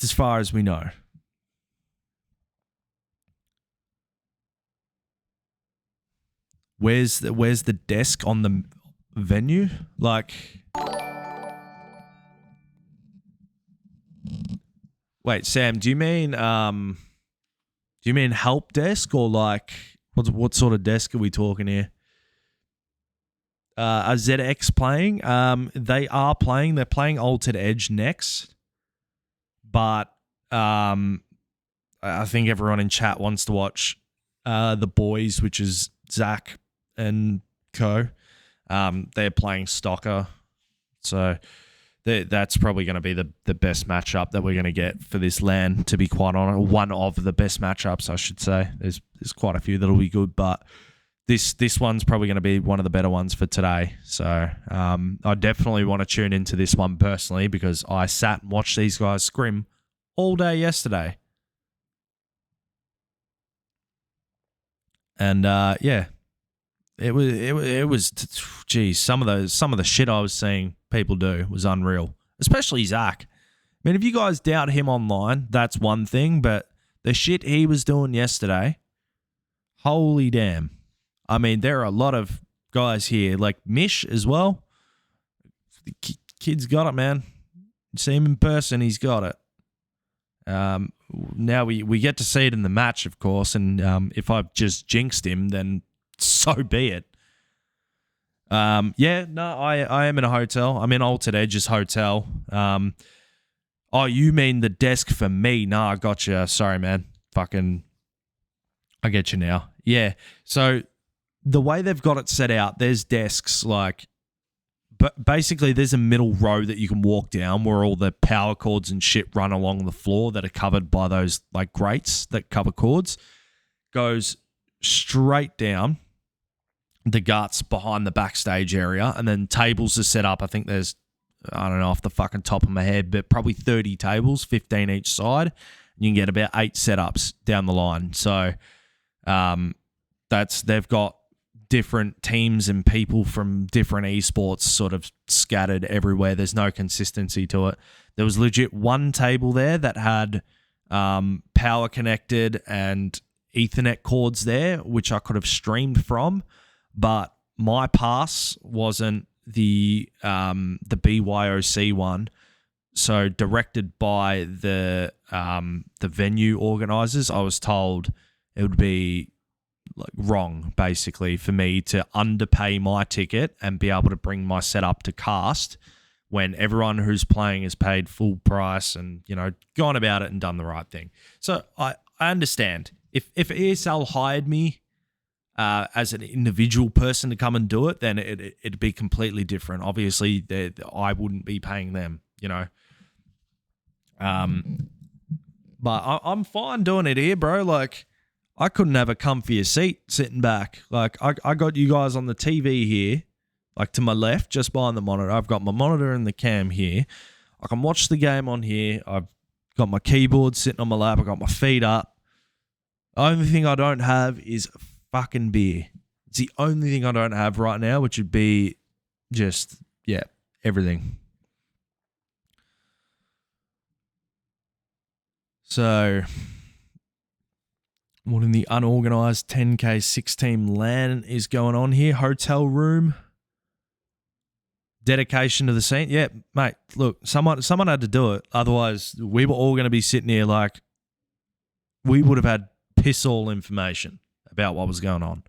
least as far as we know. Where's the desk on the venue? Like, wait, Sam, do you mean help desk, or like what sort of desk are we talking here? Are ZX playing? They are playing. They're playing Altered Edge next, but I think everyone in chat wants to watch The Boys, which is Zach and co. They're playing Stalker, so that's probably going to be the best matchup that we're going to get for this LAN, to be quite honest. One of the best matchups, I should say. There's quite a few that'll be good, but this one's probably going to be one of the better ones for today. So I definitely want to tune into this one personally, because I sat and watched these guys scrim all day yesterday. And yeah, it was geez, some of the shit I was seeing people do was unreal, especially Zach. I mean, if you guys doubt him online, that's one thing, but the shit he was doing yesterday, holy damn. I mean, there are a lot of guys here, like Mish as well. The kid's got it, man. You see him in person, he's got it. Now we get to see it in the match, of course, and if I've just jinxed him, then so be it. Yeah, no, I am in a hotel. I'm in Altered Edge's hotel. Oh, you mean the desk for me? No, I got you. Sorry, man. Fucking, I get you now. Yeah, so the way they've got it set out, there's desks like, but basically there's a middle row that you can walk down where all the power cords and shit run along the floor that are covered by those like grates that cover cords. Goes straight down the guts behind the backstage area, and then tables are set up. I think there's, I don't know off the fucking top of my head, but probably 30 tables, 15 each side. You can get about 8 setups down the line. So they've got different teams and people from different esports sort of scattered everywhere. There's no consistency to it. There was legit one table there that had power connected and Ethernet cords there, which I could have streamed from, but my pass wasn't the BYOC one. So directed by the venue organizers, I was told it would be like wrong, basically, for me to underpay my ticket and be able to bring my setup to cast when everyone who's playing is paid full price and, you know, gone about it and done the right thing. So I understand. If ESL hired me as an individual person to come and do it, then it'd be completely different. Obviously, I wouldn't be paying them, you know. But I'm fine doing it here, bro. Like, I couldn't have a comfier seat sitting back. Like, I got you guys on the TV here, like to my left, just behind the monitor. I've got my monitor and the cam here. I can watch the game on here. I've got my keyboard sitting on my lap. I got my feet up. The only thing I don't have is fucking beer. It's the only thing I don't have right now, which would be just, yeah, everything. So, what in the unorganized 10K 6-team LAN is going on here? Hotel room. Dedication to the scene. Yeah, mate, look, someone had to do it. Otherwise, we were all going to be sitting here like we would have had piss all information about what was going on.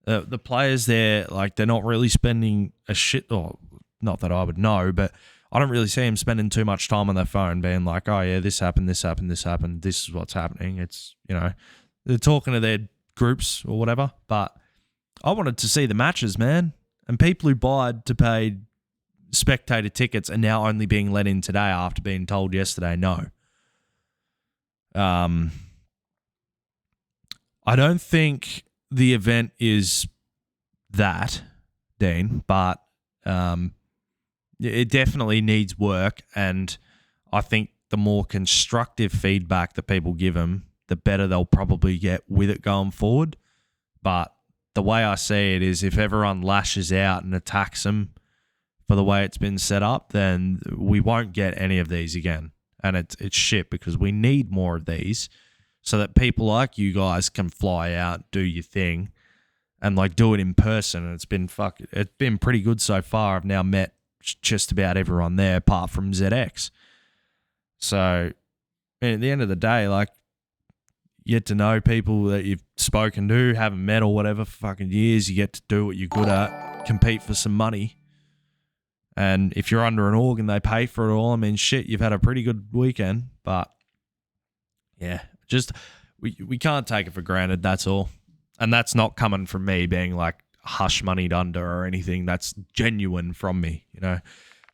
The players there, like, they're not really spending a shit, or not that I would know, but I don't really see them spending too much time on their phone being like, oh yeah, this happened, this is what's happening. It's, you know, they're talking to their groups or whatever, but I wanted to see the matches, man. And people who buyed to pay spectator tickets are now only being let in today after being told yesterday no. I don't think the event is that, Dean, but it definitely needs work, and I think the more constructive feedback that people give them, the better they'll probably get with it going forward. But the way I see it is if everyone lashes out and attacks them for the way it's been set up, then we won't get any of these again. And it's shit because we need more of these so that people like you guys can fly out, do your thing, and like do it in person. And it's been pretty good so far. I've now met just about everyone there apart from ZX. So at the end of the day, like, you get to know people that you've spoken to, haven't met or whatever for fucking years. You get to do what you're good at, compete for some money. And if you're under an org and they pay for it all, I mean, shit, you've had a pretty good weekend. But yeah, just we can't take it for granted, that's all. And that's not coming from me being like hush moneyed under or anything. That's genuine from me, you know.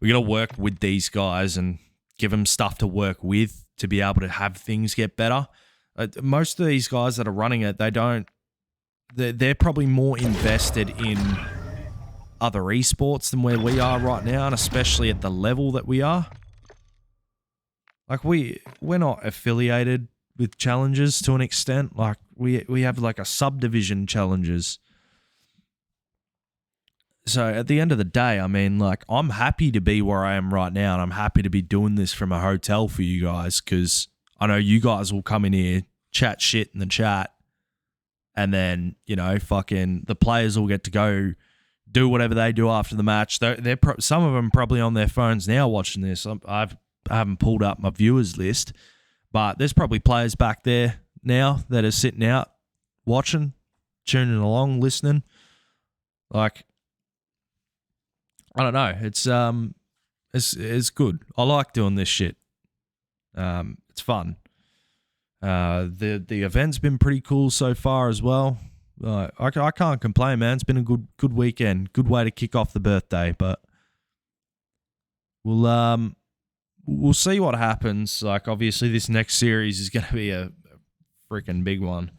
We got to work with these guys and give them stuff to work with to be able to have things get better. Most of these guys that are running it, they're probably more invested in other esports than where we are right now, and especially at the level that we are. Like, we're not affiliated with challenges to an extent. Like, we have like a subdivision challenges. So at the end of the day, I mean, like, I'm happy to be where I am right now, and I'm happy to be doing this from a hotel for you guys, because I know you guys will come in here, chat shit in the chat, and then, you know, fucking the players will get to go do whatever they do after the match. Some of them probably on their phones now watching this. I haven't pulled up my viewers list, but there's probably players back there now that are sitting out watching, tuning along, listening. Like, I don't know. It's good. I like doing this shit. It's fun. The event's been pretty cool so far as well. I can't complain, man. It's been a good weekend. Good way to kick off the birthday, but we'll see what happens. Like, obviously this next series is going to be a freaking big one.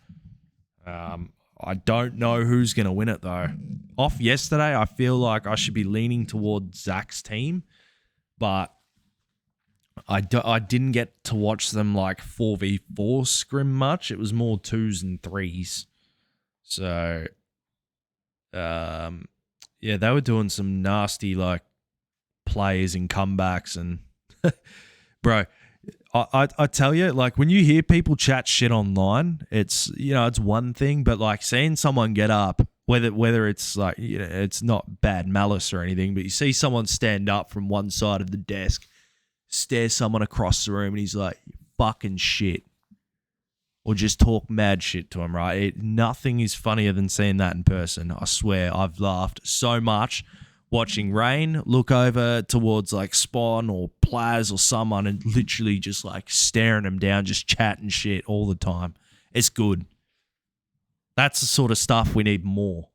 I don't know who's going to win it though. Off yesterday, I feel like I should be leaning towards Zach's team, but I didn't get to watch them like 4v4 scrim much. It was more 2s and 3s. So, yeah, they were doing some nasty like plays and comebacks, and bro, I tell you, like, when you hear people chat shit online, it's, you know, it's one thing, but like seeing someone get up, whether it's like, you know, it's not bad malice or anything, but you see someone stand up from one side of the desk, stare someone across the room, and he's like, fucking shit. Or just talk mad shit to him, right? Nothing is funnier than seeing that in person. I swear, I've laughed so much watching Rain look over towards like Spawn or Plaz or someone and literally just like staring him down, just chatting shit all the time. It's good. That's the sort of stuff we need more.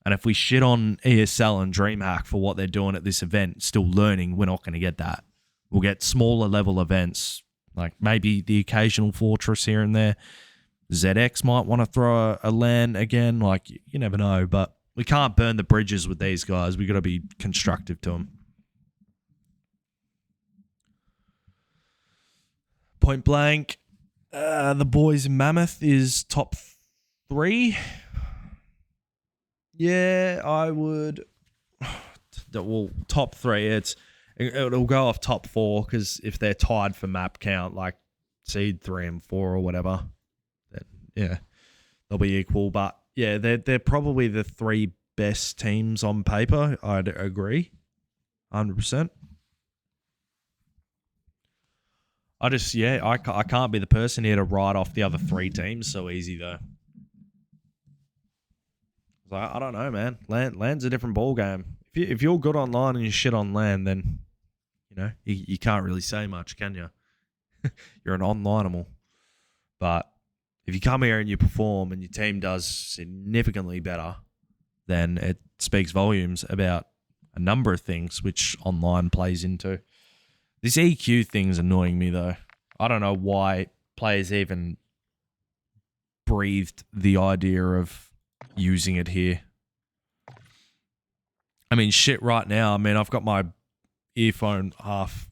And if we shit on ESL and Dreamhack for what they're doing at this event, still learning, we're not going to get that. We'll get smaller level events, like maybe the occasional Fortress here and there. ZX might want to throw a LAN again. Like, you never know, but we can't burn the bridges with these guys. We got to be constructive to them. Point blank, the boys in Mammoth is top 3. Yeah, I would. Well, top 3. It'll go off top 4 because if they're tied for map count, like seed 3 and 4 or whatever, then yeah, they'll be equal. But yeah, they're probably the 3 best teams on paper. I'd agree, 100%. I can't be the person here to write off the other 3 teams so easy though. Like, I don't know, man. LAN's a different ball game. If you're good online and you shit on LAN, then you know you can't really say much, can you? You're an online animal. But if you come here and you perform and your team does significantly better, then it speaks volumes about a number of things which online plays into. This EQ thing's annoying me though. I don't know why players even breathed the idea of using it here. I mean, shit, right now, I mean, I've got my earphone half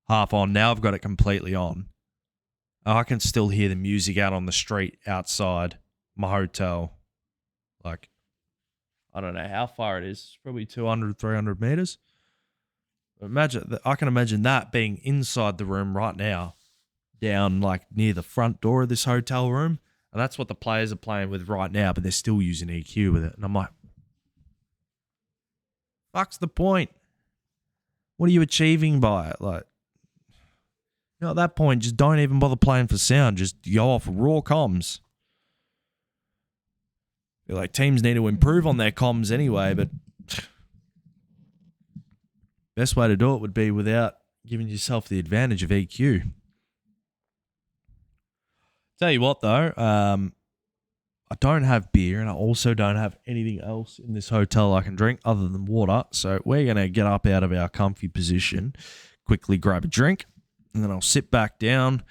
on. Now I've got it completely on. I can still hear the music out on the street outside my hotel. Like, I don't know how far it is. It's probably 200, 300 meters. I can imagine that being inside the room right now, down like near the front door of this hotel room. And that's what the players are playing with right now, but they're still using EQ with it. And I'm like, fuck's the point? What are you achieving by it? Like, at that point, just don't even bother playing for sound. Just go off raw comms. Like, teams need to improve on their comms anyway, but best way to do it would be without giving yourself the advantage of EQ. Tell you what, though, I don't have beer and I also don't have anything else in this hotel I can drink other than water. So we're going to get up out of our comfy position, quickly grab a drink, and then I'll sit back down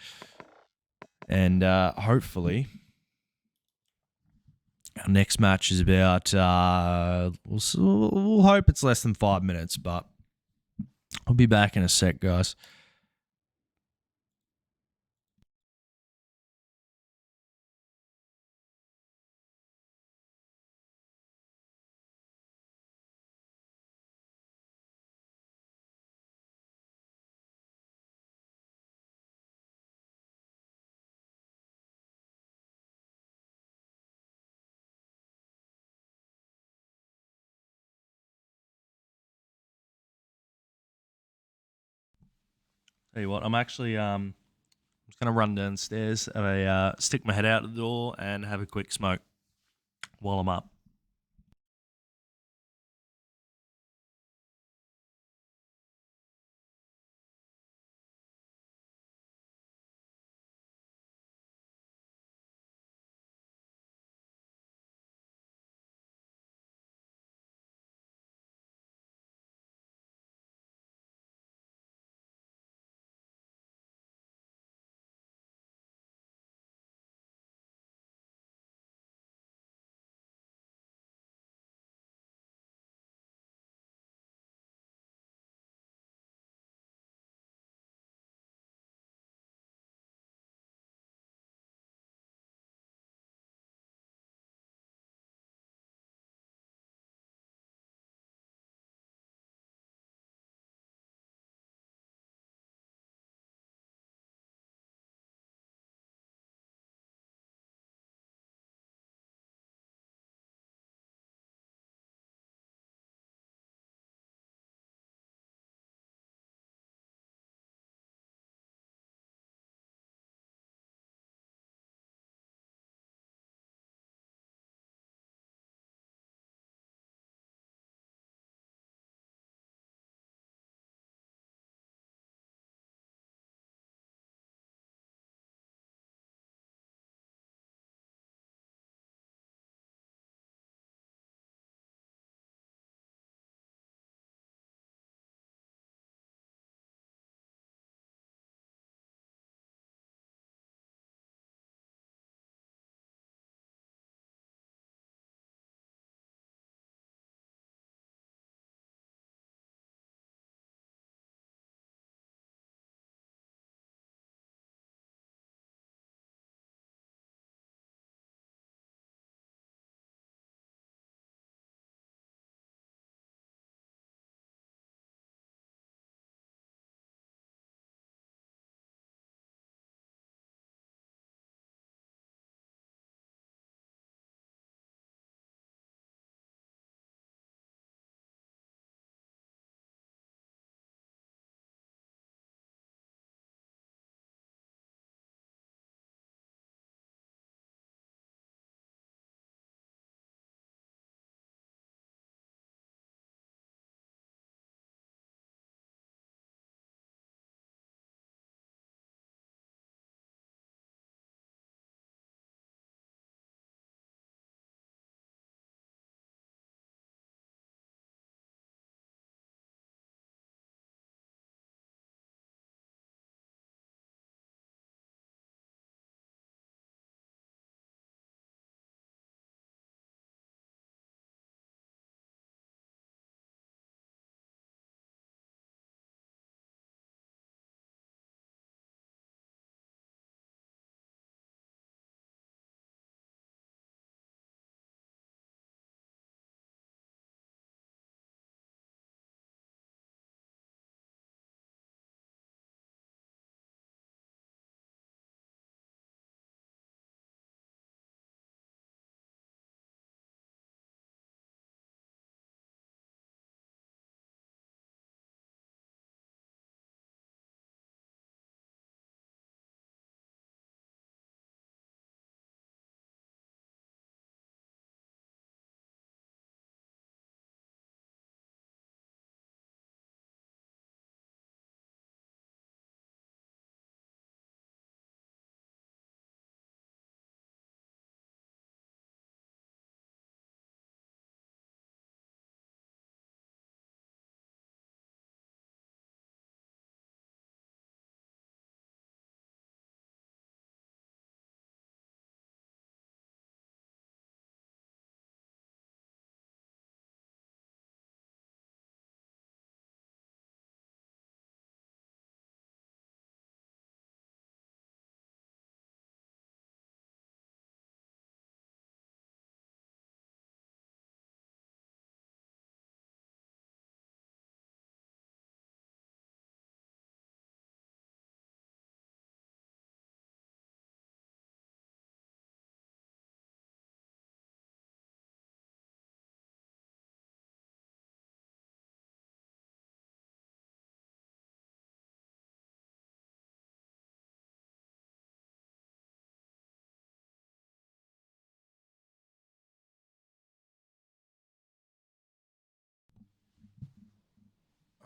and hopefully our next match is about, we'll hope it's less than 5 minutes, but I'll be back in a sec, guys. Tell you what, I'm actually just gonna run downstairs, have a stick my head out the door, and have a quick smoke while I'm up.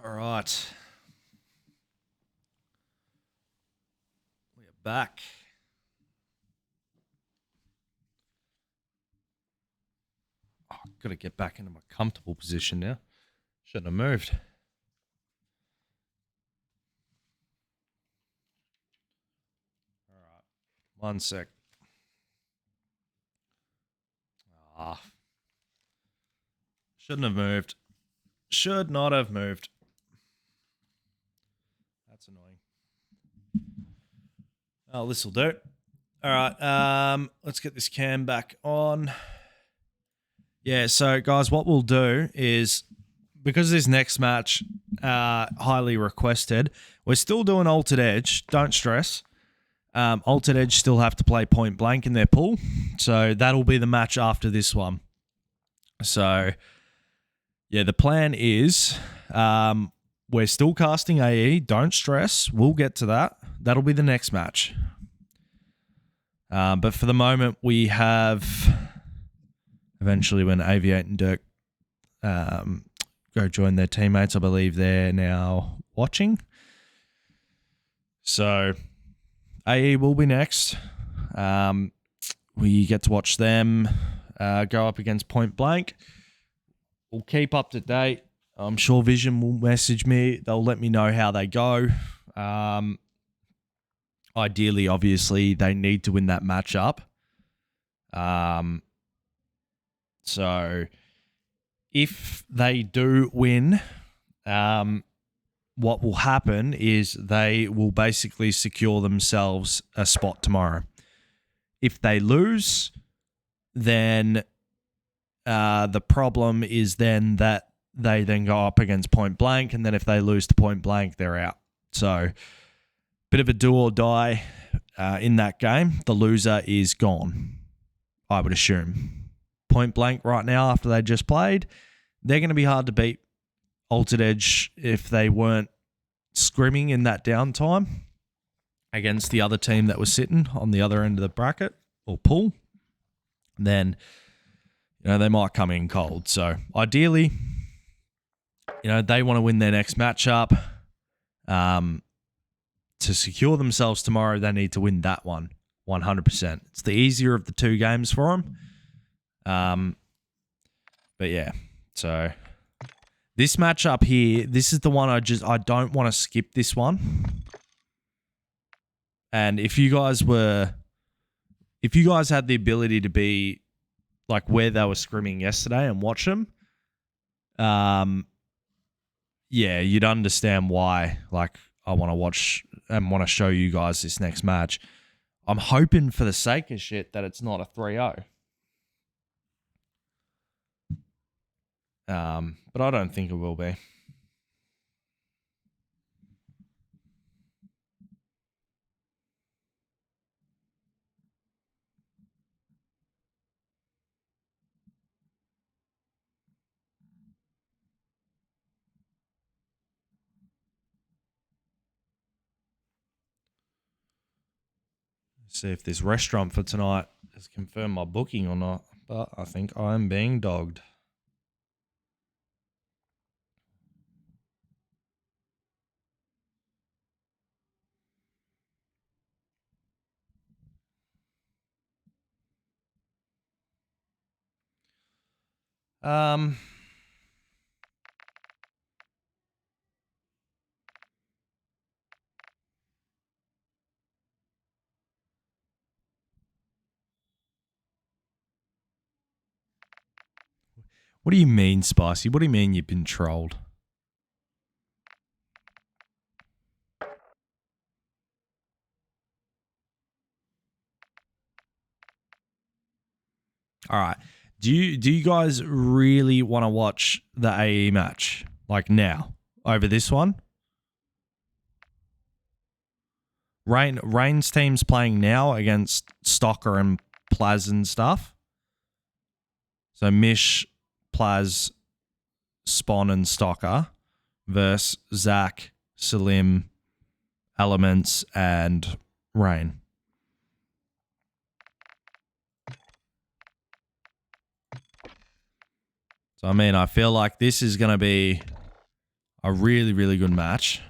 All right. We are back. Oh, I've got to get back into my comfortable position now. Shouldn't have moved. All right. 1 sec. Shouldn't have moved. Should not have moved. That's annoying. Oh, this will do. All right. Let's get this cam back on. Yeah, so guys, what we'll do is, because this next match highly requested, we're still doing Altered Edge. Don't stress. Altered Edge still have to play point blank in their pool. So that'll be the match after this one. So, yeah, the plan is we're still casting AE. Don't stress. We'll get to that. That'll be the next match. But for the moment, we have... Eventually, when Aviate and Dirk go join their teammates, I believe they're now watching. So, AE will be next. We get to watch them go up against Point Blank. We'll keep up to date. I'm sure Vision will message me. They'll let me know how they go. Ideally, obviously, they need to win that matchup. So, if they do win, what will happen is they will basically secure themselves a spot tomorrow. If they lose, then the problem is then that they then go up against Point Blank, and then if they lose to Point Blank, they're out. So, bit of a do or die in that game. The loser is gone, I would assume. Point Blank right now, after they just played, they're going to be hard to beat. Altered Edge, if they weren't scrimming in that downtime against the other team that was sitting on the other end of the bracket or pool, then they might come in cold. So ideally, they want to win their next matchup. To secure themselves tomorrow, they need to win that one 100%. It's the easier of the two games for them. But yeah, so this matchup here, this is the one I don't want to skip this one. And if you guys had the ability to be like where they were scrimming yesterday and watch them, yeah, you'd understand why, like, I want to watch and want to show you guys this next match. I'm hoping for the sake of shit that it's not a 3-0. But I don't think it will be. See if this restaurant for tonight has confirmed my booking or not, but I think I am being dogged. What do you mean, Spicy? What do you mean you've been trolled? All right. Do you guys really want to watch the AE match like now over this one? Rain's team's playing now against Stocker and Plaz and stuff. So Mish, Plaz, Spawn and Stocker versus Zach, Salim, Elements, and Rain. So, I mean, I feel like this is going to be a really, really good match.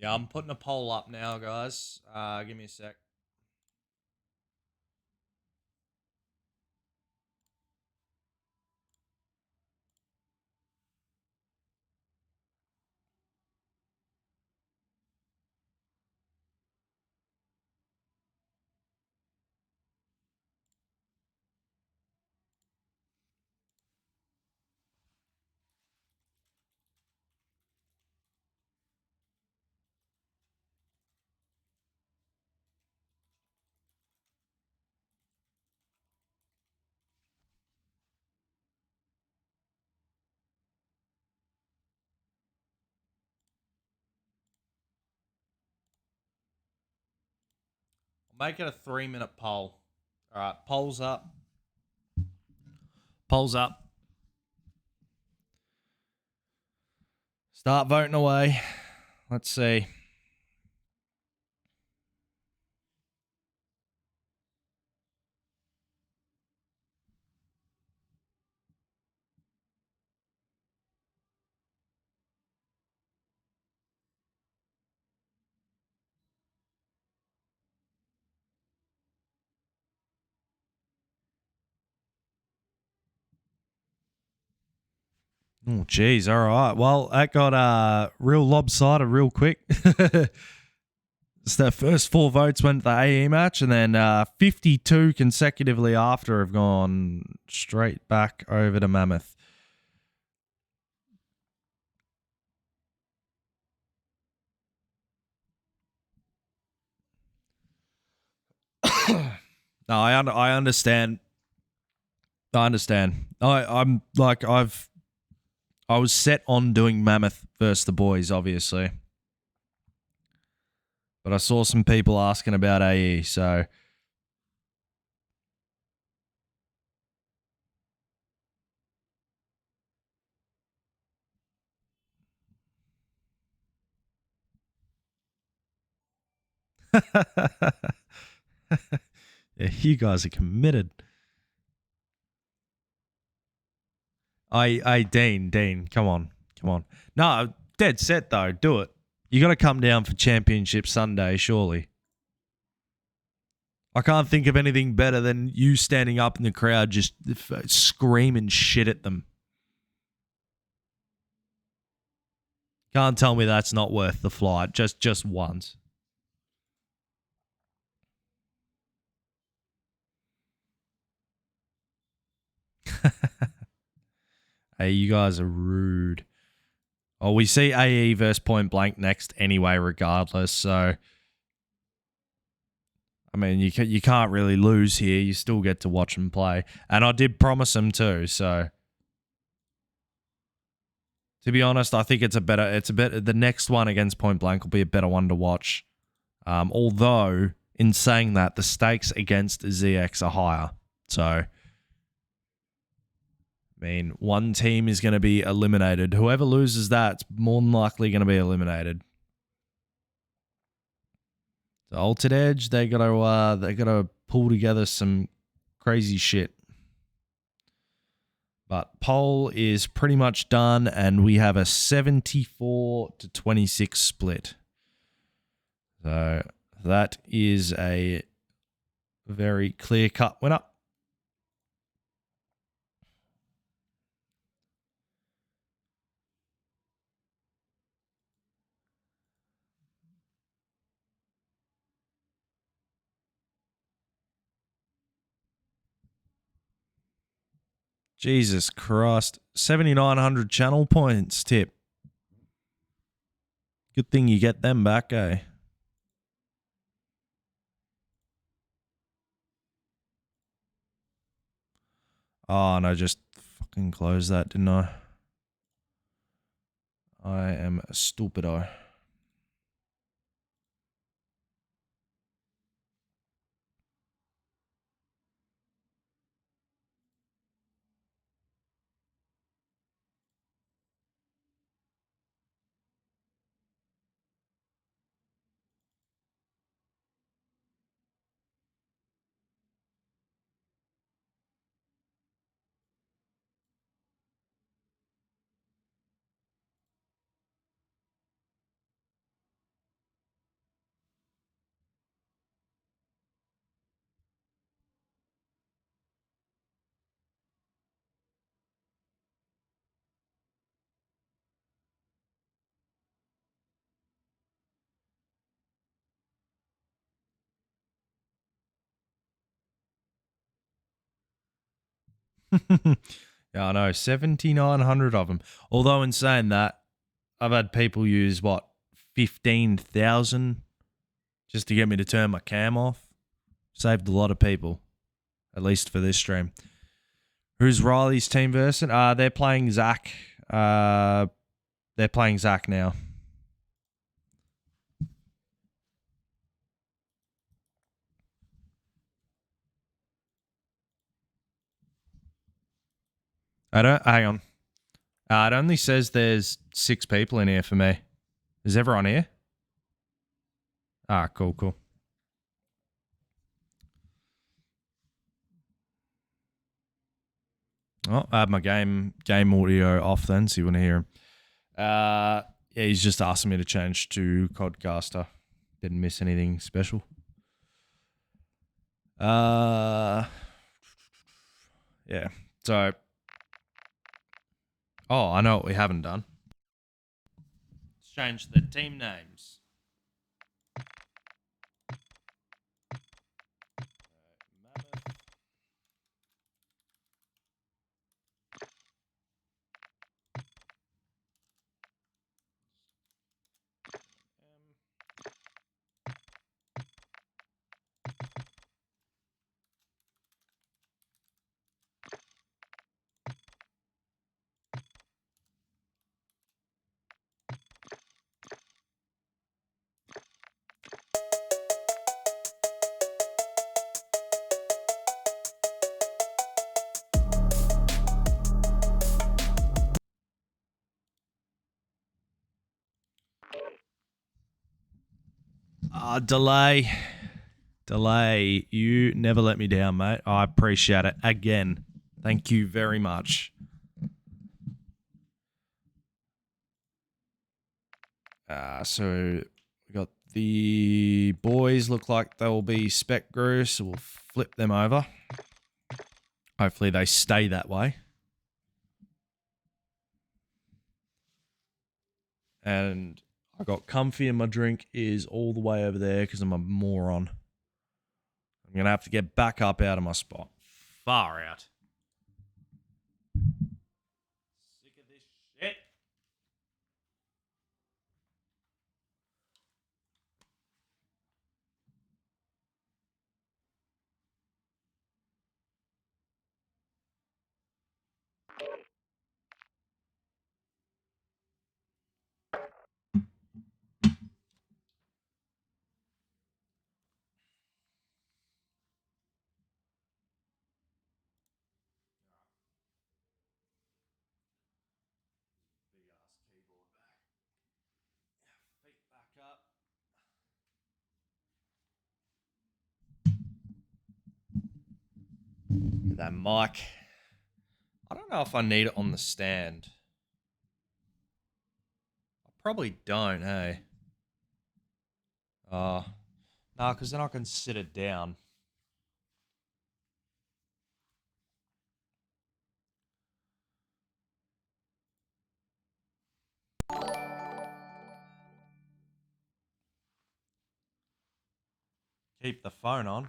Yeah, I'm putting a poll up now, guys. Give me a sec. Make it a 3-minute poll. All right, polls up. Polls up. Start voting away. Let's see. Oh, geez. All right. Well, that got real lopsided real quick. So the first 4 votes went to the AE match, and then 52 consecutively after have gone straight back over to Mammoth. No, I understand. I understand. I'm like I was set on doing Mammoth versus the boys, obviously, but I saw some people asking about AE, so. Yeah, you guys are committed. Dean, come on. No, dead set though. Do it. You got to come down for Championship Sunday, surely. I can't think of anything better than you standing up in the crowd just screaming shit at them. Can't tell me that's not worth the flight, just once. Hey, you guys are rude. Oh, we see AE versus Point Blank next anyway, regardless. So, I mean, you can't really lose here. You still get to watch them play, and I did promise them too. So, to be honest, I think it's a better. The next one against Point Blank will be a better one to watch. Although, in saying that, the stakes against ZX are higher. So, I mean, one team is going to be eliminated. Whoever loses that's more than likely going to be eliminated. The Altered Edge, they gotta pull together some crazy shit. But poll is pretty much done, and we have a 74-26 split. So that is a very clear-cut winner. Jesus Christ. 7,900 channel points, Tip. Good thing you get them back, eh? Oh, and I just fucking closed that, didn't I? I am a stupido. Yeah, I know. 7,900 of them. Although, in saying that, I've had people use, 15,000 just to get me to turn my cam off. Saved a lot of people, at least for this stream. Who's Riley's team versus? They're playing Zach. They're playing Zach now. Hang on. It only says there's 6 people in here for me. Is everyone here? Cool. Oh, I have my game audio off then, so you want to hear him. Yeah, he's just asking me to change to Codcaster. Didn't miss anything special. Yeah. So, I know what we haven't done. Let's change the team names. Delay. You never let me down, mate. I appreciate it. Again, thank you very much. So we got the boys look like they'll be spec grew, so we'll flip them over. Hopefully they stay that way. And I got comfy and my drink is all the way over there because I'm a moron. I'm going to have to get back up out of my spot. Far out. Sick of this shit. Big ass keyboard back. Feet back up. Look at that mic. I don't know if I need it on the stand. I probably don't, hey. No, because then I can sit it down. Keep the phone on.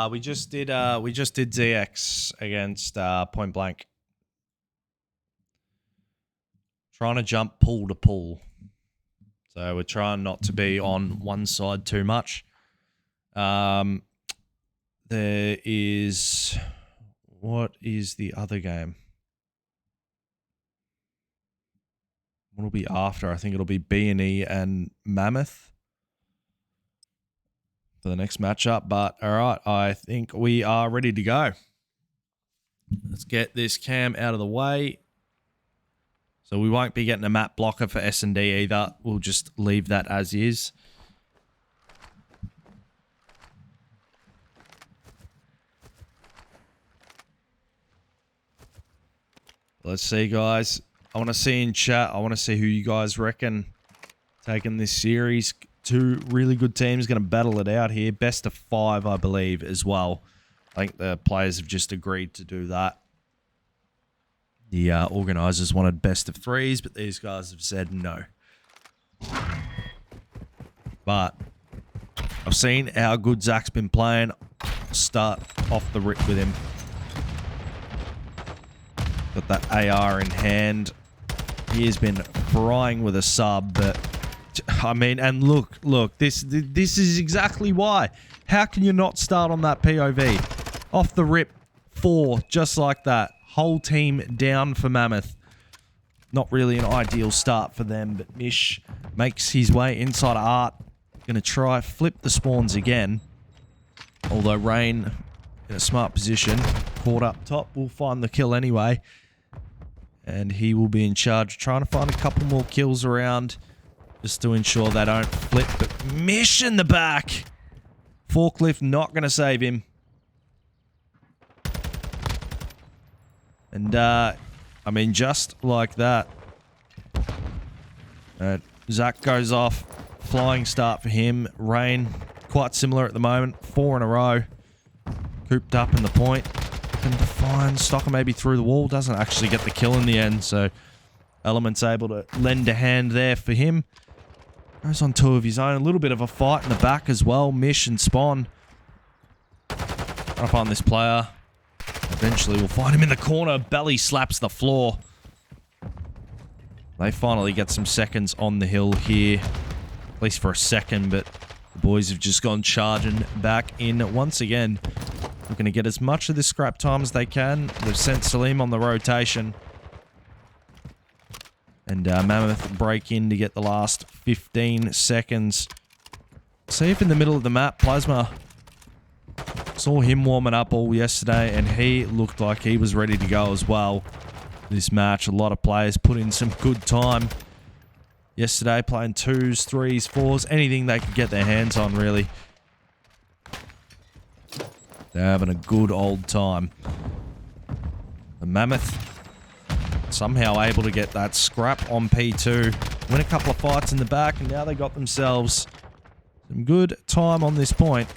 We just did ZX against Point Blank. Trying to jump pool to pool. So we're trying not to be on one side too much. There is... What is the other game? What'll be after? I think it'll be B&E and Mammoth for the next matchup. But all right, I think we are ready to go. Let's get this cam out of the way. So we won't be getting a map blocker for S&D either. We'll just leave that as is. Let's see, guys. I want to see in chat. I want to see who you guys reckon taking this series. Two really good teams going to battle it out here. Best of 5, I believe, as well. I think the players have just agreed to do that. The organisers wanted best of 3s, but these guys have said no. But I've seen how good Zach's been playing. Start off the rip with him. Got that AR in hand. He has been frying with a sub, but I mean, and look, this is exactly why. How can you not start on that POV? Off the rip, 4, just like that. Whole team down for Mammoth. Not really an ideal start for them, but Mish makes his way inside of Art. Gonna try flip the spawns again. Although Rain in a smart position, caught up top, will find the kill anyway. And he will be in charge, trying to find a couple more kills around, just to ensure they don't flip. But Mish in the back. Forklift not going to save him. And, I mean, just like that. Zach goes off. Flying start for him. Rain, quite similar at the moment. 4 in a row. Cooped up in the point. And to find Stocker maybe through the wall. Doesn't actually get the kill in the end. So Element's able to lend a hand there for him. Goes on 2 of his own. A little bit of a fight in the back as well. Mish and Spawn. Up on this player. Eventually we'll find him in the corner. Belly slaps the floor. They finally get some seconds on the hill here. At least for a second. But the boys have just gone charging back in once again. Looking to get as much of this scrap time as they can. They've sent Salim on the rotation. And Mammoth break in to get the last 15 seconds. See if in the middle of the map, Plasma. Saw him warming up all yesterday, and he looked like he was ready to go as well. This match, a lot of players put in some good time yesterday, playing 2s, 3s, 4s, anything they could get their hands on, really. They're having a good old time. The Mammoth somehow able to get that scrap on P2. Win a couple of fights in the back, and now they got themselves some good time on this point.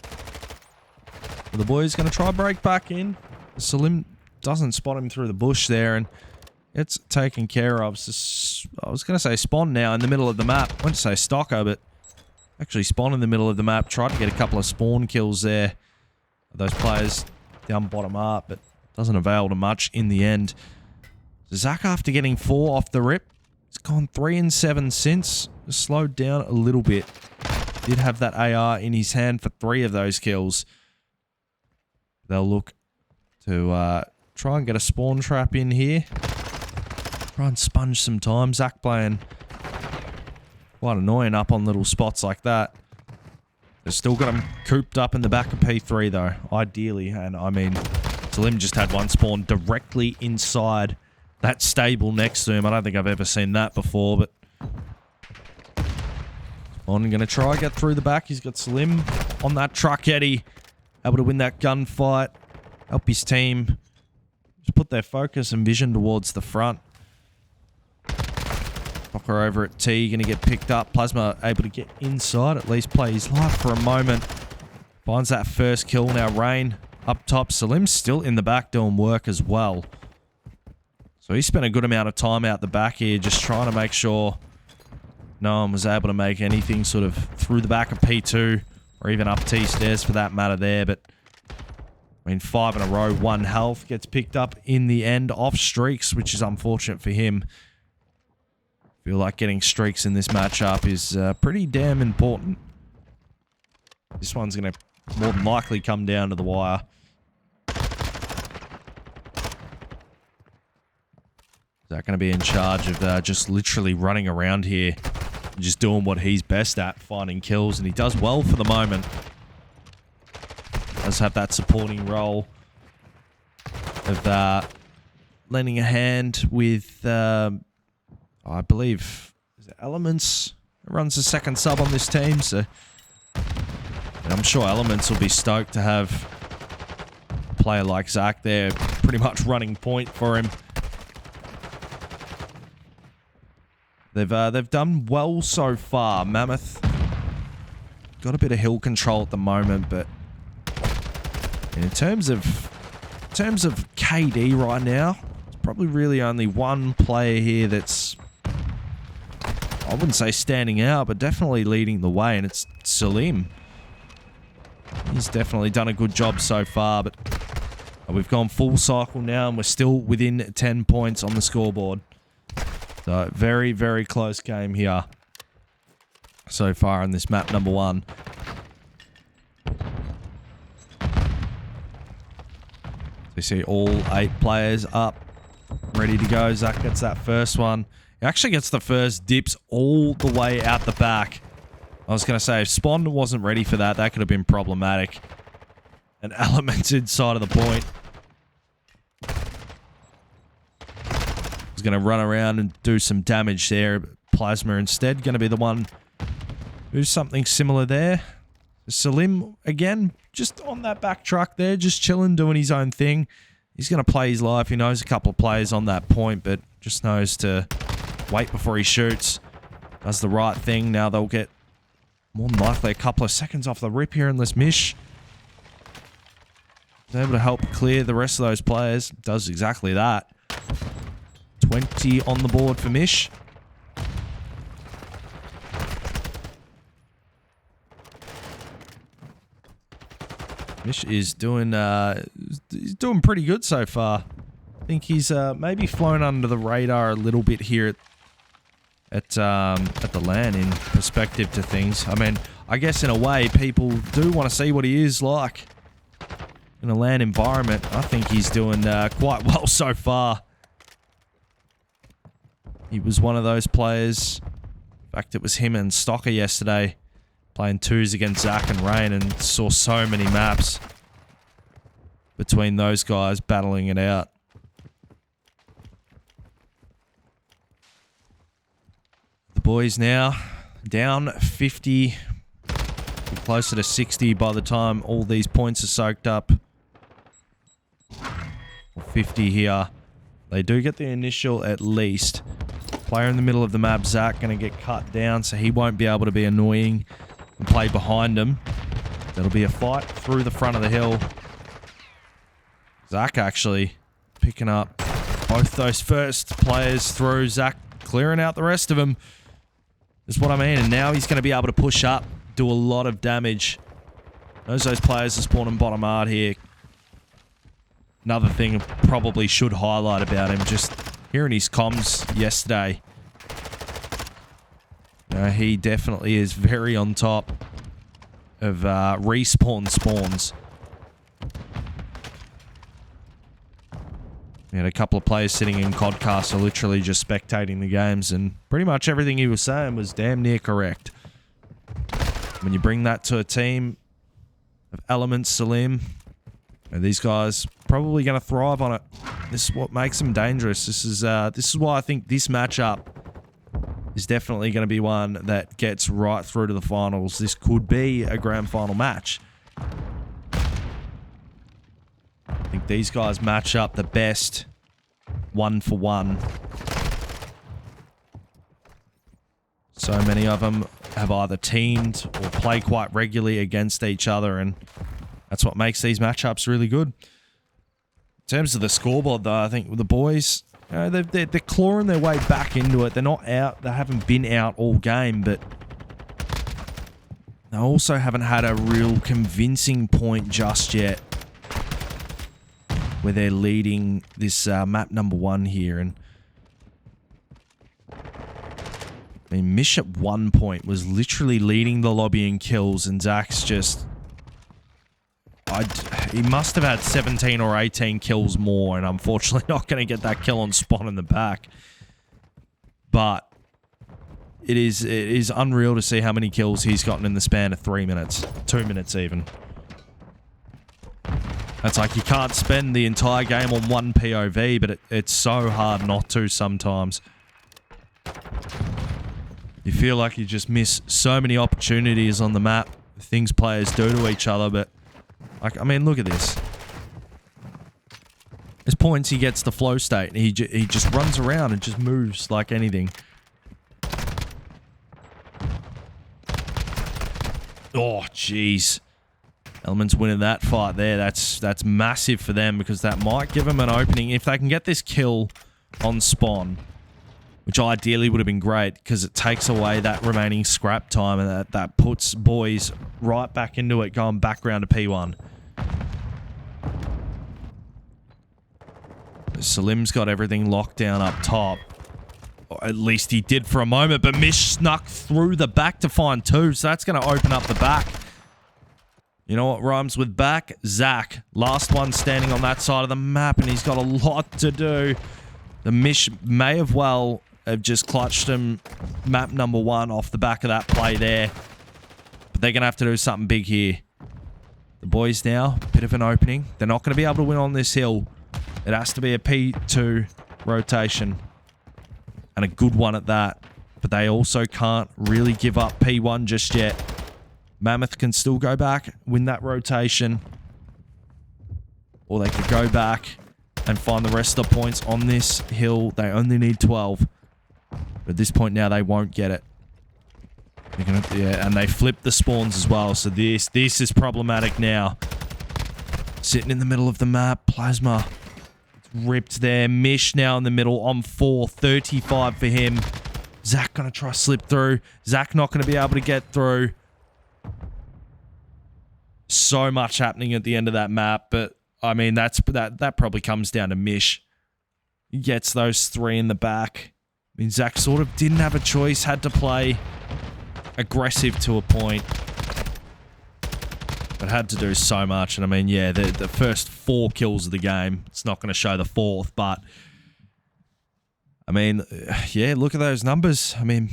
But the boys going to try break back in. Salim doesn't spot him through the bush there, and it's taken care of. I was going to say Spawn now in the middle of the map. I went to say Stocker, but actually Spawn in the middle of the map. Tried to get a couple of spawn kills there. Those players down bottom up, but doesn't avail to much in the end. Zach, after getting 4 off the rip, has gone 3 and 7 since. Just slowed down a little bit. Did have that AR in his hand for 3 of those kills. They'll look to try and get a spawn trap in here. Try and sponge some time. Zach playing quite annoying up on little spots like that. They've still got him cooped up in the back of P3 though, ideally. And I mean, Salim just had one spawn directly inside that stable next to him. I don't think I've ever seen that before, but Spawn going to try get through the back. He's got Salim on that truck Eddie, able to win that gunfight, help his team just put their focus and vision towards the front. Fucker over at T, going to get picked up. Plasma able to get inside, at least play his life for a moment. Finds that first kill. Now Rain up top. Salim's still in the back doing work as well. So he spent a good amount of time out the back here just trying to make sure no one was able to make anything sort of through the back of P2 or even up T stairs for that matter there. But I mean, 5 in a row, 1 health gets picked up in the end off streaks, which is unfortunate for him. Feel like getting streaks in this matchup is pretty damn important. This one's going to more than likely come down to the wire. Zach going to be in charge of just literally running around here, just doing what he's best at, finding kills, and he does well for the moment. Does have that supporting role of lending a hand with, I believe, is it Elements runs the second sub on this team, so I'm sure Elements will be stoked to have a player like Zach there, pretty much running point for him. They've done well so far. Mammoth got a bit of hill control at the moment, but in terms of KD right now, it's probably really only one player here that's, I wouldn't say standing out, but definitely leading the way, and it's Salim. He's definitely done a good job so far, but we've gone full cycle now, and we're still within 10 points on the scoreboard. So, very, very close game here so far in this map number 1. You see all 8 players up, ready to go. Zach gets that first one. He actually gets the first dips all the way out the back. I was going to say, if Spawn wasn't ready for that, that could have been problematic. And Elements inside of the point. He's going to run around and do some damage there. Plasma instead going to be the one who's something similar there. Salim, again, just on that back truck there, just chilling, doing his own thing. He's going to play his life. He knows a couple of players on that point, but just knows to wait before he shoots. Does the right thing. Now they'll get more than likely a couple of seconds off the rip here unless Mish is able to help clear the rest of those players. Does exactly that. 20 on the board for Mish. Mish is doing pretty good so far. I think he's maybe flown under the radar a little bit here at the LAN in perspective to things. I mean, I guess in a way people do want to see what he is like in a LAN environment. I think he's doing quite well so far. He was one of those players. In fact, it was him and Stocker yesterday playing 2s against Zach and Rain, and saw so many maps between those guys battling it out. The boys now down 50, closer to 60 by the time all these points are soaked up. 50 here. They do get the initial at least. Player in the middle of the map, Zach, going to get cut down, so he won't be able to be annoying and play behind him. That'll be a fight through the front of the hill. Zach actually picking up both those first players through. Zach clearing out the rest of them. Is what I mean. And now he's going to be able to push up, do a lot of damage. Those players are spawning bottom hard here. Another thing probably should highlight about him, just hearing his comms yesterday. He definitely is very on top of respawn spawns. We had a couple of players sitting in Codcaster literally just spectating the games, and pretty much everything he was saying was damn near correct. When you bring that to a team of Elements, Salim, these guys probably going to thrive on it. This is what makes them dangerous. This is why I think this matchup is definitely going to be one that gets right through to the finals. This could be a grand final match. I think these guys match up the best 1-for-1. So many of them have either teamed or play quite regularly against each other, and that's what makes these matchups really good. In terms of the scoreboard, though, I think with the boys, you know, they're clawing their way back into it. They're not out. They haven't been out all game, but they also haven't had a real convincing point just yet. where they're leading this map number 1 here. And I mean, Mish at one point was literally leading the lobby in kills, and Zach's just... he must have had 17 or 18 kills more, and unfortunately not going to get that kill on spawn in the back. But it is unreal to see how many kills he's gotten in the span of 3 minutes. 2 minutes even. It's like you can't spend the entire game on one POV, but it's so hard not to sometimes. You feel like you just miss so many opportunities on the map, things players do to each other, but... Like, I mean, look at this. There's points he gets the flow state, and he just runs around and just moves like anything. Oh, jeez. Element's winning that fight there. That's massive for them, because that might give them an opening. If they can get this kill on spawn, which ideally would have been great, because it takes away that remaining scrap time, and that puts boys right back into it, going back round to P1. Salim's got everything locked down up top. Or at least he did for a moment, but Mish snuck through the back to find 2, so that's going to open up the back. You know what rhymes with back? Zach. Last one standing on that side of the map, and he's got a lot to do. The Mish may have just clutched him map number 1 off the back of that play there. But they're going to have to do something big here. The boys now, bit of an opening. They're not going to be able to win on this hill. It has to be a P2 rotation. And a good one at that. But they also can't really give up P1 just yet. Mammoth can still go back, win that rotation. Or they could go back and find the rest of the points on this hill. They only need 12. But at this point now, they won't get it. They're gonna, yeah, and they flip the spawns as well. So this is problematic now. Sitting in the middle of the map. Plasma. Ripped there. Mish now in the middle on 4. 35 for him. Zach gonna try slip through. Zach not gonna be able to get through. So much happening at the end of that map, but I mean that probably comes down to Mish. He gets those 3 in the back. I mean, Zach sort of didn't have a choice, had to play aggressive to a point. But had to do so much, and I mean, yeah, the first 4 kills of the game. It's not going to show the 4th, but I mean, yeah, look at those numbers. I mean,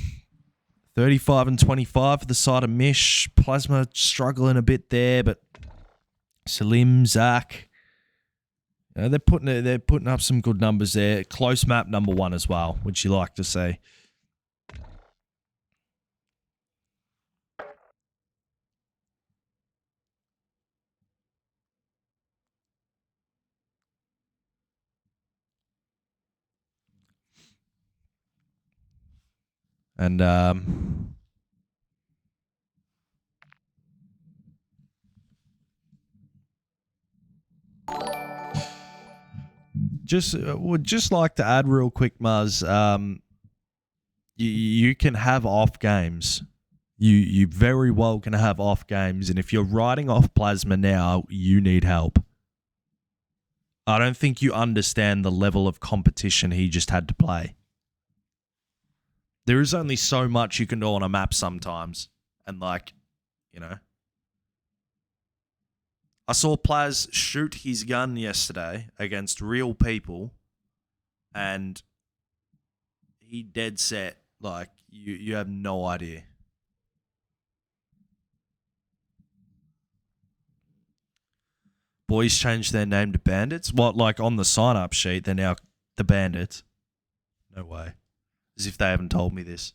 35 and 25 for the side of Mish. Plasma struggling a bit there, but Salim, Zach, you know, they're putting up some good numbers there. Close map number 1 as well, which you like to see. And would just like to add real quick, Muzz. You can have off games. You very well can have off games, and if you're riding off Plasma now, you need help. I don't think you understand the level of competition he just had to play. There is only so much you can do on a map sometimes. And like, you know. I saw Plaz shoot his gun yesterday against real people. And he dead set. Like, you have no idea. Boys changed their name to Bandits? What, like on the sign-up sheet, they're now the Bandits? No way. As if they haven't told me this.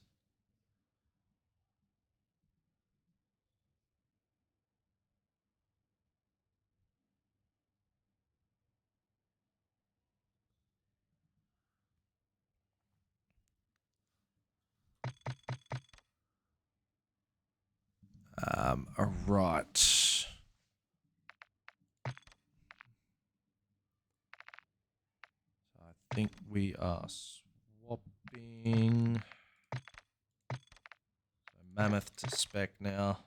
All right. I think we are swapping Mammoth to Spec now.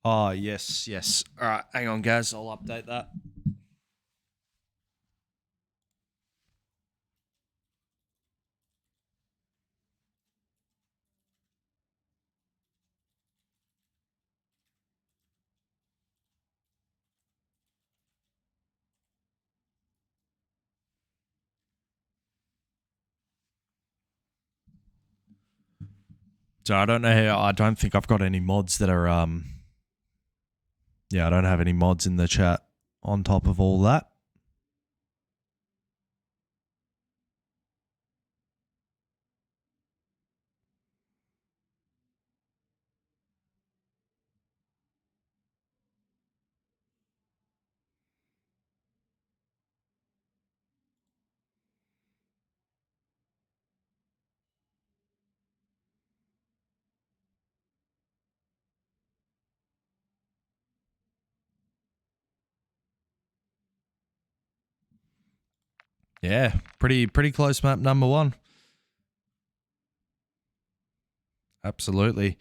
Oh, yes, yes. All right, hang on, guys. I'll update that. So I don't know how. I don't think I've got any mods that are. Yeah, I don't have any mods in the chat on top of all that. Yeah, pretty close map number one. Absolutely.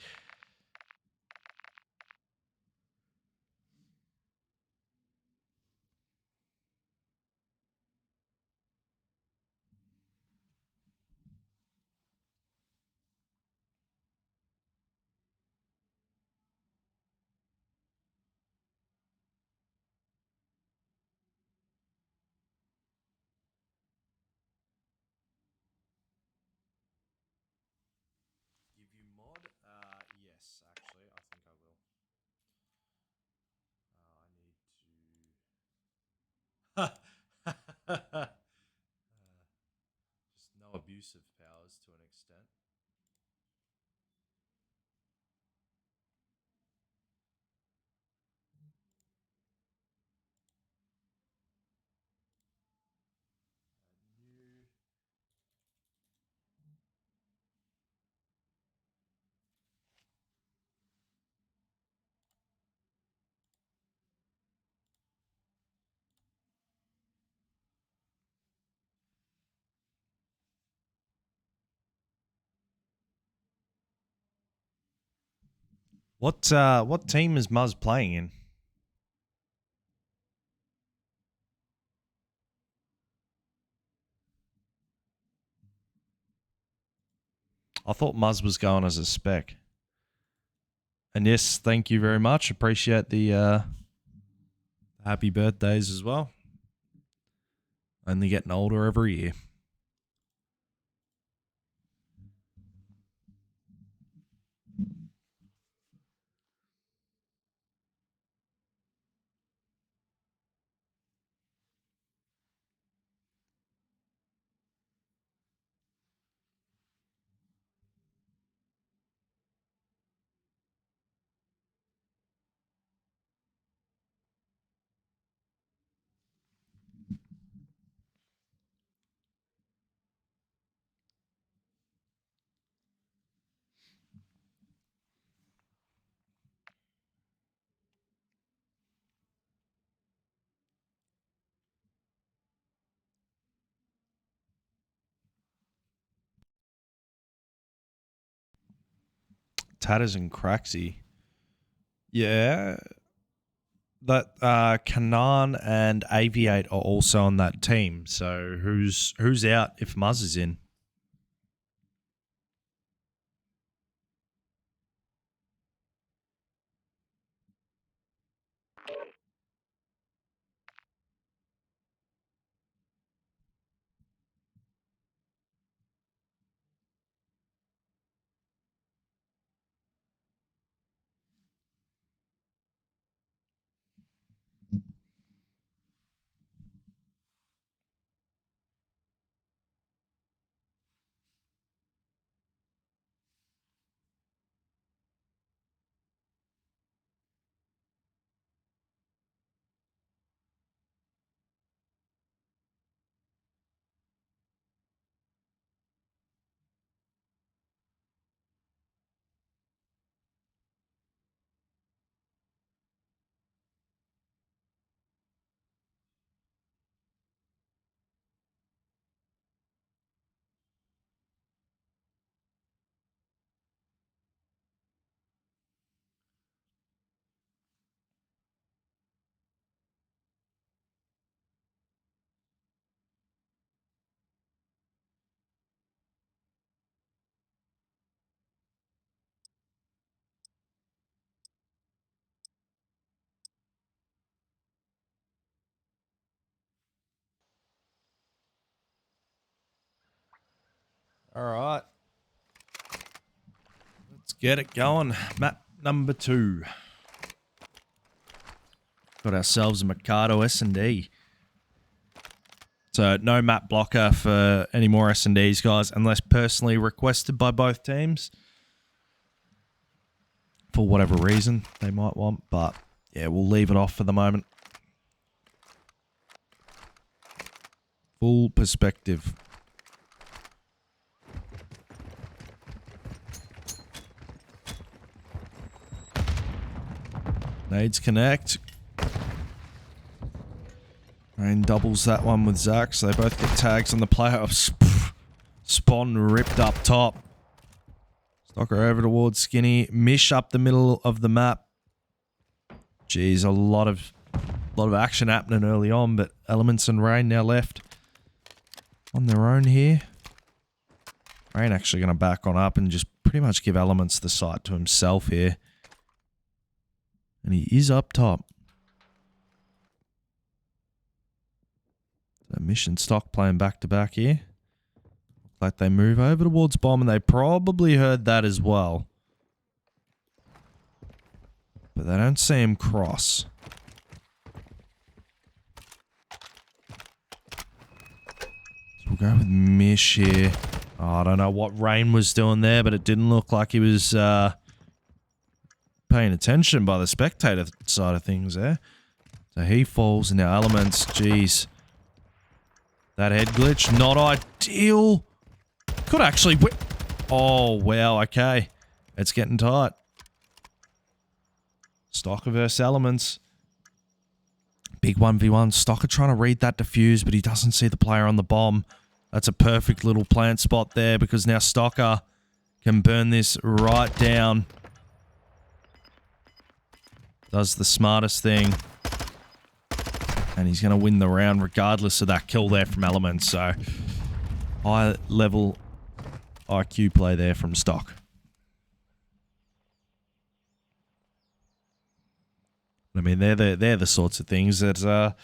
Give you mod? Yes, actually, I think I will. I need to. Just no abusive powers to an extent. New. What team is Muzz playing in? I thought Muzz was going as a spec. And yes, thank you very much. Appreciate the happy birthdays as well. Only getting older every year. Tatters and Craxy. Yeah. That Kanan and Aviate are also on that team. So who's out if Muzz is in? All right. Let's get it going. Map number 2. Got ourselves a Mikado S&D. So no map blocker for any more S&Ds, guys, unless personally requested by both teams. For whatever reason they might want, but yeah, we'll leave it off for the moment. Full perspective. Nades connect. Rain doubles that one with Zach, so they both get tags on the playoffs. Spawn ripped up top. Stalker over towards Skinny. Mish up the middle of the map. Jeez, a lot of action happening early on, but Elements and Rain now left on their own here. Rain actually going to back on up and just pretty much give Elements the site to himself here. And he is up top. So Mission Stock playing back-to-back here. Like they move over towards bomb, and they probably heard that as well. But they don't see him cross. So we'll go with Mish here. Oh, I don't know what Rain was doing there, but it didn't look like he was paying attention by the spectator side of things there. So he falls, and now Elements, jeez. That head glitch, not ideal. Could actually oh, wow, okay. It's getting tight. Stalker versus Elements. Big 1v1. Stalker trying to read that defuse, but he doesn't see the player on the bomb. That's a perfect little plant spot there, because now Stalker can burn this right down. Does the smartest thing. And he's going to win the round regardless of that kill there from Elements. So, high level IQ play there from Stock. I mean, they're the sorts of things that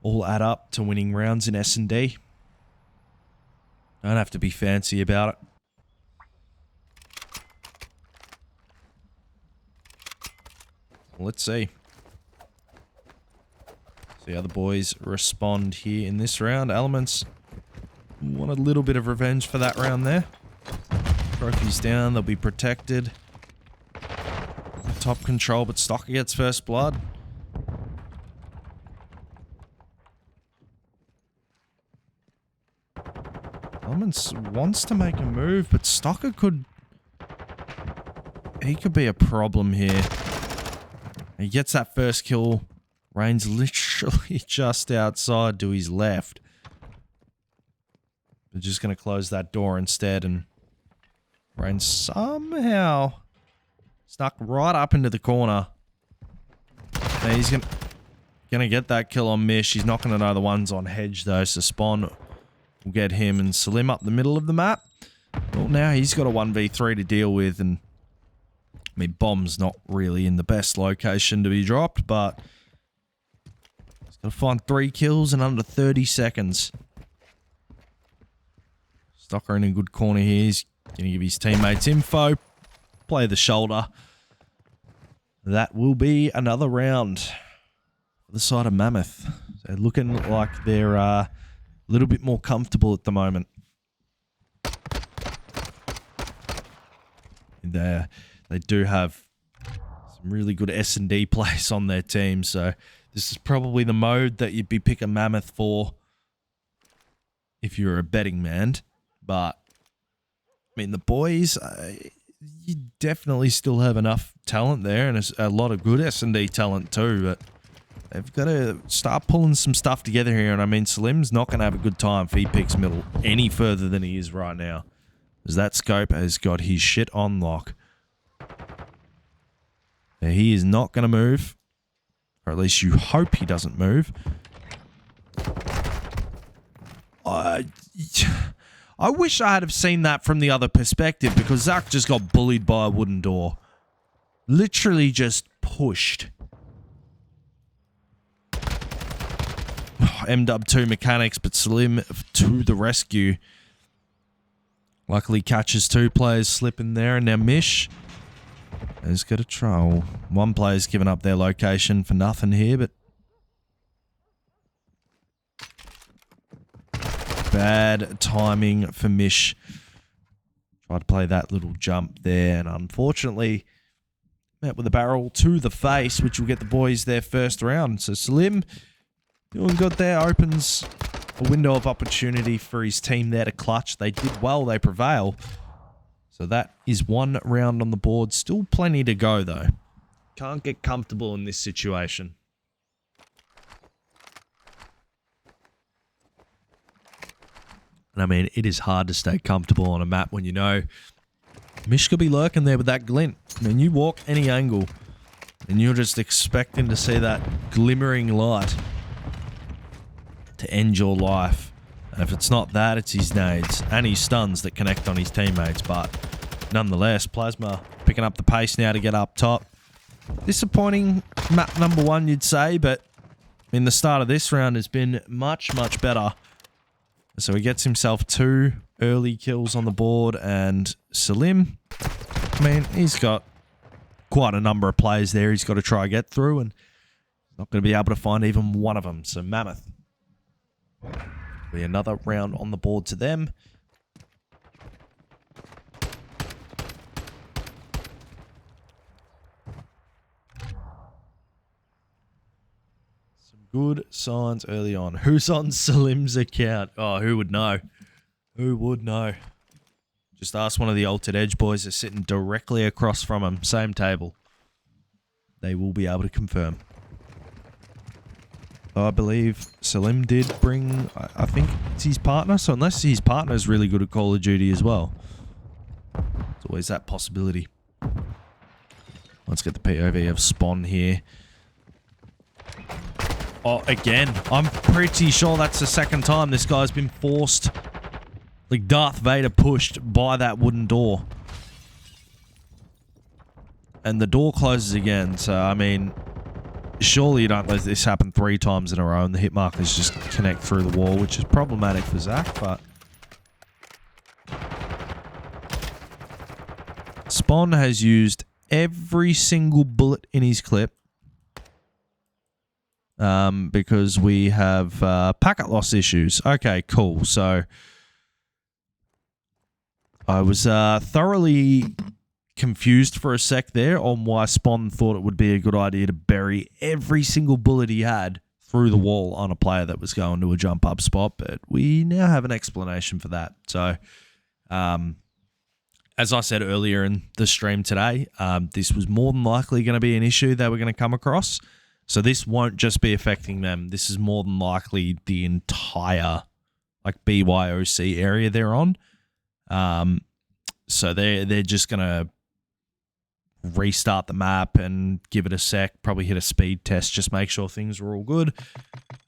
all add up to winning rounds in S&D. Don't have to be fancy about it. Let's see. See how the boys respond here in this round. Elements want a little bit of revenge for that round there. Trophies down, they'll be protected. Top control, but Stalker gets first blood. Elements wants to make a move, but Stalker could... He could be a problem here. He gets that first kill. Rain's literally just outside to his left. We're just going to close that door instead, and Rain somehow snuck right up into the corner. And he's going to get that kill on Mish. He's not going to know the ones on Hedge, though, so Spawn will get him and Salim up the middle of the map. Well, now he's got a 1v3 to deal with, and I mean, Bomb's not really in the best location to be dropped, but... Gotta find 3 kills in under 30 seconds. Stalker in a good corner here. He's gonna give his teammates info. Play the shoulder. That will be another round for the side of Mammoth. They're looking like they're a little bit more comfortable at the moment. They do have some really good S&D plays on their team, so... This is probably the mode that you'd be picking Mammoth for if you're a betting man. But, I mean, the boys, you definitely still have enough talent there and a lot of good S&D talent too. But they've got to start pulling some stuff together here. And, I mean, Salim's not going to have a good time if he picks middle any further than he is right now. Because that scope has got his shit on lock. He is not going to move. Or at least you hope he doesn't move. I wish I had have seen that from the other perspective, because Zach just got bullied by a wooden door. Literally just pushed. MW2 mechanics, but Salim to the rescue. Luckily catches two players slipping there, and now Mish has got a troll. One player's given up their location for nothing here, but bad timing for Mish. Tried to play that little jump there, and unfortunately met with a barrel to the face, which will get the boys their first round. So Salim doing good there, opens a window of opportunity for his team there to clutch. They did well, they prevail. So that is one round on the board. Still plenty to go though. Can't get comfortable in this situation. And I mean, it is hard to stay comfortable on a map when you know Mish could be lurking there with that glint. I mean, you walk any angle and you're just expecting to see that glimmering light to end your life. And if it's not that, it's his nades and his stuns that connect on his teammates. But nonetheless, Plasma picking up the pace now to get up top. Disappointing map number one, you'd say, but in the start of this round has been much, much better. So he gets himself 2 early kills on the board, and Salim, I mean, he's got quite a number of players there he's got to try and get through, and not going to be able to find even one of them. So Mammoth, be another round on the board to them. Some good signs early on. Who's on Salim's account? Oh, who would know? Who would know? Just ask one of the Altered Edge boys. They're sitting directly across from him. Same table. They will be able to confirm. I believe Salim did bring, I think it's his partner. So unless his partner is really good at Call of Duty as well. There's always that possibility. Let's get the POV of Spawn here. Oh, again. I'm pretty sure that's the second time this guy's been forced, like Darth Vader pushed by that wooden door. And the door closes again, so I mean, surely you don't let this happen 3 times in a row and the hit markers just connect through the wall, which is problematic for Zach, but Spawn has used every single bullet in his clip because we have packet loss issues. Okay, cool. So I was thoroughly confused for a sec there on why Spawn thought it would be a good idea to bury every single bullet he had through the wall on a player that was going to a jump up spot, but we now have an explanation for that. So as I said earlier in the stream today, this was more than likely going to be an issue they were going to come across. So this won't just be affecting them. This is more than likely the entire like BYOC area they're on. So they're just going to restart the map and give it a sec, probably hit a speed test, just make sure things are all good.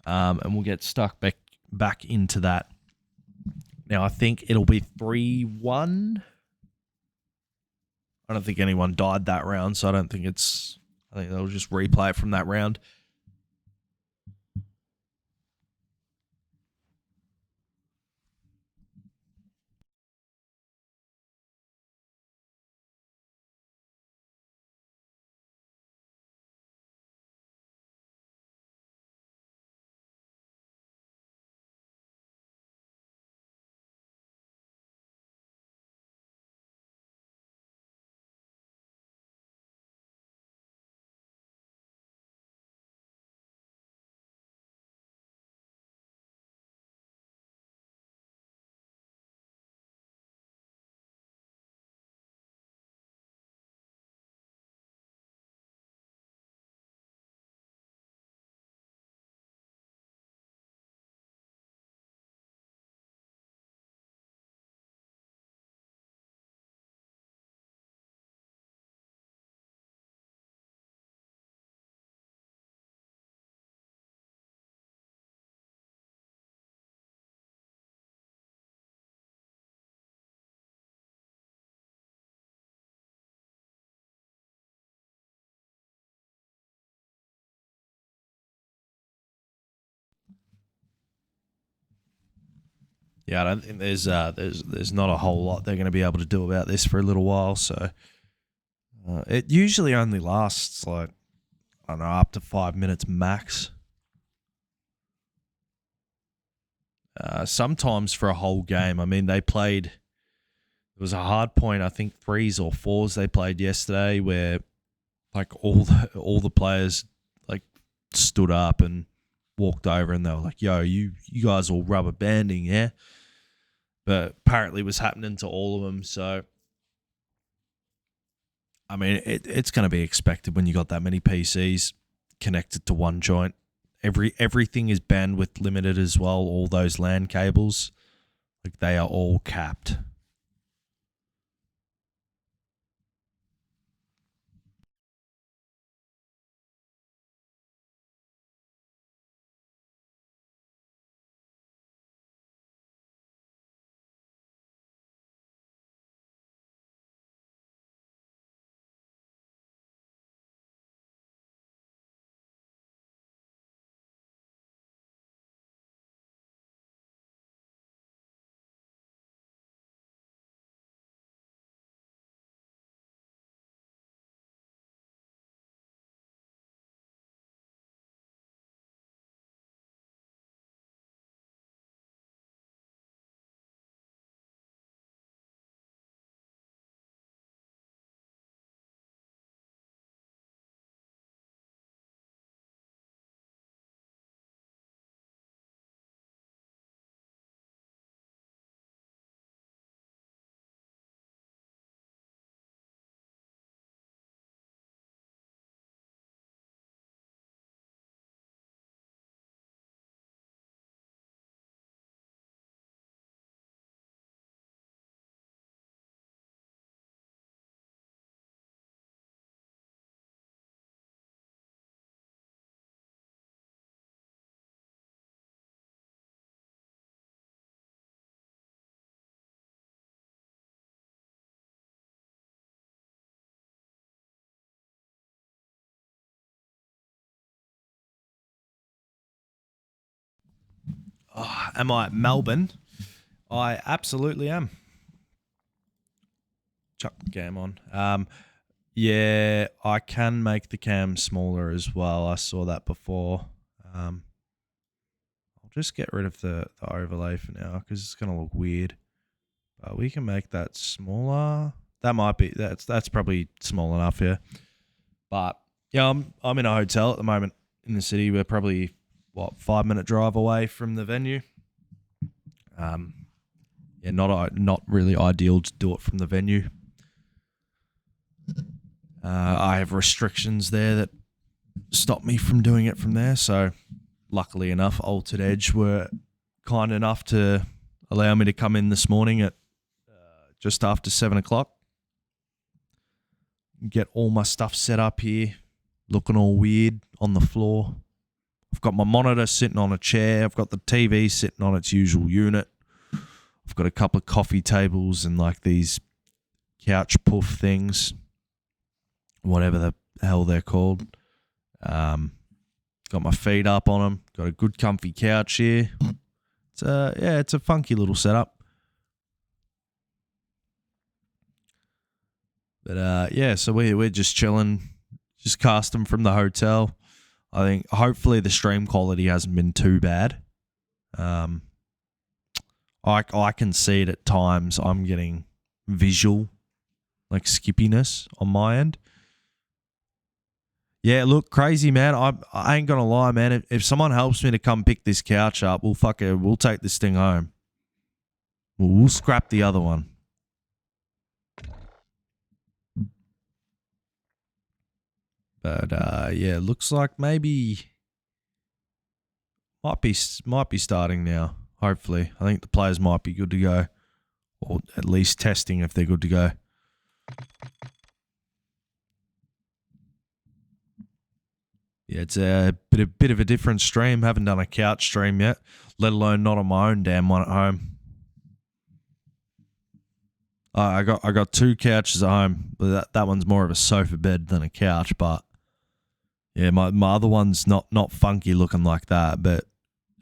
And we'll get stuck back into that. Now, I think it'll be 3-1. I don't think anyone died that round, so I think they'll just replay it from that round. Yeah, I don't think there's not a whole lot they're going to be able to do about this for a little while. So it usually only lasts like, I don't know, up to 5 minutes max. Sometimes for a whole game. I mean, they played. It was a hard point. I think 3s or 4s they played yesterday, where like all the players like stood up and walked over, and they were like, "Yo, you guys all rubber banding, yeah." But apparently, it was happening to all of them. So, I mean, it's going to be expected when you got that many PCs connected to one joint. Everything is bandwidth limited as well. All those LAN cables, like they are all capped. Oh, am I at Melbourne? I absolutely am. Chuck the cam on. Yeah, I can make the cam smaller as well. I saw that before. I'll just get rid of the overlay for now because it's going to look weird. But we can make that smaller. That's probably small enough here. But yeah, I'm in a hotel at the moment in the city. We're probably 5-minute drive away from the venue. Yeah, not really ideal to do it from the venue. I have restrictions there that stop me from doing it from there. So luckily enough, Altered Edge were kind enough to allow me to come in this morning at just after 7 o'clock. Get all my stuff set up here, looking all weird on the floor. I've got my monitor sitting on a chair. I've got the TV sitting on its usual unit. I've got a couple of coffee tables and like these couch puff things, whatever the hell they're called. Got my feet up on them. Got a good comfy couch here. It's a funky little setup. But so we're just chilling, just casting from the hotel. I think hopefully the stream quality hasn't been too bad. I can see it at times. I'm getting visual, like skippiness on my end. Yeah, look, crazy, man. I ain't gonna lie, man. If someone helps me to come pick this couch up, we'll take this thing home. We'll scrap the other one. But yeah, looks like maybe might be starting now. Hopefully, I think the players might be good to go, or at least testing if they're good to go. Yeah, it's a bit of a different stream. Haven't done a couch stream yet, let alone not on my own damn one at home. I got 2 couches at home, but that one's more of a sofa bed than a couch. But yeah, my other one's not funky looking like that, but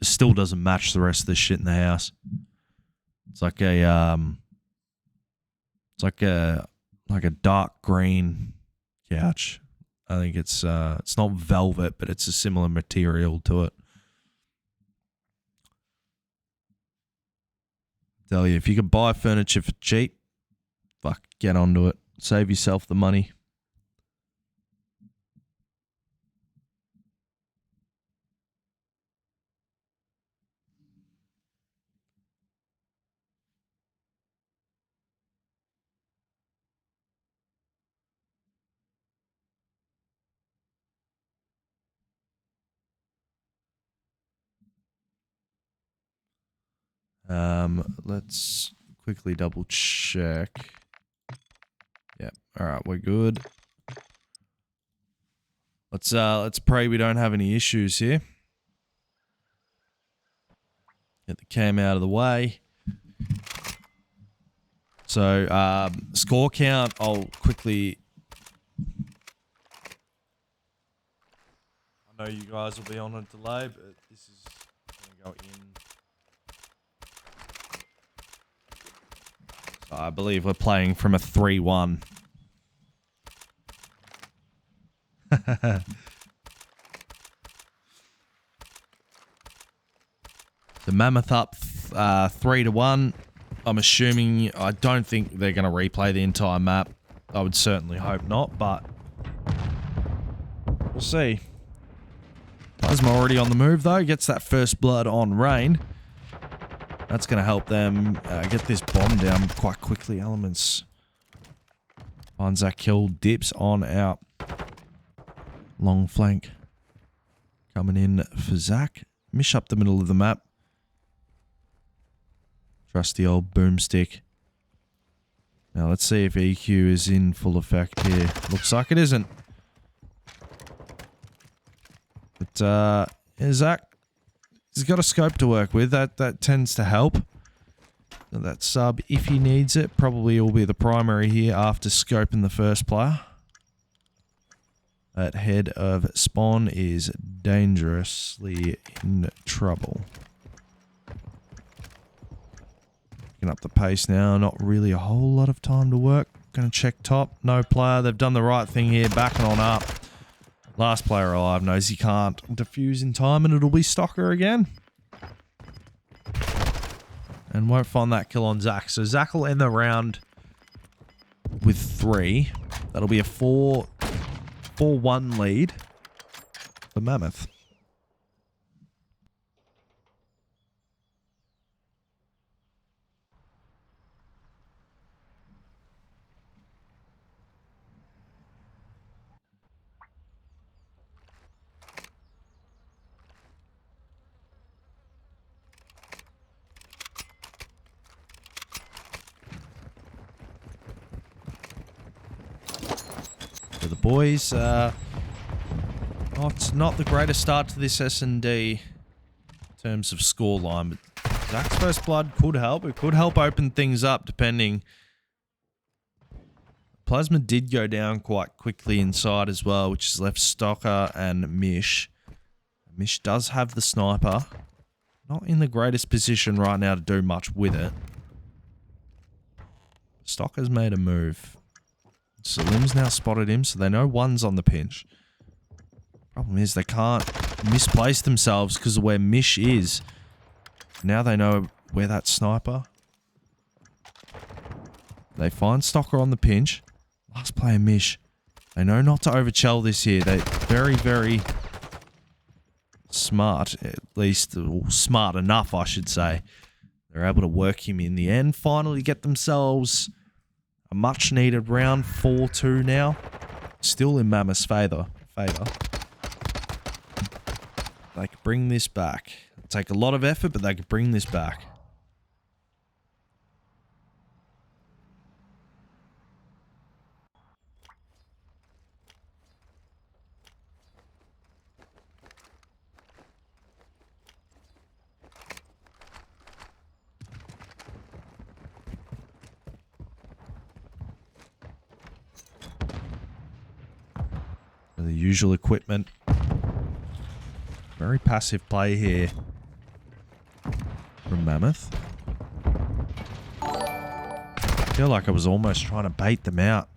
it still doesn't match the rest of the shit in the house. It's like a dark green couch. I think it's not velvet, but it's a similar material to it. Tell you, if you could buy furniture for cheap, fuck, get onto it. Save yourself the money. Let's quickly double check. Yep. All right, we're good. Let's pray we don't have any issues here. Get the cam out of the way. So, score count, I'll quickly... I know you guys will be on a delay, but this is going to go in. So I believe we're playing from a 3-1. The Mammoth up 3-1. I'm assuming, I don't think they're going to replay the entire map. I would certainly hope not, but we'll see. Plasma already on the move though, gets that first blood on Rain. That's going to help them get this bomb down quite quickly. Elements finds that kill, dips on out. Long flank coming in for Zach. Mish up the middle of the map. Trusty old boomstick. Now let's see if EQ is in full effect here. Looks like it isn't. But yeah, Zach, he's got a scope to work with. That tends to help. That sub, if he needs it, probably will be the primary here after scoping the first player. That head of spawn is dangerously in trouble. Picking up the pace now. Not really a whole lot of time to work. Going to check top. No player. They've done the right thing here. Backing on up. Last player alive knows he can't defuse in time and it'll be Stocker again. And won't find that kill on Zach. So Zach will end the round with 3. That'll be a 4-1 lead for Mammoth. For the boys, not the greatest start to this S&D in terms of scoreline, but Zach's first blood could help. It could help open things up depending. Plasma did go down quite quickly inside as well, which has left Stocker and Mish. Mish does have the sniper. Not in the greatest position right now to do much with it. Stocker's made a move. Salim's now spotted him, so they know one's on the pinch. Problem is they can't misplace themselves because of where Mish is. Now they know where that sniper. They find Stocker on the pinch. Last player Mish. They know not to overchell this here. They're very, very smart. At least smart enough, I should say. They're able to work him in the end. Finally get themselves a much needed round. 4-2 now. Still in Mammoth's favor. They could bring this back. It'll take a lot of effort, but they could bring this back. The usual equipment. Very passive play here from Mammoth. I feel like I was almost trying to bait them out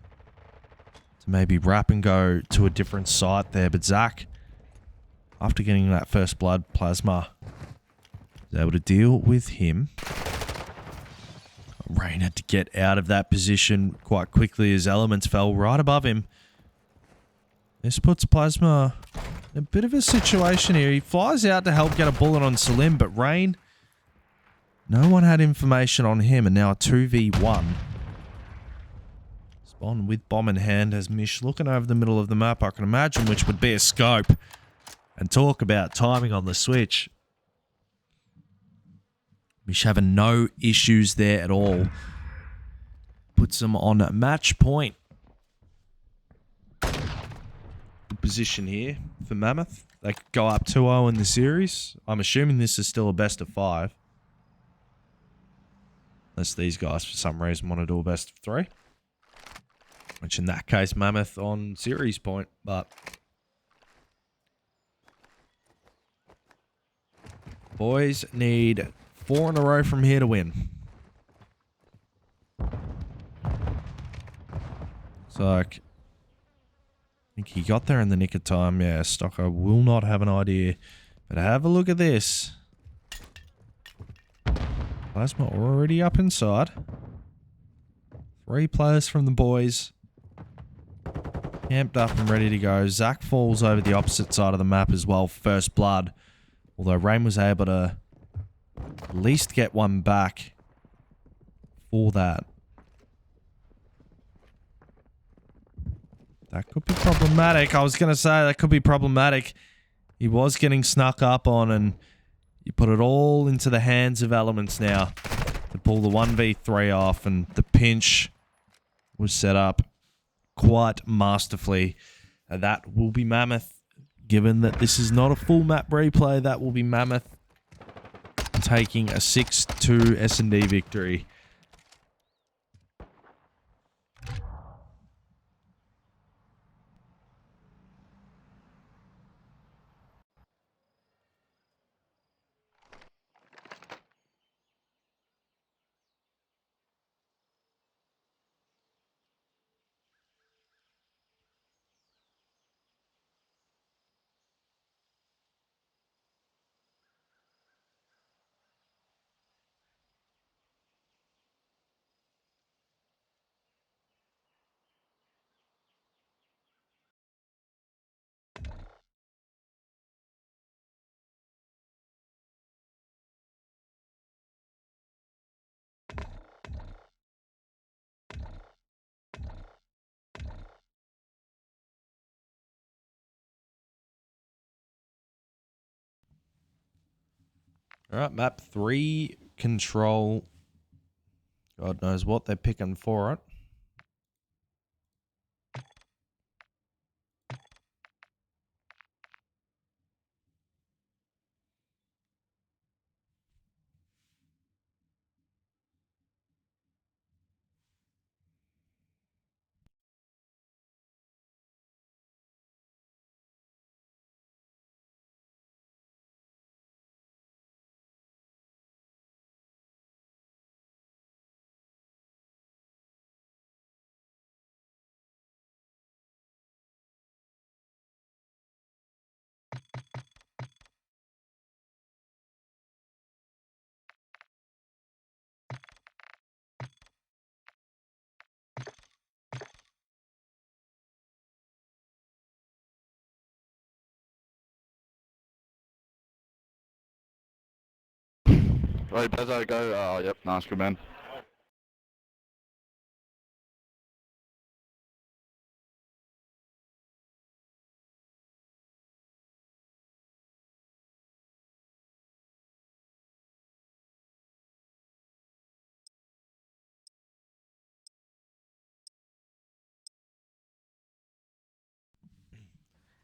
to maybe wrap and go to a different site there. But Zach, after getting that first blood plasma, was able to deal with him. Rain had to get out of that position quite quickly as elements fell right above him. This puts Plasma in a bit of a situation here. He flies out to help get a bullet on Salim, but Rain, no one had information on him, and now a 2v1. Spawn with bomb in hand as Mish looking over the middle of the map, I can imagine, which would be a scope. And talk about timing on the switch. Mish having no issues there at all. Puts them on match point. Good position here for Mammoth. They could go up 2-0 in the series. I'm assuming this is still a best of 5. Unless these guys, for some reason, want to do a best of 3. Which in that case, Mammoth on series point, but... boys need 4 in a row from here to win. So, like, I think he got there in the nick of time. Yeah, Stocker will not have an idea. But have a look at this. Plasma already up inside. 3 players from the boys. Camped up and ready to go. Zach falls over the opposite side of the map as well. First blood. Although Rain was able to at least get one back for that. That could be problematic. I was going to say that could be problematic. He was getting snuck up on, and you put it all into the hands of elements now to pull the 1v3 off, and the pinch was set up quite masterfully. That will be Mammoth. Given that this is not a full map replay, that will be Mammoth taking a 6-2 S&D victory. All right, map 3, control. God knows what they're picking for it. Right, Bezzo, go. Yep, nice, good man.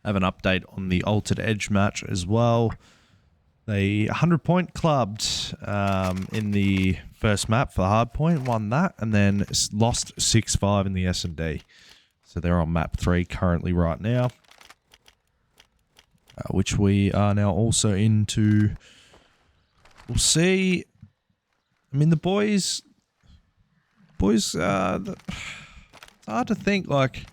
Have an update on the Altered Edge match as well. They 100-point clubbed in the first map for the hard point, won that, and then lost 6-5 in the S&D. So they're on map 3 currently right now, which we are now also into. We'll see. I mean, the boys Boys, it's hard to think, like,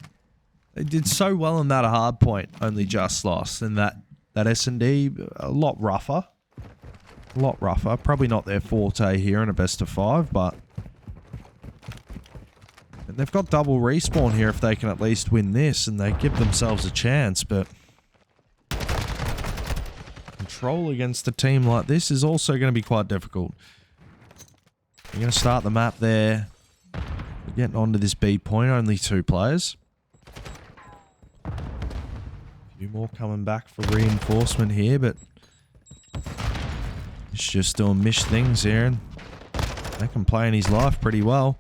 they did so well in that hard point, only just lost, and that S&D, a lot rougher. A lot rougher. Probably not their forte here in a best of 5, but... And they've got double respawn here if they can at least win this, and they give themselves a chance, but... Control against a team like this is also going to be quite difficult. You're going to start the map there. We're getting onto this B point, only 2 players. A few more coming back for reinforcement here, but... He's just doing Mish things here, and they can play in his life pretty well.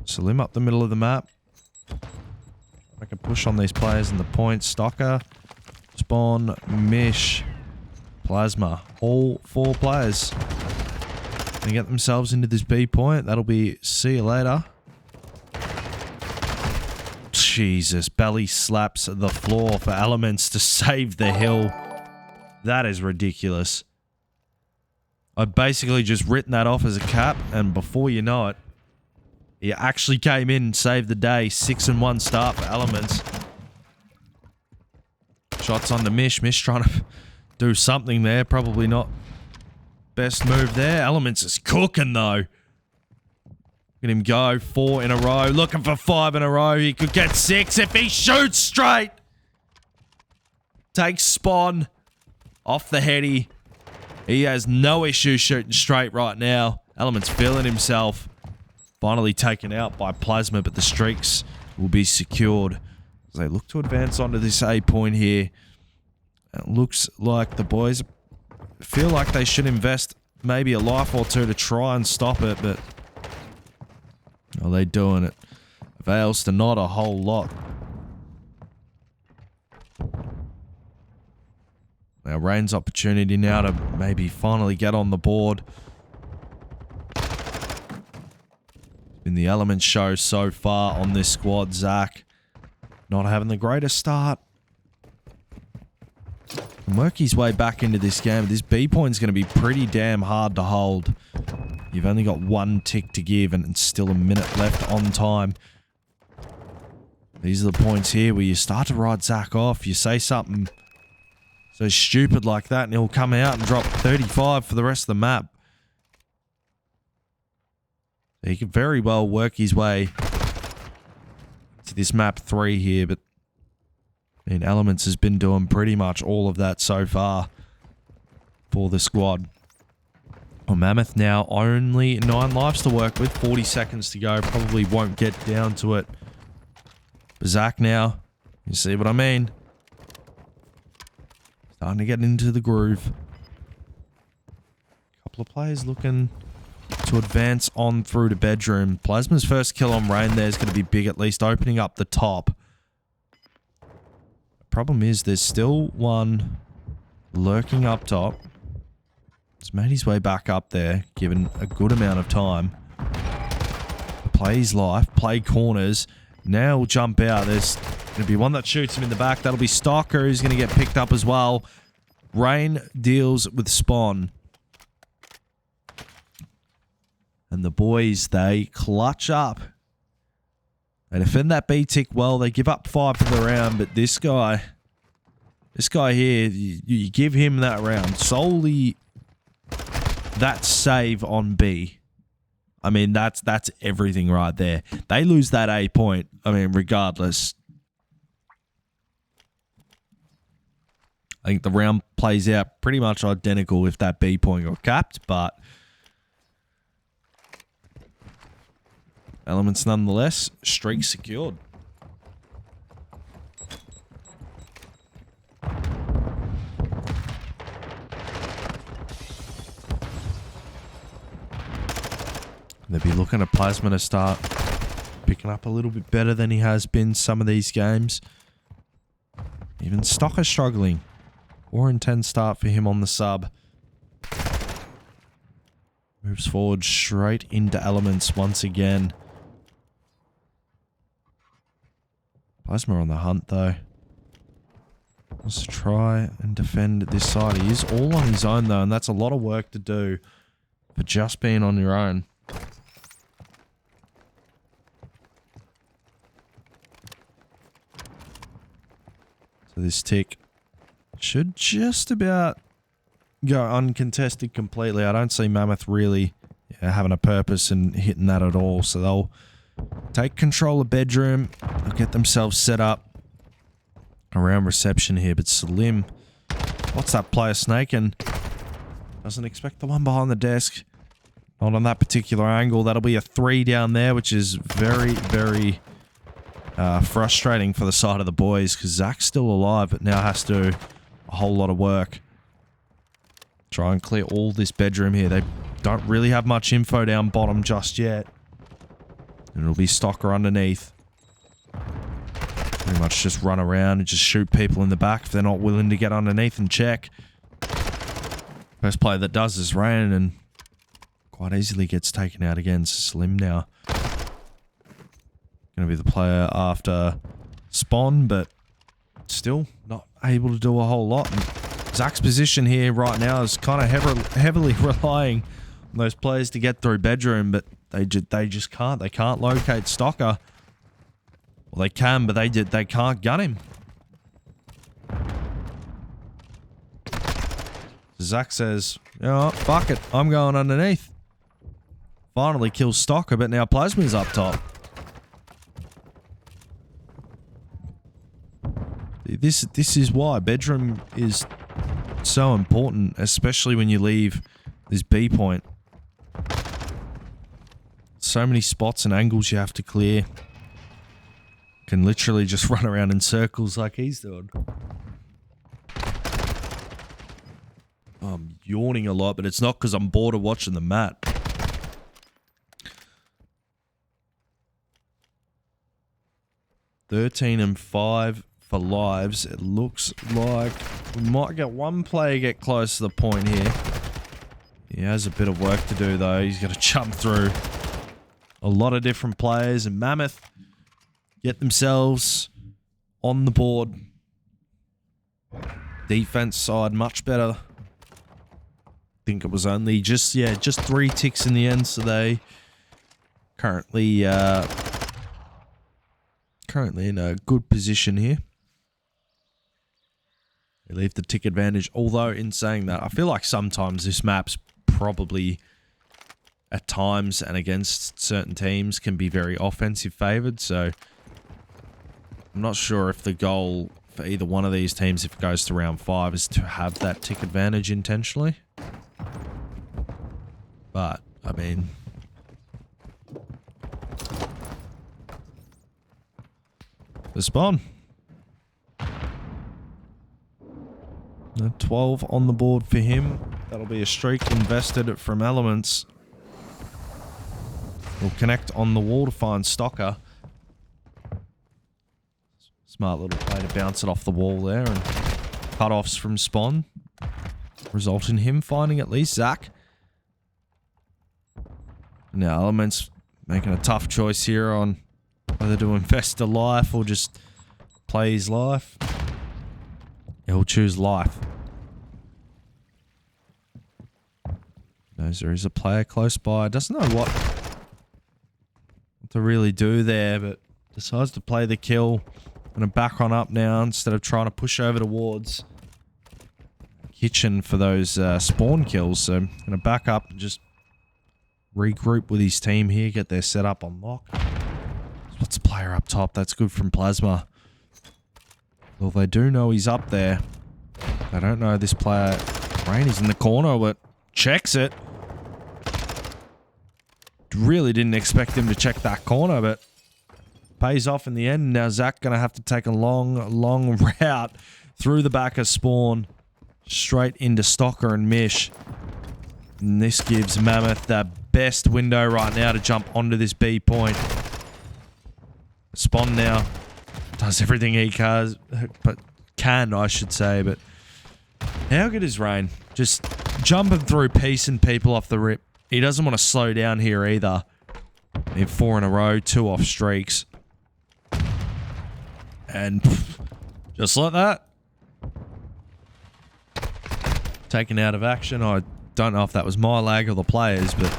Salim up the middle of the map. I can push on these players in the point. Stalker, Spawn, Mish, Plasma. All 4 players. They get themselves into this B point. That'll be see you later. Jesus, belly slaps the floor for Elements to save the hill. That is ridiculous. I've basically just written that off as a cap, and before you know it, he actually came in and saved the day. 6-1 start for Elements. Shots on the Mish. Mish trying to do something there. Probably not best move there. Elements is cooking though. Look at him go. 4 in a row. Looking for 5 in a row. He could get 6 if he shoots straight. Takes Spawn off the heady. He has no issue shooting straight right now. Elements feeling himself. Finally taken out by Plasma, but the streaks will be secured as they look to advance onto this A point here. It looks like the boys feel like they should invest maybe a life or 2 to try and stop it, but are they doing it? Avails to not a whole lot. Now Rain's opportunity now to maybe finally get on the board. In the Element show so far on this squad, Zach not having the greatest start. Can work his way back into this game. This B point's going to be pretty damn hard to hold. You've only got 1 tick to give and still a minute left on time. These are the points here where you start to write Zach off. You say something so stupid like that and he'll come out and drop 35 for the rest of the map. He could very well work his way to this map 3 here, but I mean, Elements has been doing pretty much all of that so far for the squad. Well, Mammoth now only 9 lives to work with, 40 seconds to go. Probably won't get down to it. But Zach now, you see what I mean? Starting to get into the groove. Couple of players looking to advance on through to bedroom. Plasma's first kill on Rain there is going to be big, at least opening up the top. The problem is there's still one lurking up top. He's made his way back up there, given a good amount of time. Play his life, play corners. Now he'll jump out. There's going to be one that shoots him in the back. That'll be Stalker, who's going to get picked up as well. Rain deals with Spawn. And the boys, they clutch up. They defend that B tick well. They give up 5 for the round, but this guy here, you give him that round. Solely that save on B. I mean, that's everything right there. They lose that A point. I mean, regardless. I think the round plays out pretty much identical if that B point got capped, but Elements nonetheless, streak secured. They'll be looking at Plasma to start picking up a little bit better than he has been some of these games. Even Stocker struggling. 4-10 start for him on the sub. Moves forward straight into Elements once again. Plasma on the hunt though. Wants to try and defend this side. He is all on his own though, and that's a lot of work to do for just being on your own. So this tick should just about go uncontested completely. I don't see Mammoth really having a purpose and hitting that at all. So they'll take control of bedroom. They'll get themselves set up around reception here. But Slim, what's that player snaking? Doesn't expect the one behind the desk. Not on that particular angle. That'll be a 3 down there, which is very, very frustrating for the side of the boys because Zach's still alive but now has to do a whole lot of work. Try and clear all this bedroom here. They don't really have much info down bottom just yet. And it'll be Stocker underneath. Pretty much just run around and just shoot people in the back if they're not willing to get underneath and check. First player that does is Rain and quite easily gets taken out against Slim now. Gonna be the player after Spawn, but still not able to do a whole lot. And Zach's position here right now is kind of heavily relying on those players to get through bedroom, but they just can't. They can't locate Stocker. Well, they can, but they can't gun him. Zach says, you know what, fuck it, I'm going underneath. Finally kills Stocker, but now Plasma's up top. This is why bedroom is so important, especially when you leave this B point. So many spots and angles you have to clear. Can literally just run around in circles like he's doing. I'm yawning a lot, but it's not because I'm bored of watching the mat. $13-5 for lives. It looks like we might get one player get close to the point here. He has a bit of work to do though. He's got to jump through a lot of different players, and Mammoth get themselves on the board. Defense side much better. I think it was only just 3 ticks in the end, so they currently in a good position here. They leave the tick advantage, although in saying that, I feel like sometimes this map's probably at times and against certain teams can be very offensive favored, so I'm not sure if the goal for either one of these teams, if it goes to round 5, is to have that tick advantage intentionally. But, I mean, the spawn. 12 on the board for him. That'll be a streak invested from Elements. We'll connect on the wall to find Stocker. Smart little play to bounce it off the wall there, and cut-offs from Spawn result in him finding at least Zach. Now Elements making a tough choice here on whether to invest a life or just play his life. He'll choose life. Knows there is a player close by. Doesn't know what to really do there, but decides to play the kill. Gonna back on up now instead of trying to push over towards Kitchen for those spawn kills. So gonna back up and just regroup with his team here, get their setup on lock. What's a player up top? That's good from Plasma. Well, they do know he's up there. They don't know this player. Rain is in the corner, but checks it. Really didn't expect him to check that corner, but pays off in the end. Now Zach gonna have to take a long route through the back of Spawn, straight into Stocker and Mish. And this gives Mammoth the best window right now to jump onto this B point. Spawn now does everything he can, I should say, but how good is Rain? Just jumping through piece and people off the rip. He doesn't want to slow down here either. In 4 in a row, 2 off streaks. And just like that. Taken out of action. I don't know if that was my lag or the players, but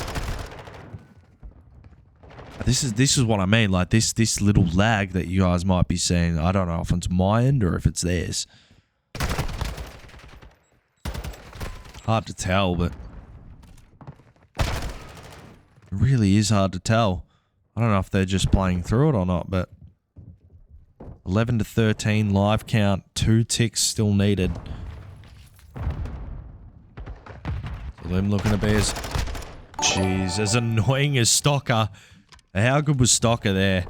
I This is what I mean. Like this little lag that you guys might be seeing. I don't know if it's my end or if it's theirs. Hard to tell, but it really is hard to tell. I don't know if they're just playing through it or not, but 11 to 13 live count, 2 ticks still needed. So them looking to be as annoying as Stocker. How good was Stocker there?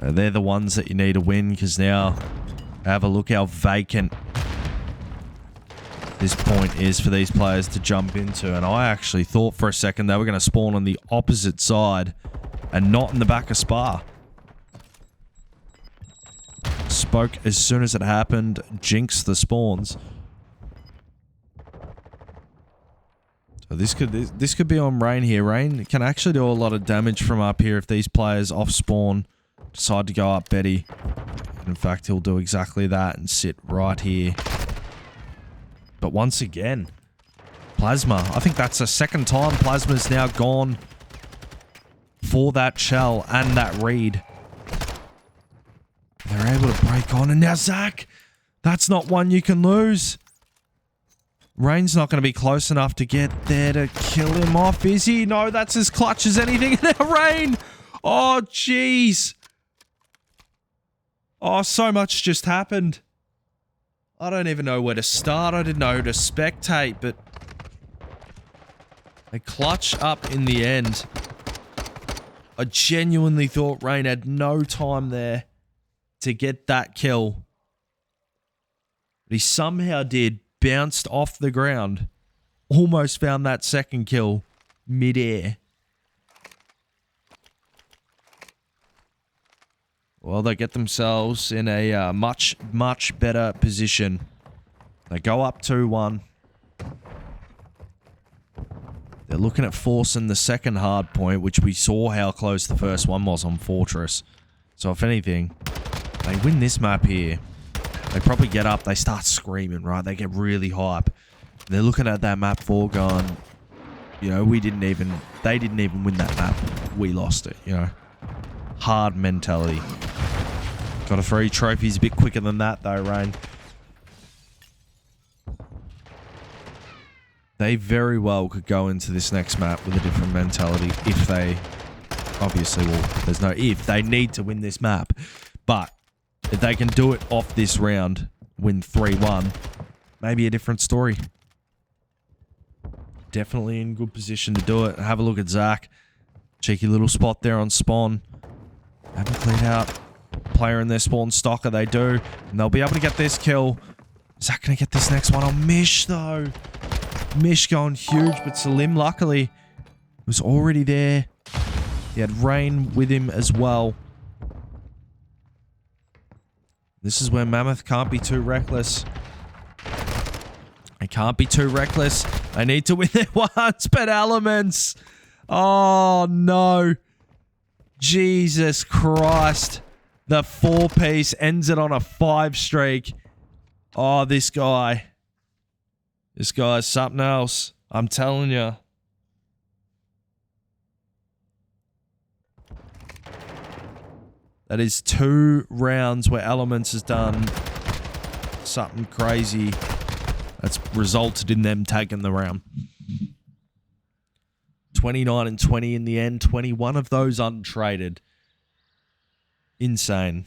They're the ones that you need to win, because now have a look how vacant this point is for these players to jump into. And I actually thought for a second they were going to spawn on the opposite side and not in the back of Spa. Spoke as soon as it happened, jinxed the spawns. So this could be on Rain here. Rain can actually do a lot of damage from up here if these players off spawn decide to go up Betty. In fact, he'll do exactly that and sit right here. But once again, Plasma. I think that's the second time Plasma's now gone for that shell and that read. They're able to break on. And now Zach, that's not one you can lose. Rain's not going to be close enough to get there to kill him off, is he? No, that's as clutch as anything. And now Rain. Oh, jeez. Oh, so much just happened. I don't even know where to start. I didn't know who to spectate, but they clutch up in the end. I genuinely thought Rain had no time there to get that kill. But he somehow did. Bounced off the ground. Almost found that second kill mid-air. Well, they get themselves in a much, much better position. They go up 2-1. They're looking at forcing the second hard point, which we saw how close the first one was on Fortress. So if anything, they win this map here. They probably get up, they start screaming, right? They get really hype. They're looking at that map 4 going, you know, they didn't even win that map. We lost it, you know. Hard mentality. Got a 3 trophies a bit quicker than that though, Rain. They very well could go into this next map with a different mentality if they, obviously, well, there's no if, they need to win this map. But if they can do it off this round, win 3-1, maybe a different story. Definitely in good position to do it. Have a look at Zach. Cheeky little spot there on spawn. Haven't cleaned out player in their spawn Stocker. They do. And they'll be able to get this kill. Zach going to get this next one on Mish, though. Mish going huge, but Salim, luckily, was already there. He had Rain with him as well. This is where Mammoth can't be too reckless. They can't be too reckless. They need to win their ones, but Elements. Oh, no. Jesus Christ. The 4-piece ends it on a 5 streak. Oh, this guy. This guy's something else. I'm telling you. That is 2 rounds where Elements has done something crazy that's resulted in them taking the round. 29 and 20 in the end. 21 of those untraded. Insane.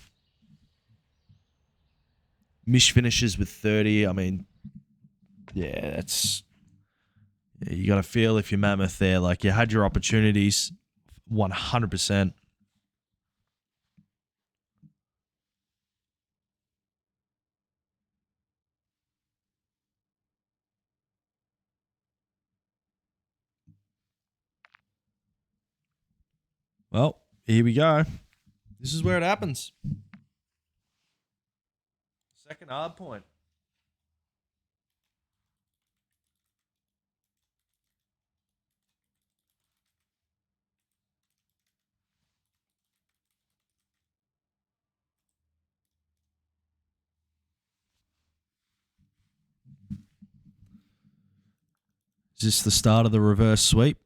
Mish finishes with 30. I mean, yeah, that's... Yeah, you got to feel if you're Mammoth there. Like, you had your opportunities 100%. Well, here we go. This is where it happens. Second hard point. Is this the start of the reverse sweep?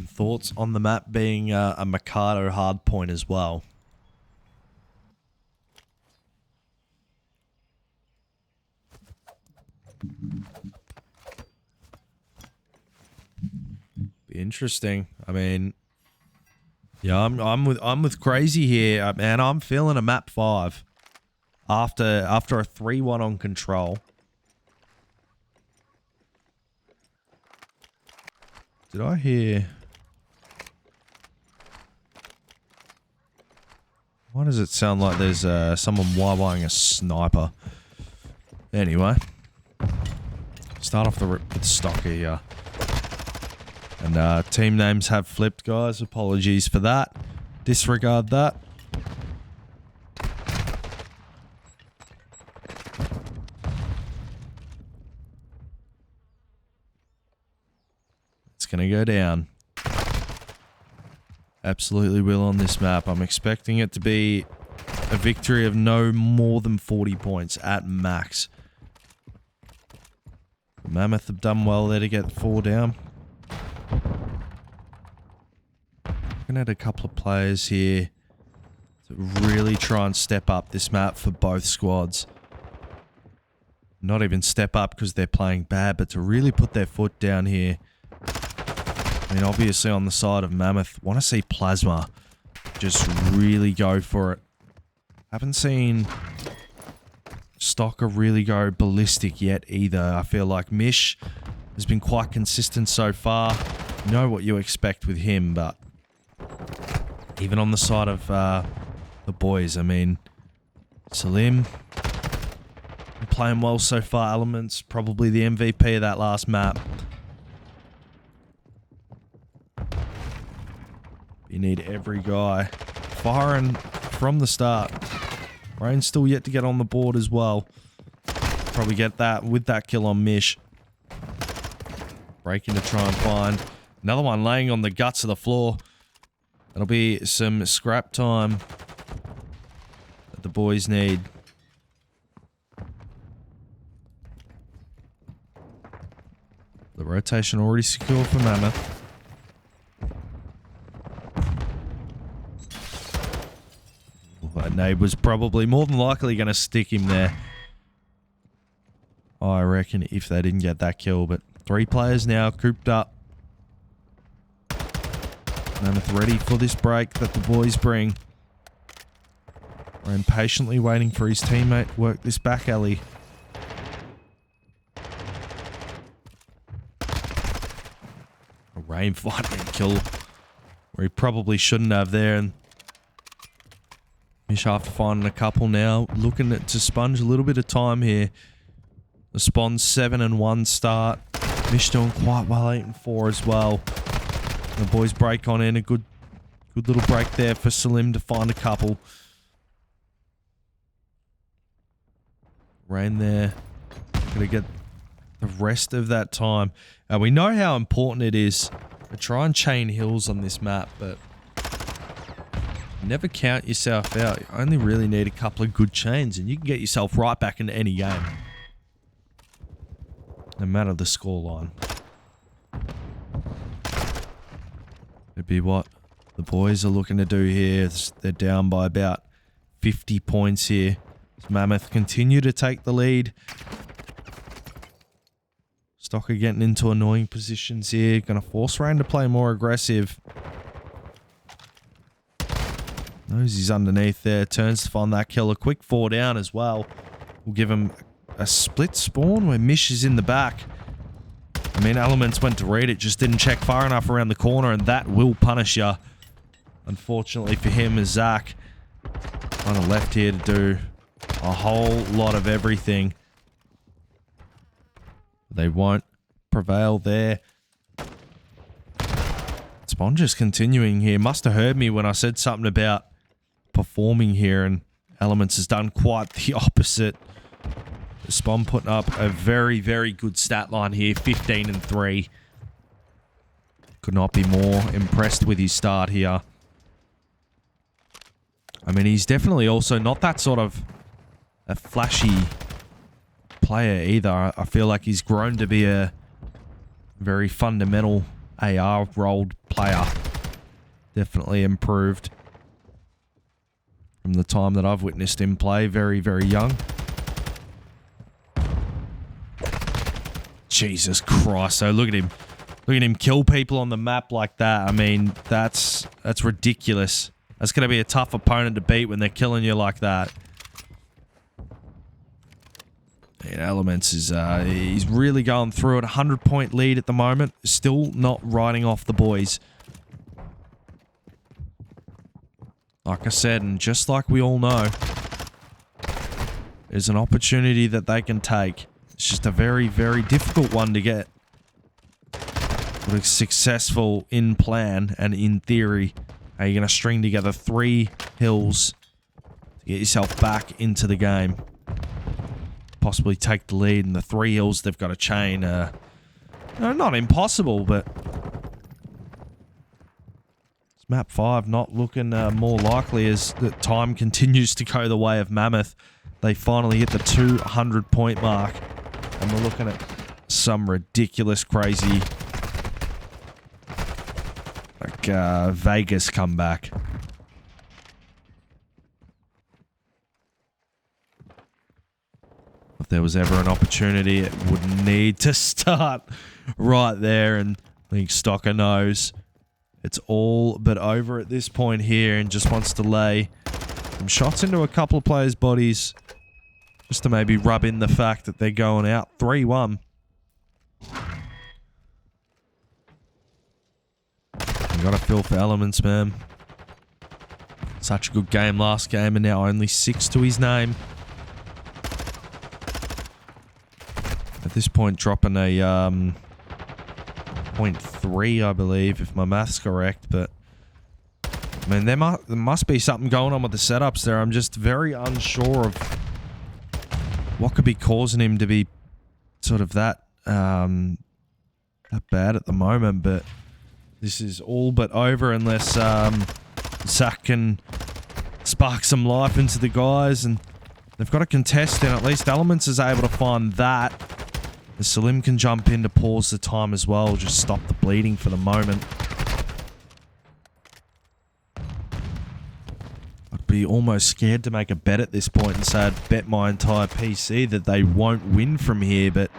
Thoughts on the map being a Mikado hardpoint as well? Be interesting. I mean, yeah, I'm with Crazy here, man. I'm feeling a map 5 after a 3-1 on control. Did I hear? Why does it sound like there's someone YYing a sniper? Anyway, start off the rip with Stocker here. And team names have flipped, guys. Apologies for that. Disregard that. It's going to go down. Absolutely will on this map. I'm expecting it to be a victory of no more than 40 points at max. Mammoth have done well there to get 4 down. Looking at a couple of players here to really try and step up this map for both squads. Not even step up because they're playing bad, but to really put their foot down here. I mean, obviously on the side of Mammoth, want to see Plasma just really go for it. Haven't seen Stocker really go ballistic yet either. I feel like Mish has been quite consistent so far. You know what you expect with him, but even on the side of the boys, I mean, Salim playing well so far. Elements probably the MVP of that last map. You need every guy firing from the start. Rain's still yet to get on the board as well. Probably get that with that kill on Mish. Breaking to try and find another one laying on the guts of the floor. That'll be some scrap time that the boys need. The rotation already secure for Mammoth. That nade was probably more than likely going to stick him there. I reckon if they didn't get that kill. But 3 players now cooped up. Mammoth ready for this break that the boys bring. Rain patiently waiting for his teammate to work this back alley. Rain finding a kill where he probably shouldn't have there. And Mish after finding a couple now, looking to sponge a little bit of time here. The Spawn's 7-1 start. Mish doing quite well, 8-4 as well. And the boys break on in, a good little break there for Salim to find a couple. Rain there, gonna get the rest of that time. We know how important it is to try and chain hills on this map, but never count yourself out. You only really need a couple of good chains and you can get yourself right back into any game. No matter the scoreline. It'd be what the boys are looking to do here. They're down by about 50 points here. So Mammoth continue to take the lead. Stocker getting into annoying positions here. Gonna force Rain to play more aggressive. Knows he's underneath there. Turns to find that kill. A quick 4 down as well. We'll give him a split spawn where Mish is in the back. I mean, Elements went to read it. Just didn't check far enough around the corner. And that will punish you. Unfortunately for him as Zach. Kind of left here to do a whole lot of everything. They won't prevail there. Spawn just continuing here. Must have heard me when I said something about performing here, and Elements has done quite the opposite. Spawn putting up a very, very good stat line here. 15-3. Could not be more impressed with his start here. I mean, he's definitely also not that sort of a flashy player either. I feel like he's grown to be a very fundamental AR rolled player. Definitely improved from the time that I've witnessed him play. Very, very young. Jesus Christ. So look at him. Look at him kill people on the map like that. I mean, that's ridiculous. That's going to be a tough opponent to beat when they're killing you like that. And Elements is, he's really going through it. 100-point lead at the moment. Still not riding off the boys. Like I said, and just like we all know, there's an opportunity that they can take. It's just a very, very difficult one to get. But successful in plan and in theory. Are you going to string together 3 hills to get yourself back into the game? Possibly take the lead, and the 3 hills they've got to chain. No, not impossible, but it's map 5 not looking more likely as the time continues to go the way of Mammoth. They finally hit the 200-point mark, and we're looking at some ridiculous, crazy, like Vegas comeback. If there was ever an opportunity, it would need to start right there, and I think Stocker knows it's all but over at this point here and just wants to lay some shots into a couple of players' bodies just to maybe rub in the fact that they're going out 3-1. You gotta feel for Elements, man. Such a good game last game, and now only 6 to his name. At this point, dropping a 0.3, I believe, if my math's correct. But I mean, there must be something going on with the setups there. I'm just very unsure of what could be causing him to be sort of that bad at the moment. But this is all but over unless Zach can spark some life into the guys, and they've got a contest in. At least Elements is able to find that. The Salim can jump in to pause the time as well, just stop the bleeding for the moment. I'd be almost scared to make a bet at this point and say I'd bet my entire PC that they won't win from here, but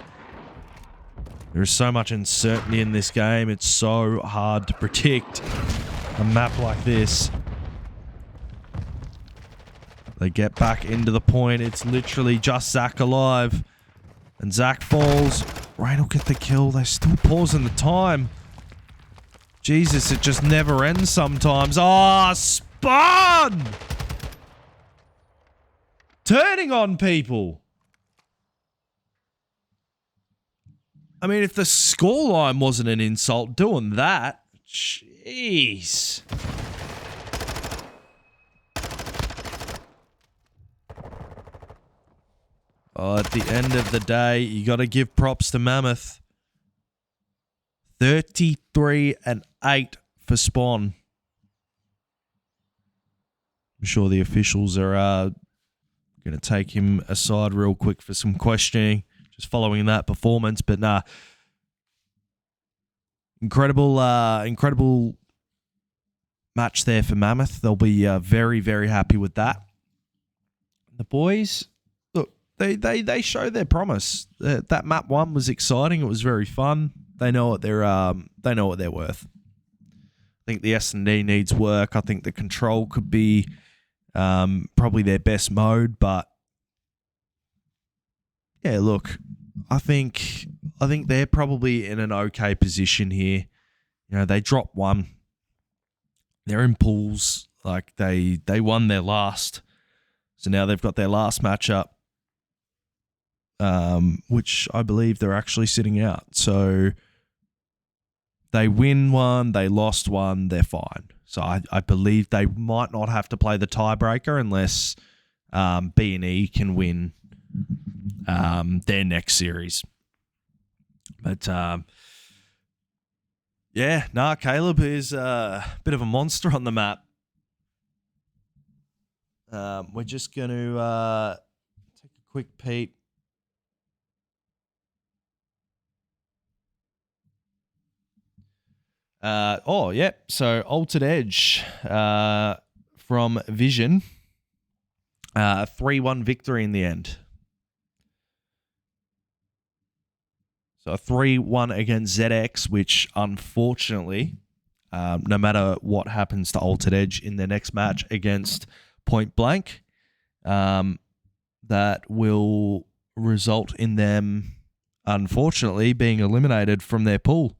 there is so much uncertainty in this game. It's so hard to predict a map like this. They get back into the point. It's literally just Zach alive. And Zach falls. Rain will get the kill. They're still pausing the time. Jesus, it just never ends sometimes. Oh, Spawn! Turning on people. I mean, if the scoreline wasn't an insult, doing that, jeez. Oh, at the end of the day, you got to give props to Mammoth. 33-8 for Spawn. I'm sure the officials are going to take him aside real quick for some questioning, just following that performance. But nah, incredible match there for Mammoth. They'll be very, very happy with that. The boys, look, they show their promise. That map 1 was exciting. It was very fun. They know what they're worth. I think the S&D needs work. I think the control could be probably their best mode, but yeah, look, I think they're probably in an okay position here. You know, they dropped 1. They're in pools. Like they won their last. So now they've got their last matchup, which I believe they're actually sitting out. So they win 1, they lost 1, they're fine. So I believe they might not have to play the tiebreaker unless B&E can win their next series. But yeah, Caleb is a bit of a monster on the map. We're just going to take a quick peep. So Altered Edge from Vision. 3-1 victory in the end. So a 3-1 against ZX, which unfortunately, no matter what happens to Altered Edge in their next match against Point Blank, that will result in them, unfortunately, being eliminated from their pool.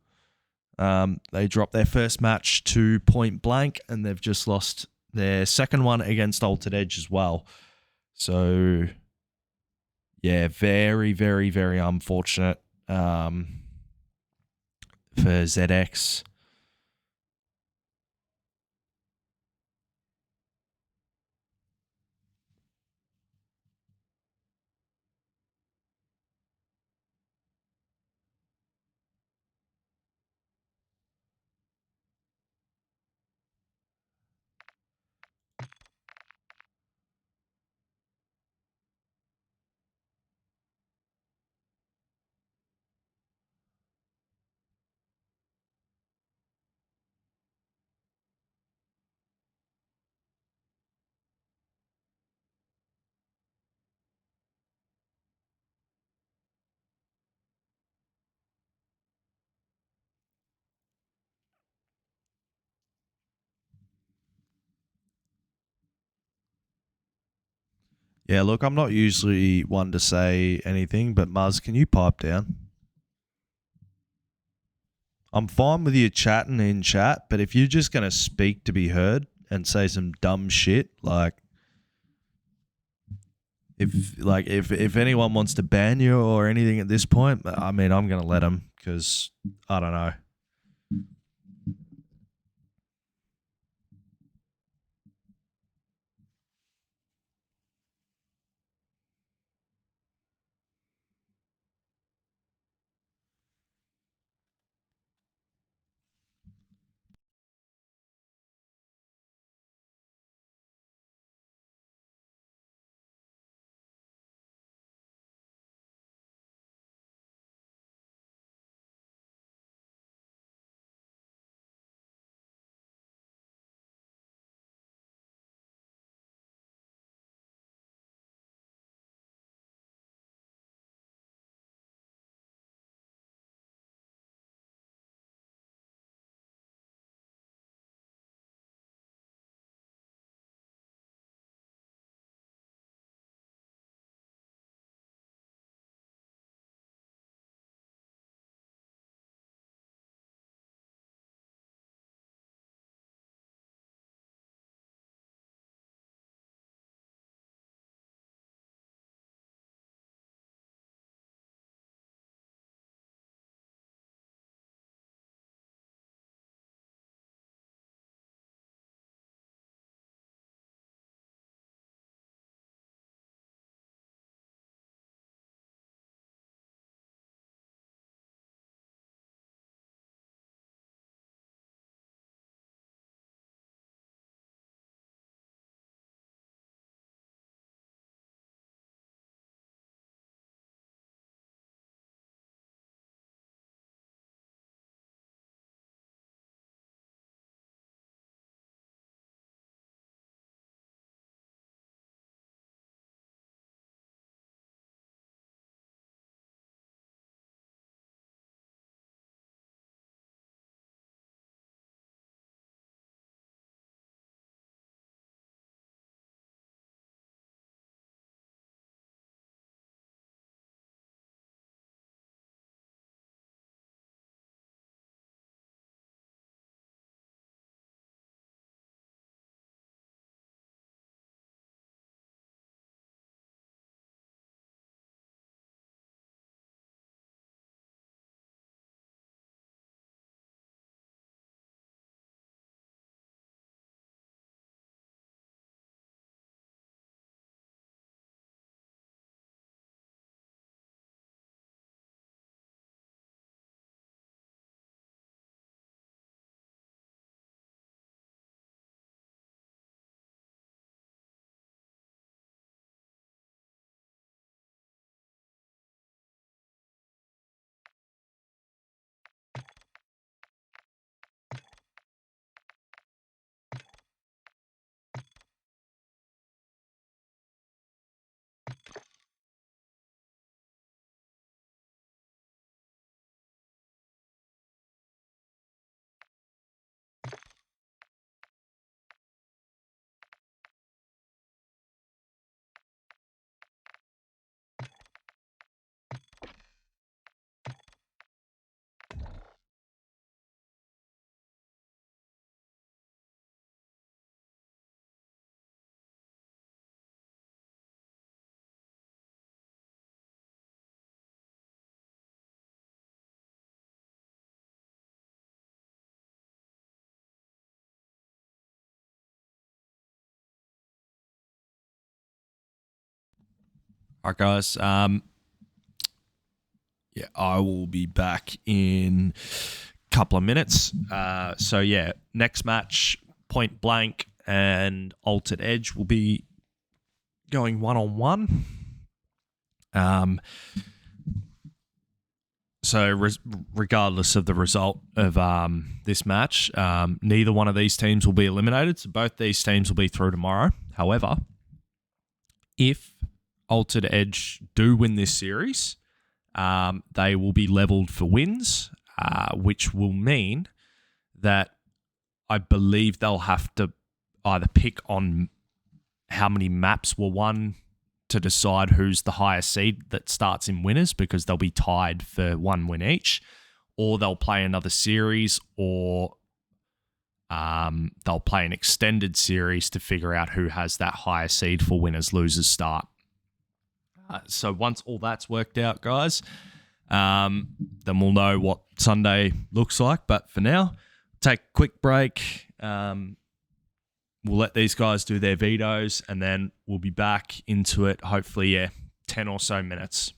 They dropped their first match to Point Blank, and they've just lost their second one against Altered Edge as well. So, yeah, very, very, very unfortunate for ZX. Yeah, look, I'm not usually one to say anything, but Muzz, can you pipe down? I'm fine with you chatting in chat, but if you're just going to speak to be heard and say some dumb shit, if anyone wants to ban you or anything at this point, I mean, I'm going to let them because I don't know. All right, guys. Yeah, I will be back in a couple of minutes. So yeah, next match, Point Blank and Altered Edge will be going 1-on-1. So regardless of the result of this match, neither one of these teams will be eliminated. So both these teams will be through tomorrow. However, if Altered Edge do win this series, they will be leveled for wins, which will mean that I believe they'll have to either pick on how many maps were won to decide who's the highest seed that starts in winners, because they'll be tied for one win each, or they'll play another series, or they'll play an extended series to figure out who has that higher seed for winners, losers start. So once all that's worked out, guys, then we'll know what Sunday looks like. But for now, take a quick break. We'll let these guys do their vetoes, and then we'll be back into it, hopefully, 10 or so minutes.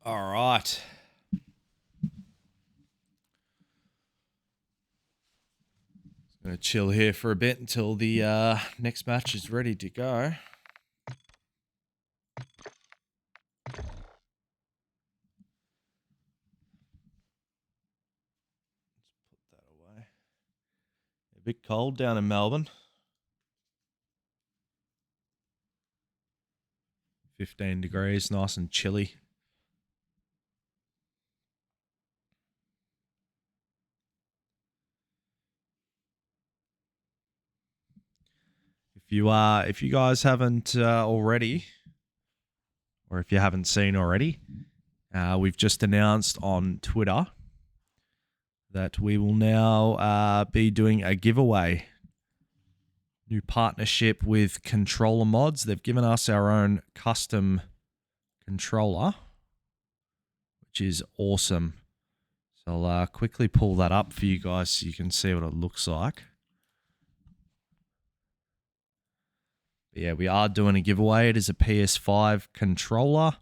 All right. Gonna chill here for a bit until the next match is ready to go. Let's put that away. A bit cold down in Melbourne. 15 degrees, nice and chilly. If you guys haven't already, or if you haven't seen already, we've just announced on Twitter that we will now be doing a giveaway. New partnership with Controller Mods. They've given us our own custom controller, which is awesome. So I'll quickly pull that up for you guys so you can see what it looks like. But yeah, we are doing a giveaway. It is a PS5 controller.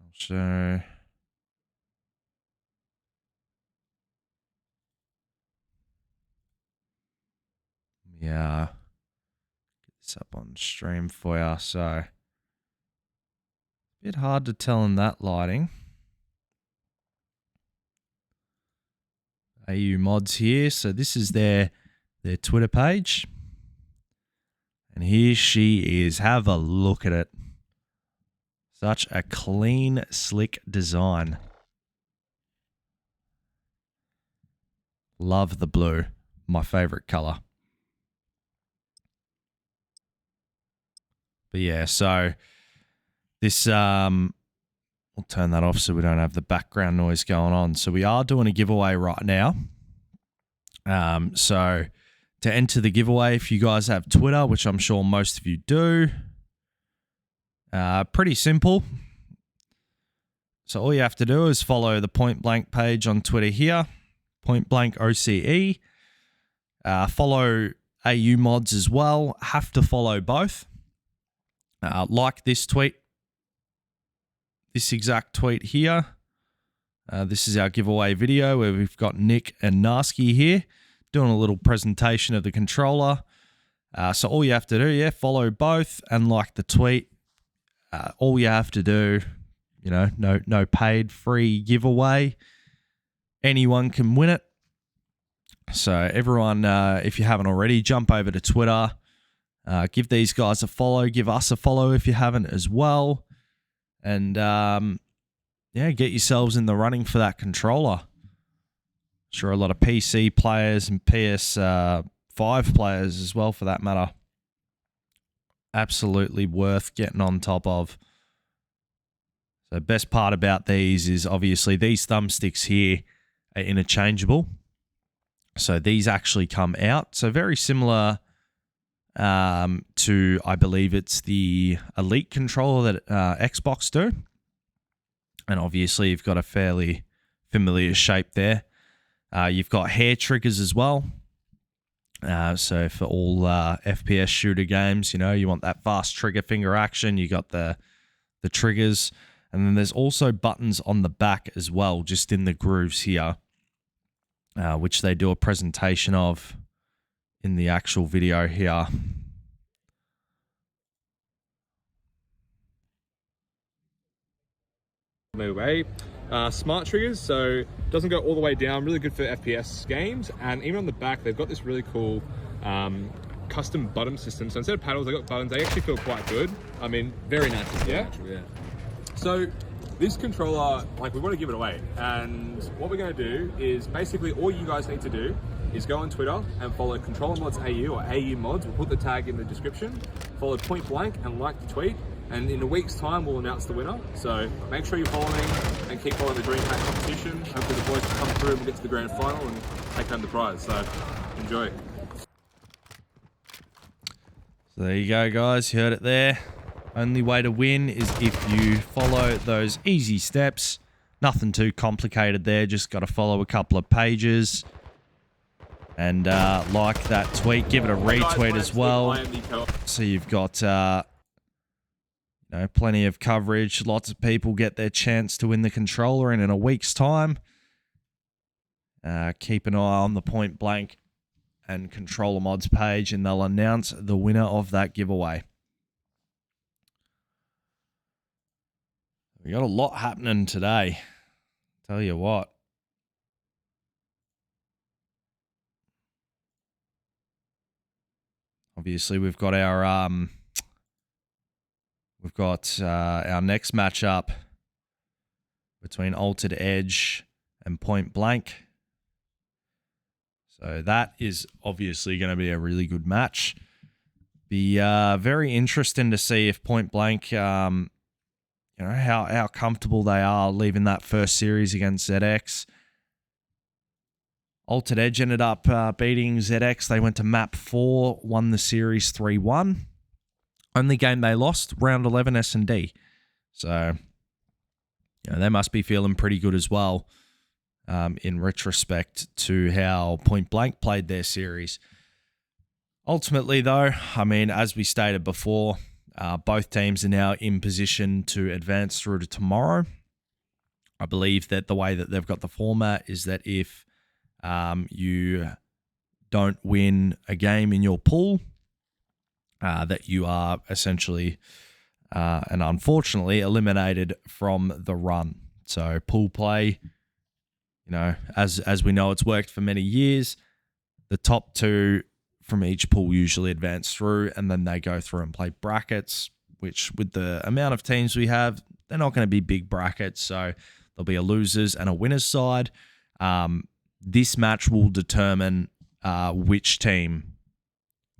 I'll show. Yeah. Get this up on stream for you. So, a bit hard to tell in that lighting. AU Mods here. So this is their Twitter page. And here she is. Have a look at it. Such a clean, slick design. Love the blue. My favorite color. But yeah, so this we'll turn that off so we don't have the background noise going on. So we are doing a giveaway right now. So to enter the giveaway, if you guys have Twitter, which I'm sure most of you do, pretty simple. So all you have to do is follow the Point Blank page on Twitter here, Point Blank OCE. Follow AU Mods as well. Have to follow both. Like this tweet. This exact tweet here. This is our giveaway video where we've got Nick and Narski here doing a little presentation of the controller. So all you have to do, follow both and like the tweet. All you have to do, no paid, free giveaway. Anyone can win it. So everyone, if you haven't already, jump over to Twitter. Give these guys a follow. Give us a follow if you haven't as well. And, get yourselves in the running for that controller. Sure, a lot of PC players and PS5 players as well, for that matter. Absolutely worth getting on top of. So best part about these is obviously these thumbsticks here are interchangeable. So these actually come out. So very similar to, I believe it's the Elite controller that Xbox do. And obviously you've got a fairly familiar shape there. You've got hair triggers as well. So for all FPS shooter games, you want that fast trigger finger action. You got the triggers. And then there's also buttons on the back as well, just in the grooves here, which they do a presentation of in the actual video here. No way. Smart triggers, so doesn't go all the way down, really good for FPS games. And even on the back, they've got this really cool custom button system. So instead of paddles, they've got buttons. They actually feel quite good. I mean, very natural. Yeah? Natural, yeah. So this controller, we want to give it away. And what we're going to do is basically all you guys need to do is go on Twitter and follow Controller Mods AU or AU Mods. We'll put the tag in the description. Follow Point Blank and like the tweet. And in a week's time, we'll announce the winner. So make sure you're following and keep following the Dreamhack competition. Hopefully the boys can come through and we'll get to the grand final and take home the prize. So enjoy. So there you go, guys. You heard it there. Only way to win is if you follow those easy steps. Nothing too complicated there. Just got to follow a couple of pages. And like that tweet, give it a retweet as well. So you've got plenty of coverage. Lots of people get their chance to win the controller, and in a week's time, keep an eye on the Point Blank and Controller Mods page, and they'll announce the winner of that giveaway. We got a lot happening today. Tell you what. Obviously, we've got our next matchup between Altered Edge and Point Blank. So that is obviously going to be a really good match. Be very interesting to see if Point Blank, how comfortable they are leaving that first series against ZX. Altered Edge ended up beating ZX. They went to map 4, won the series 3-1. Only game they lost, round 11 S&D. So, they must be feeling pretty good as well in retrospect to how Point Blank played their series. Ultimately, though, as we stated before, both teams are now in position to advance through to tomorrow. I believe that the way that they've got the format is that if you don't win a game in your pool, that you are essentially and unfortunately eliminated from the run. So pool play, as we know, it's worked for many years. The top 2 from each pool usually advance through, and then they go through and play brackets, which with the amount of teams we have, they're not going to be big brackets. So there'll be a losers and a winners side. This match will determine which team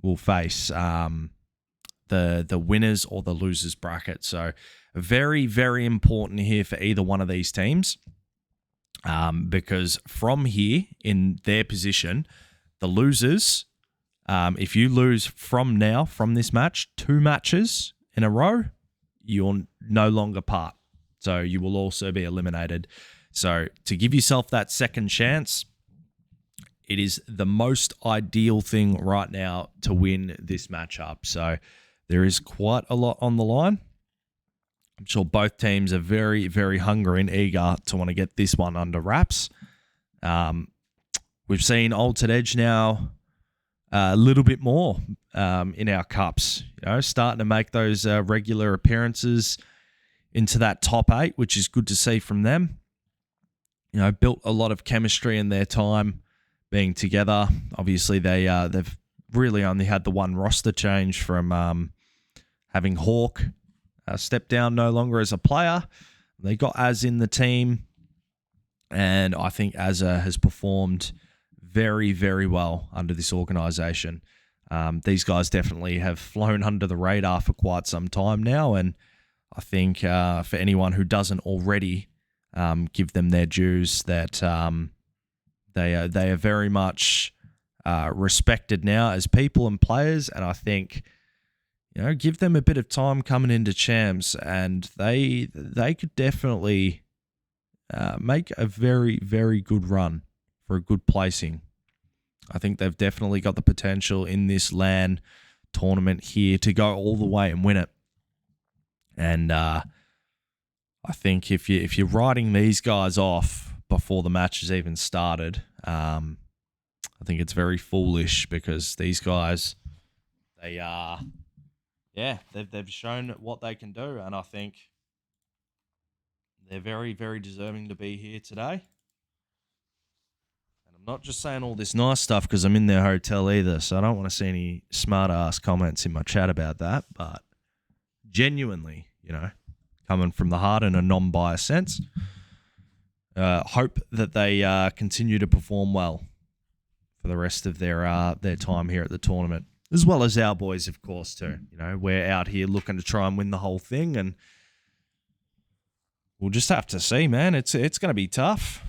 will face the winners or the losers bracket. So very, very important here for either one of these teams, because from here in their position, the losers, if you lose from this match, 2 matches in a row, you're no longer part. So you will also be eliminated. So to give yourself that second chance, it is the most ideal thing right now to win this matchup. So there is quite a lot on the line. I'm sure both teams are very, very hungry and eager to want to get this one under wraps. We've seen Altered Edge now a little bit more in our cups, starting to make those regular appearances into that top 8, which is good to see from them. Built a lot of chemistry in their time being together. Obviously, they've really only had the one roster change from having Hawk step down no longer as a player. They got Az in the team, and I think Azza has performed very, very well under this organisation. These guys definitely have flown under the radar for quite some time now, and I think for anyone who doesn't already give them their dues, that they are very much respected now as people and players, and I think give them a bit of time coming into champs, and they could definitely make a very, very good run for a good placing. I think they've definitely got the potential in this LAN tournament here to go all the way and win it. And I think if you're writing these guys off before the match has even started, I think it's very foolish, because these guys, they've shown what they can do, and I think they're very, very deserving to be here today. And I'm not just saying all this nice stuff because I'm in their hotel either, so I don't want to see any smart-ass comments in my chat about that, but genuinely, coming from the heart in a non-biased sense, hope that they continue to perform well for the rest of their time here at the tournament, as well as our boys, of course, too. We're out here looking to try and win the whole thing, and we'll just have to see, man. It's going to be tough.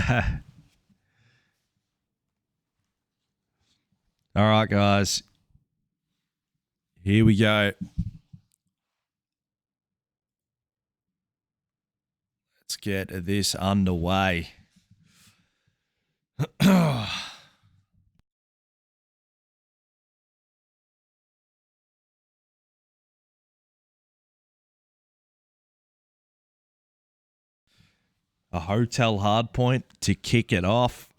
All right, guys. Here we go. Let's get this underway. A hotel hardpoint to kick it off.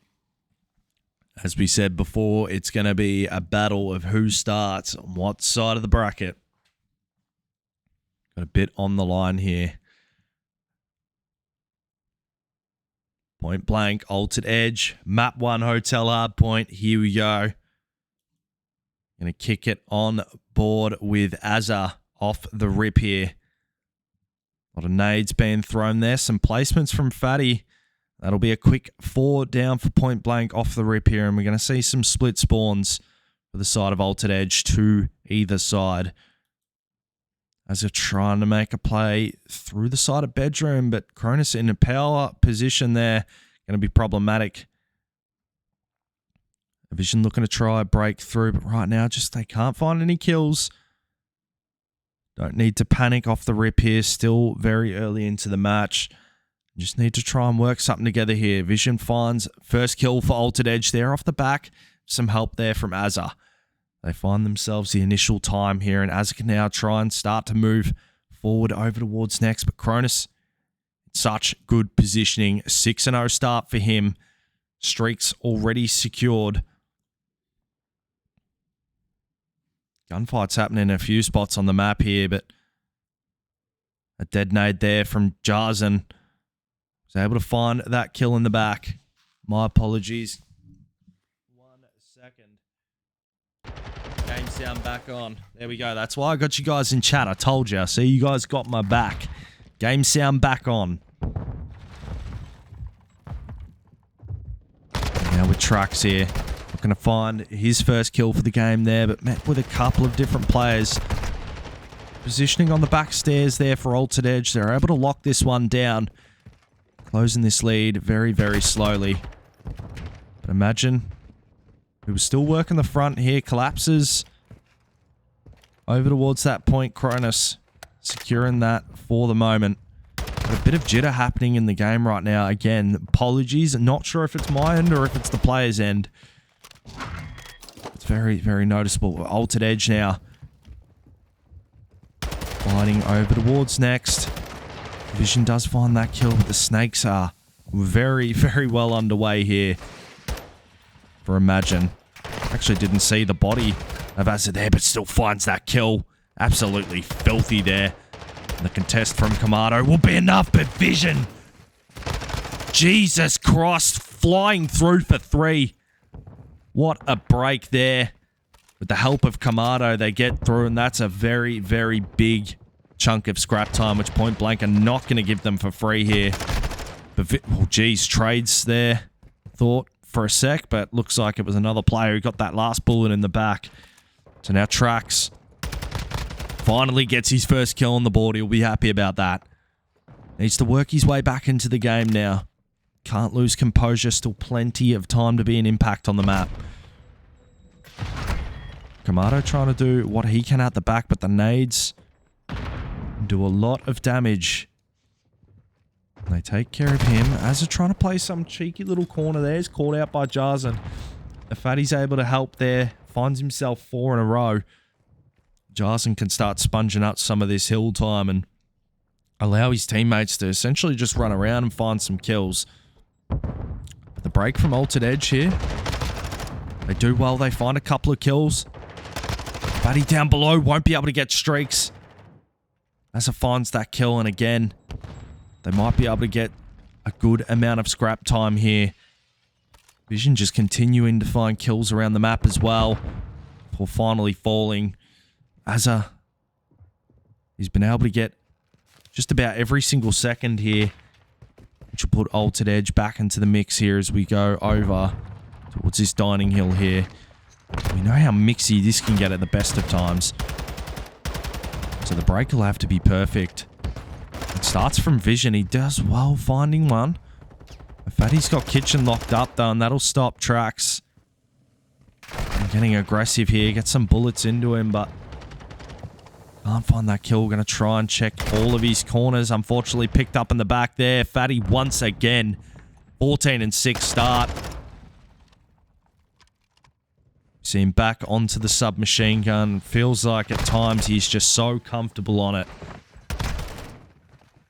As we said before, it's going to be a battle of who starts on what side of the bracket. Got a bit on the line here. Point blank, altered edge, map 1 hotel hardpoint. Here we go. Going to kick it on board with Azza off the rip here. A lot of nades being thrown there. Some placements from Fatty. That'll be a quick 4 down for point blank off the rip here. And we're going to see some split spawns for the side of altered edge to either side. As they're trying to make a play through the side of bedroom. But Cronus in a power position there. Going to be problematic. Vision looking to try break through. But right now, just they can't find any kills. Don't need to panic off the rip here. Still very early into the match. Just need to try and work something together here. Vision finds first kill for Altered Edge there off the back. Some help there from Azza. They find themselves the initial time here, and Azza can now try and start to move forward over towards next. But Cronus, such good positioning. 6-0 start for him. Streaks already secured. Gunfights happening in a few spots on the map here, but a dead nade there from Jarzen. Was able to find that kill in the back. My apologies. 1 second. Game sound back on. There we go. That's why I got you guys in chat. I told you. See, you guys got my back. Game sound back on. Now with Trax here. Looking to find his first kill for the game there, but met with a couple of different players. Positioning on the back stairs there for Altered Edge. They're able to lock this one down. Closing this lead very, very slowly. But imagine who was still working the front here. Collapses over towards that point. Cronus securing that for the moment. Got a bit of jitter happening in the game right now. Again, apologies. Not sure if it's my end or if it's the player's end. It's very, very noticeable. Altered Edge now. Fighting over towards next. Vision does find that kill, but the snakes are very, very well underway here for Imagine. Actually didn't see the body of Azza there, but still finds that kill. Absolutely filthy there. And the contest from Kamado will be enough, but Vision, Jesus Christ, flying through for 3. What a break there. With the help of Kamado, they get through, and that's a very, very big chunk of scrap time, which point blank are not going to give them for free here. But, oh, geez, trades there. Thought for a sec, but looks like it was another player who got that last bullet in the back. So now Trax finally gets his first kill on the board. He'll be happy about that. Needs to work his way back into the game now. Can't lose composure. Still plenty of time to be an impact on the map. Kamado trying to do what he can at the back, but the nades do a lot of damage. They take care of him. As they're trying to play some cheeky little corner there. He's caught out by Jarzen. The Fatty's able to help there. Finds himself 4 in a row. Jarzen can start sponging up some of this hill time and allow his teammates to essentially just run around and find some kills. But the break from Altered Edge here. They do well. They find a couple of kills. Fatty down below won't be able to get streaks. Asa finds that kill, and again, they might be able to get a good amount of scrap time here. Vision just continuing to find kills around the map as well, before finally falling. Asa, he's been able to get just about every single second here, which will put Altered Edge back into the mix here as we go over towards this dining hill here. We know how mixy this can get at the best of times. So the break will have to be perfect. It starts from Vision. He does well finding one. Fatty's got kitchen locked up though, and that'll stop Trax. I'm getting aggressive here. Get some bullets into him, but can't find that kill. Going to try and check all of his corners. Unfortunately, picked up in the back there. Fatty once again. 14 and 6 start. See him back onto the submachine gun. Feels like at times he's just so comfortable on it.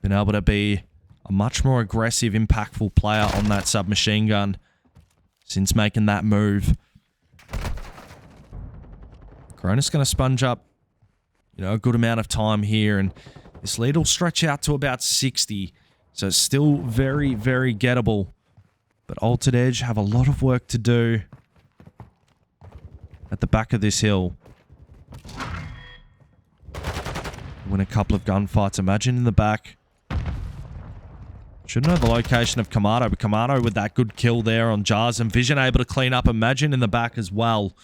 Been able to be a much more aggressive, impactful player on that submachine gun since making that move. Cronus going to sponge up, you know, a good amount of time here, and this lead will stretch out to about 60. So it's still very, very gettable. But Altered Edge have a lot of work to do at the back of this hill. Win a couple of gunfights. Imagine in the back. Should know the location of Kamado, but Kamado with that good kill there on Jars, and Vision able to clean up. Imagine in the back as well.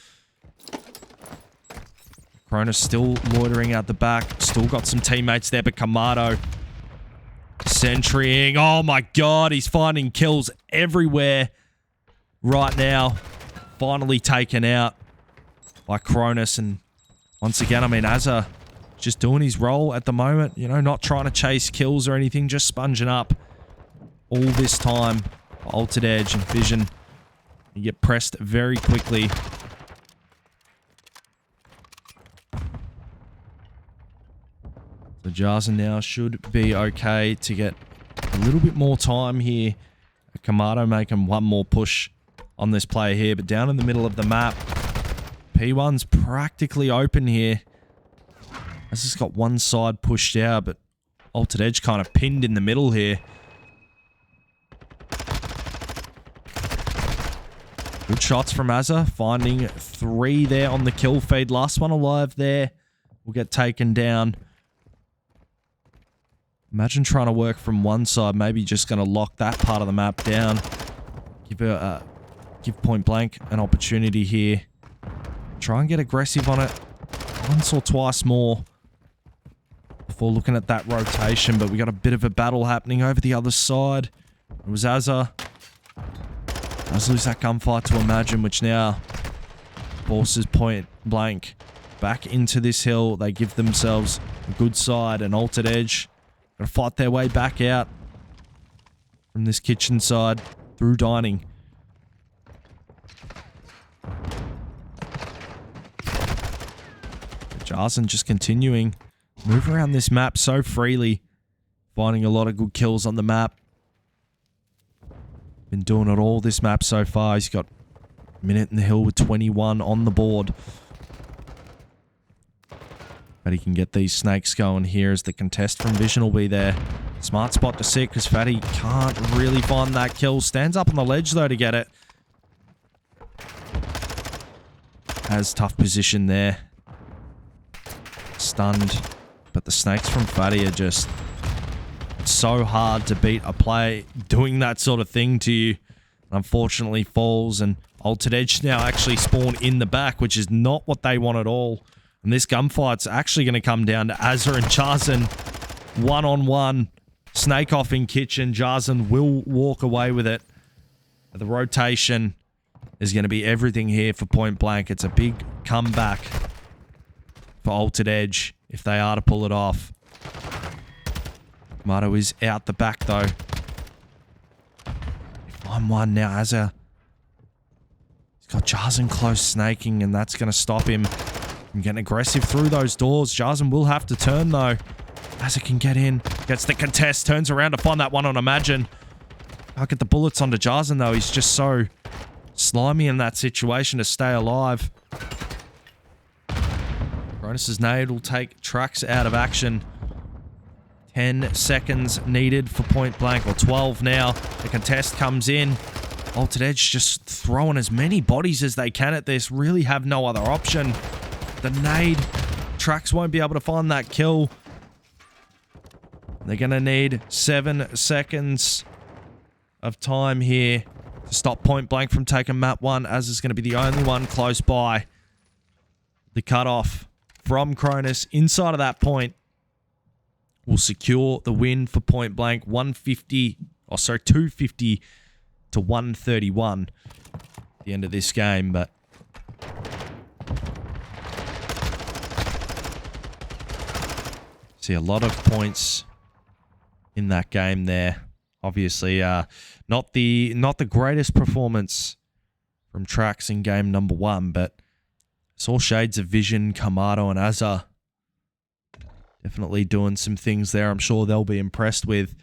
Cronus still loitering out the back. Still got some teammates there, but Kamado sentrying. Oh my god, he's finding kills everywhere right now. Finally taken out by Cronus, and once again, I mean, Azza just doing his role at the moment. You know, not trying to chase kills or anything, just sponging up all this time. Altered Edge and Vision, you get pressed very quickly. So Jarzen now should be okay to get a little bit more time here. Kamado making one more push on this player here, but down in the middle of the map, P1's practically open here. Has just got one side pushed out, but Altered Edge kind of pinned in the middle here. Good shots from Azza, finding 3 there on the kill feed. Last one alive there will get taken down. Imagine trying to work from one side, maybe just going to lock that part of the map down. Give Point Blank an opportunity here. Try and get aggressive on it once or twice more before looking at that rotation, but we got a bit of a battle happening over the other side. It was Azza. Does lose that gunfight to Imagine, which now forces Point Blank back into this hill. They give themselves a good side, and Altered Edge gonna fight their way back out from this kitchen side through dining. Jarzen just continuing move around this map so freely, finding a lot of good kills on the map. Been doing it all this map so far. He's got a minute in the hill with 21 on the board. But he can get these snakes going here as the contest from Vision will be there. Smart spot to sit because Fatty can't really find that kill. Stands up on the ledge though to get it. Has tough position there. Stunned. But the snakes from Fatty are just so hard to beat a player doing that sort of thing to you. Unfortunately falls, and Altered Edge now actually spawn in the back, which is not what they want at all. And this gunfight's actually going to come down to Azza and Jarzen. One-on-one. Snake off in kitchen. Jarzen will walk away with it. The rotation is going to be everything here for Point Blank. It's a big comeback for Altered Edge if they are to pull it off. Mato is out the back though. I'm one now. Azza. He's got Jarzen close snaking, and that's going to stop him from getting aggressive through those doors. Jarzen will have to turn though. Azza can get in. Gets the contest. Turns around to find that one on Imagine. I'll get the bullets onto Jarzen though. He's just so slimy in that situation to stay alive. Cronus's nade will take Trax out of action. 10 seconds needed for Point Blank, or 12 now. The contest comes in. Altered Edge just throwing as many bodies as they can at this. Really have no other option. The nade. Trax won't be able to find that kill. They're going to need 7 seconds of time here to stop Point Blank from taking map 1, as is going to be the only one close by. The cutoff from Cronus inside of that point will secure the win for Point Blank. 250 to 131 at the end of this game, but see a lot of points in that game there. Obviously, not the greatest performance from Trax in game number 1, but saw shades of Vision, Kamado, and Azza definitely doing some things there. I'm sure they'll be impressed with.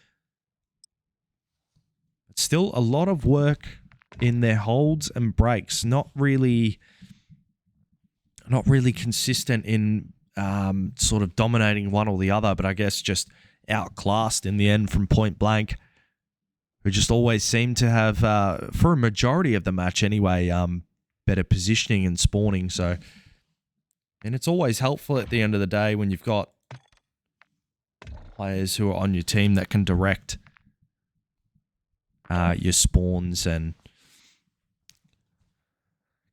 But still, a lot of work in their holds and breaks. Not really consistent in sort of dominating one or the other, but I guess just outclassed in the end from point blank, who just always seem to have, for a majority of the match anyway, better positioning and spawning. So, and it's always helpful at the end of the day when you've got players who are on your team that can direct your spawns and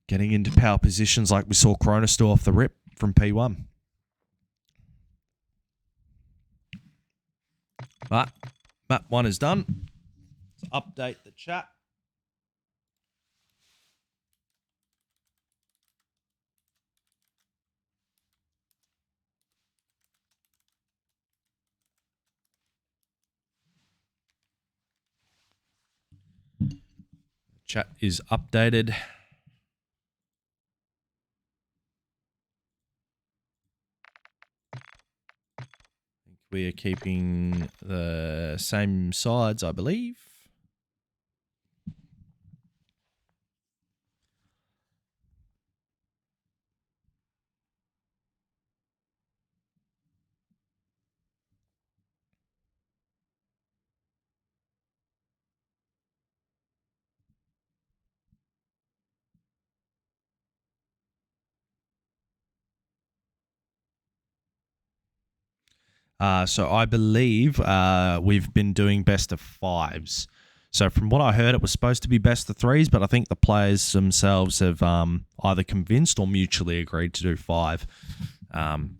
getting into power positions like we saw Cronus do off the rip from P1. But map 1 is done. Let's update the chat. Chat is updated. We are keeping the same sides, I believe. So I believe we've been doing best of 5s. So from what I heard, it was supposed to be best of 3s, but I think the players themselves have either convinced or mutually agreed to do 5.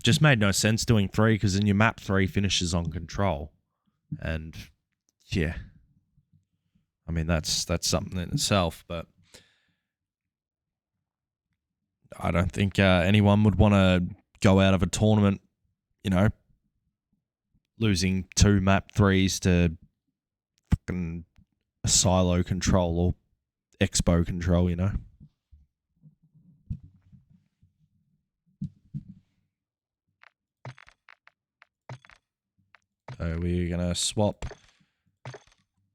Just made no sense doing 3 because then your map 3 finishes on control. And yeah, I mean, that's something in itself, but I don't think anyone would want to go out of a tournament, you know, losing 2 map 3s to fucking a silo control or expo control, you know. So we're going to swap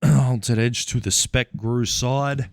Altered Edge to the Spec Gru side.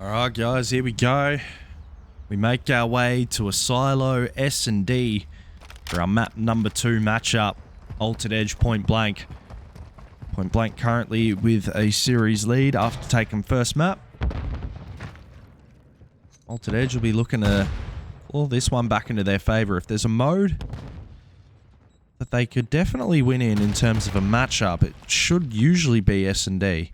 All right, guys, here we go. We make our way to a silo S&D for our map number 2 matchup. Altered Edge Point Blank. Point Blank currently with a series lead after taking first map. Altered Edge will be looking to pull this one back into their favor. If there's a mode that they could definitely win in terms of a matchup, it should usually be S&D.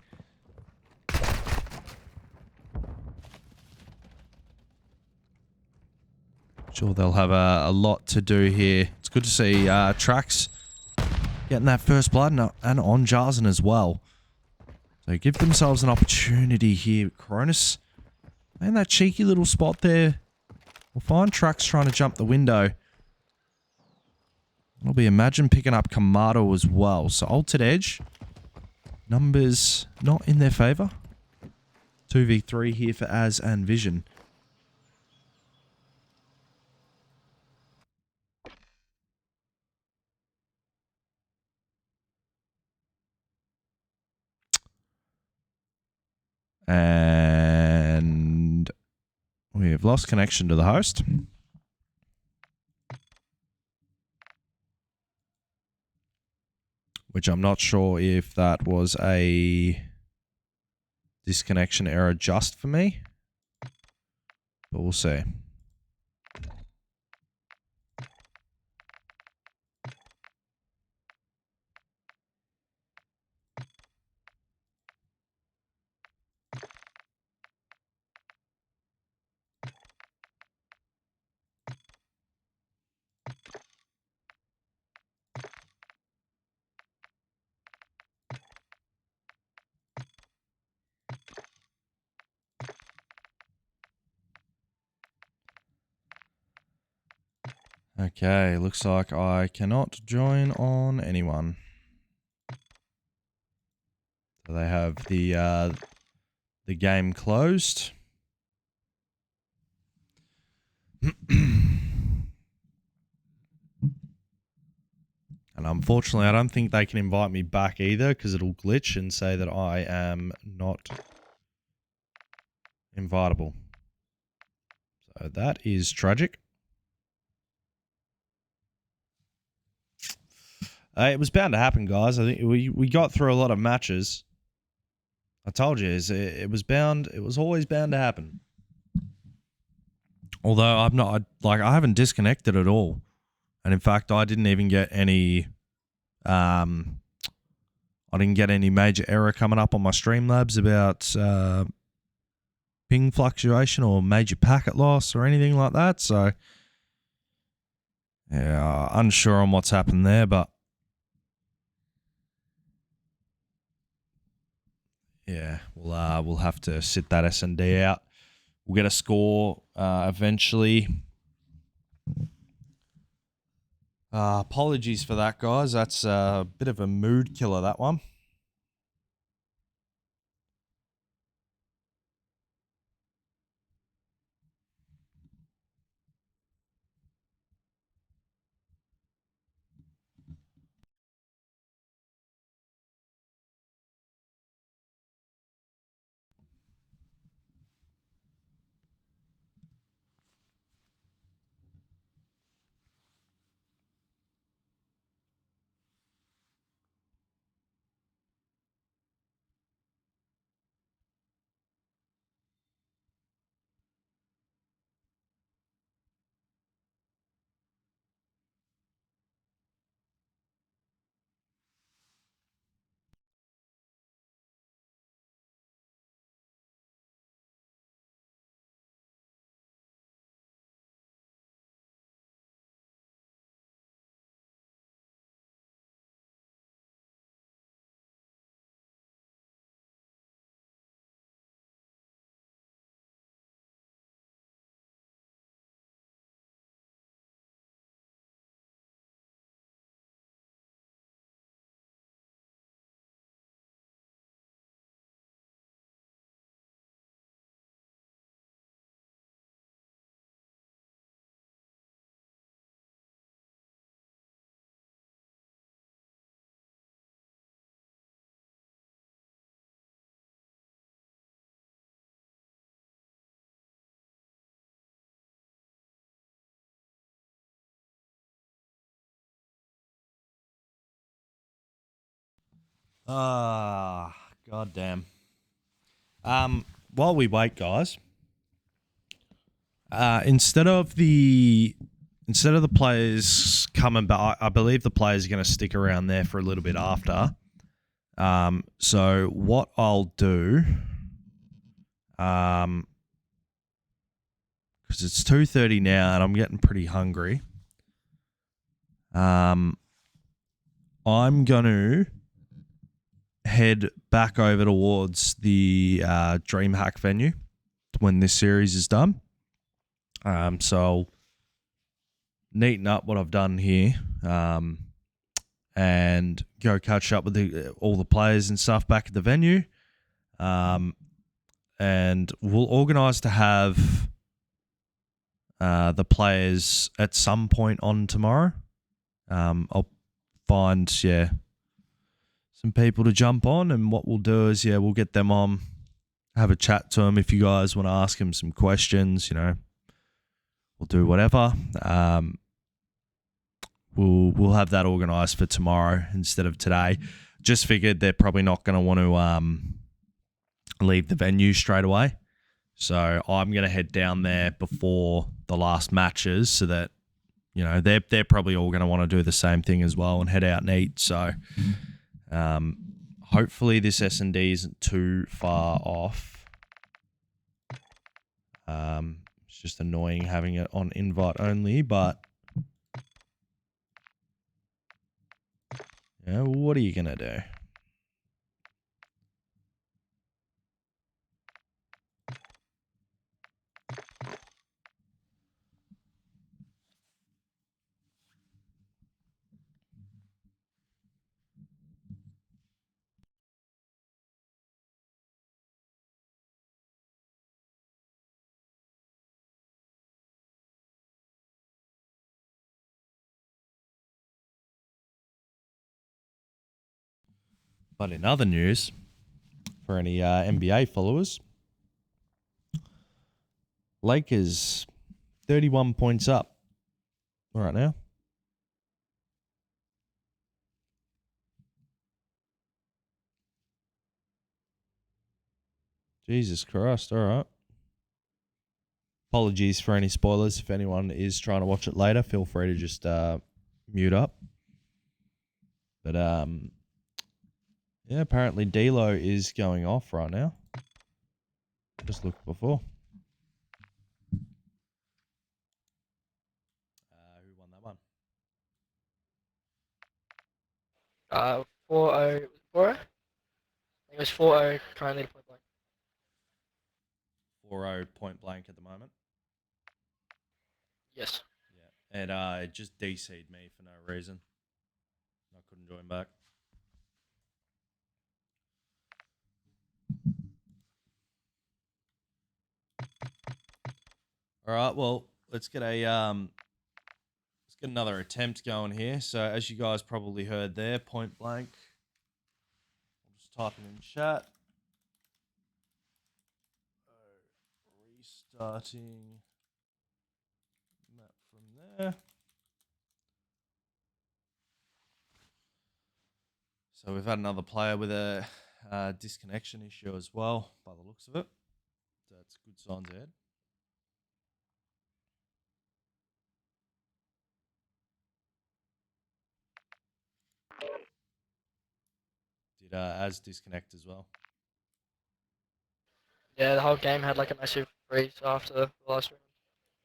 Sure, they'll have a lot to do here. It's good to see Trax getting that first blood and on Jarzen as well. So give themselves an opportunity here. Cronus, man, that cheeky little spot there. We'll find Trax trying to jump the window. I'll be imagine picking up Kamado as well. So Altered Edge, numbers not in their favor. 2v3 here for Az and Vision. And we have lost connection to the host. Which I'm not sure if that was a disconnection error just for me. But we'll see. Okay, looks like I cannot join on anyone. So they have the game closed. And unfortunately, I don't think they can invite me back either because it'll glitch and say that I am not invitable. So that is tragic. It was bound to happen, guys. I think we got through a lot of matches. I told you, it was bound. It was always bound to happen. Although I haven't disconnected at all, and in fact, I didn't even get any. I didn't get any major error coming up on my Streamlabs about ping fluctuation or major packet loss or anything like that. So, yeah, unsure on what's happened there, but. Yeah, we'll have to sit that S&D out. We'll get a score eventually. Apologies for that, guys. That's a bit of a mood killer, that one. Ah, goddamn. While we wait, guys, instead of the players coming back, I believe the players are going to stick around there for a little bit after. So what I'll do, because it's 2:30 now and I'm getting pretty hungry. I'm going to head back over towards the Dreamhack venue when this series is done. So I'll neaten up what I've done here and go catch up with all the players and stuff back at the venue. And we'll organise to have the players at some point on tomorrow. I'll find, some people to jump on, and what we'll do is, we'll get them on, have a chat to them. If you guys want to ask them some questions, we'll do whatever. We'll have that organised for tomorrow instead of today. Just figured they're probably not going to want to leave the venue straight away. So I'm going to head down there before the last matches so that, they're probably all going to want to do the same thing as well and head out and eat. So hopefully this S&D isn't too far off. It's just annoying having it on invite only, but what are you going to do? But in other news, for any NBA followers, Lakers 31 points up right now. Jesus Christ, all right. Apologies for any spoilers. If anyone is trying to watch it later, feel free to just mute up. But apparently D'Lo is going off right now. Just looked before. Who won that one? 4-0. 4-0? I think it was 4-0 currently. 4-0 point blank at the moment. Yes. Yeah. And it just DC'd me for no reason. I couldn't join back. All right, well, let's get another attempt going here. So as you guys probably heard there, point blank. I'll just type it in chat. Restarting map from there. So we've had another player with a disconnection issue as well, by the looks of it. So that's good signs ahead. Did Az disconnect as well? Yeah, the whole game had like a massive freeze after the last round.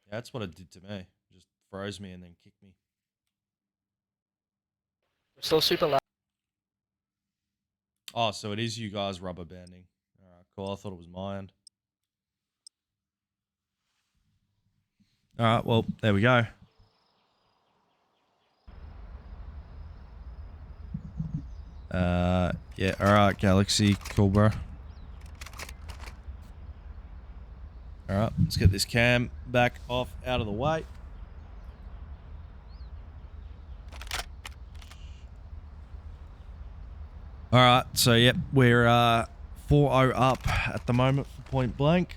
Yeah, that's what it did to me. It just froze me and then kicked me. We're still super loud. Oh, so it is you guys rubber banding. All right, cool. I thought it was my end. All right, well, there we go. Yeah, all right, Galaxy, cool, bro. All right, let's get this cam back off out of the way. All right, so yep, we're 4-0 up at the moment for point blank.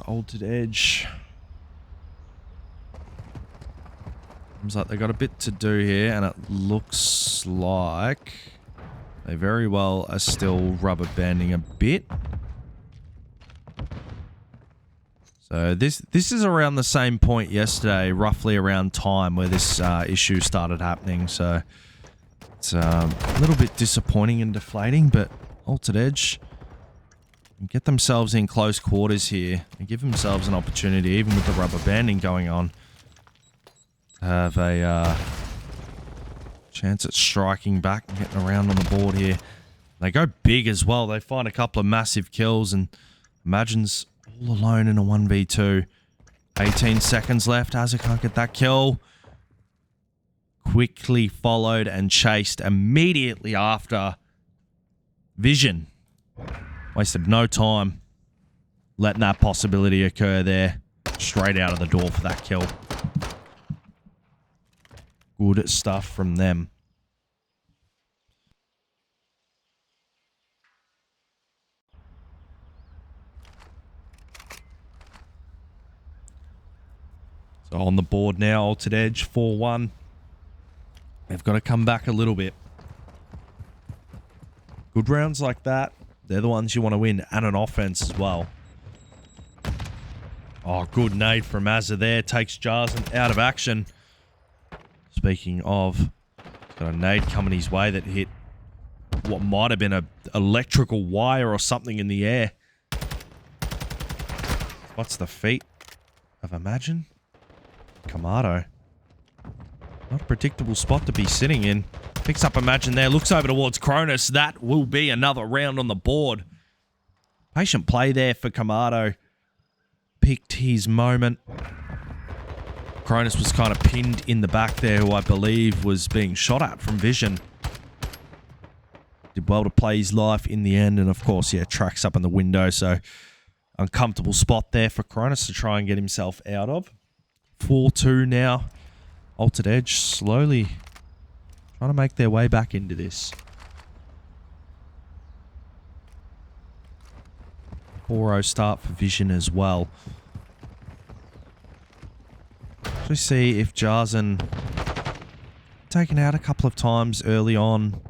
Altered edge. Seems like they got a bit to do here, and it looks like they very well are still rubber banding a bit. So this is around the same point yesterday, roughly around time where this issue started happening. So it's a little bit disappointing and deflating, but LOGITECH can get themselves in close quarters here and give themselves an opportunity, even with the rubber banding going on, to have a chance at striking back and getting around on the board here. They go big as well. They find a couple of massive kills, and Imagine's all alone in a 1v2. 18 seconds left. Azza can't get that kill. Quickly followed and chased immediately after. Vision wasted no time letting that possibility occur there. Straight out of the door for that kill. Good stuff from them. So on the board now, LOGITECH 4-1. They've got to come back a little bit. Good rounds like that, they're the ones you want to win, and an offense as well. Oh, good nade from Azza there. Takes Jarzen out of action. Speaking of, got a nade coming his way that hit what might have been an electrical wire or something in the air. What's the feet of Imagine? Kamado. Not a predictable spot to be sitting in. Picks up Imagine there. Looks over towards Cronus. That will be another round on the board. Patient play there for Kamado. Picked his moment. Cronus was kind of pinned in the back there, who I believe was being shot at from Vision. Did well to play his life in the end. And of course, yeah, tracks up in the window. So uncomfortable spot there for Cronus to try and get himself out of. 4-2 now. LOGITECH slowly trying to make their way back into this. 4-0 start for Vision as well. Let's see if Jarzen taken out a couple of times early on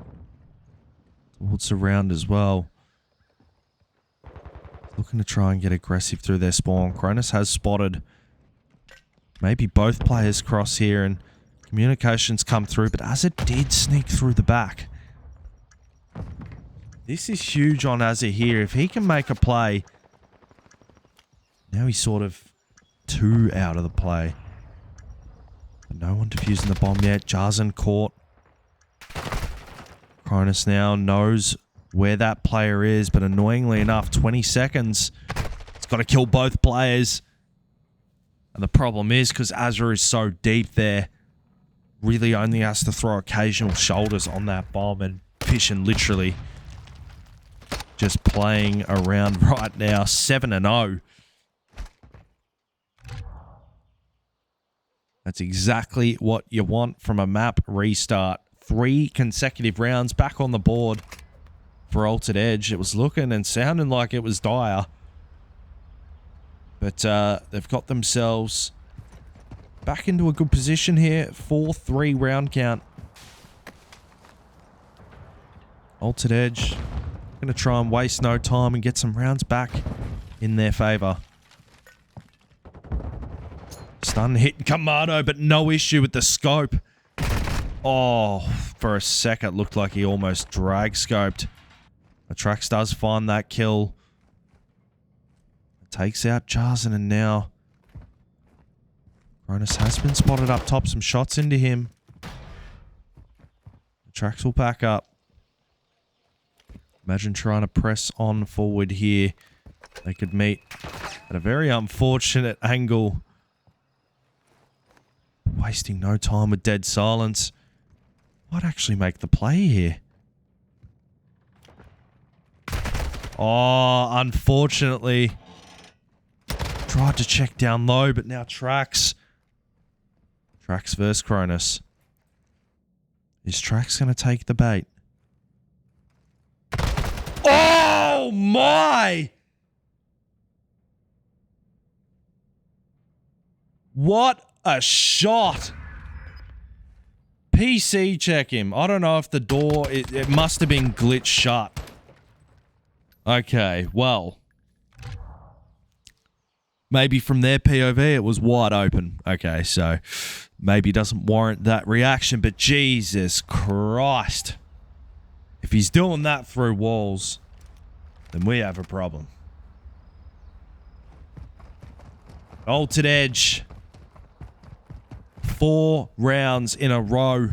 towards the round as well. Looking to try and get aggressive through their spawn. Cronus has spotted maybe both players cross here and communications come through, but Azza did sneak through the back. This is huge on Azza here. If he can make a play, now he's sort of 2 out of the play. But no one defusing the bomb yet. Jarzen caught. Cronus now knows where that player is, but annoyingly enough, 20 seconds. It's got to kill both players. And the problem is, because Azra is so deep there, really only has to throw occasional shoulders on that bomb, and Vision literally just playing around right now. 7-0. That's exactly what you want from a map restart. 3 consecutive rounds back on the board for LOGITECH. It was looking and sounding like it was dire. But they've got themselves back into a good position here. 4-3 round count. LOGITECH going to try and waste no time and get some rounds back in their favor. Stun hit Kamado, but no issue with the scope. Oh, for a sec it looked like he almost drag scoped. Atrax does find that kill. Takes out Jarzen, and now Cronus has been spotted up top. Some shots into him. Atrax will back up. Imagine trying to press on forward here. They could meet at a very unfortunate angle. Wasting no time with dead silence. Might actually make the play here. Oh, unfortunately. Tried to check down low, but now Trax. Trax versus Cronus. Is Trax going to take the bait? Oh my! What a shot! PC check him. I don't know if the door... It must have been glitched shut. Okay, well... Maybe from their POV it was wide open. Okay, so... Maybe it doesn't warrant that reaction, but Jesus Christ. If he's doing that through walls, then we have a problem. Altered Edge. 4 rounds in a row.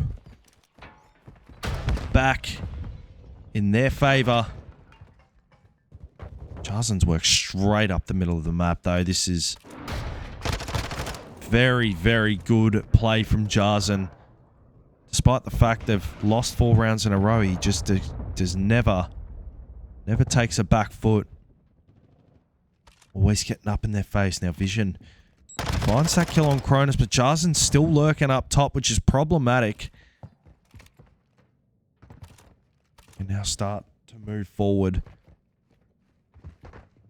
Back in their favor. Jarzin's worked straight up the middle of the map, though. This is very, very good play from Jarzin. Despite the fact they've lost 4 rounds in a row, he just does never takes a back foot. Always getting up in their face. Now Vision finds that kill on Cronus, but Jarzin's still lurking up top, which is problematic. And now start to move forward.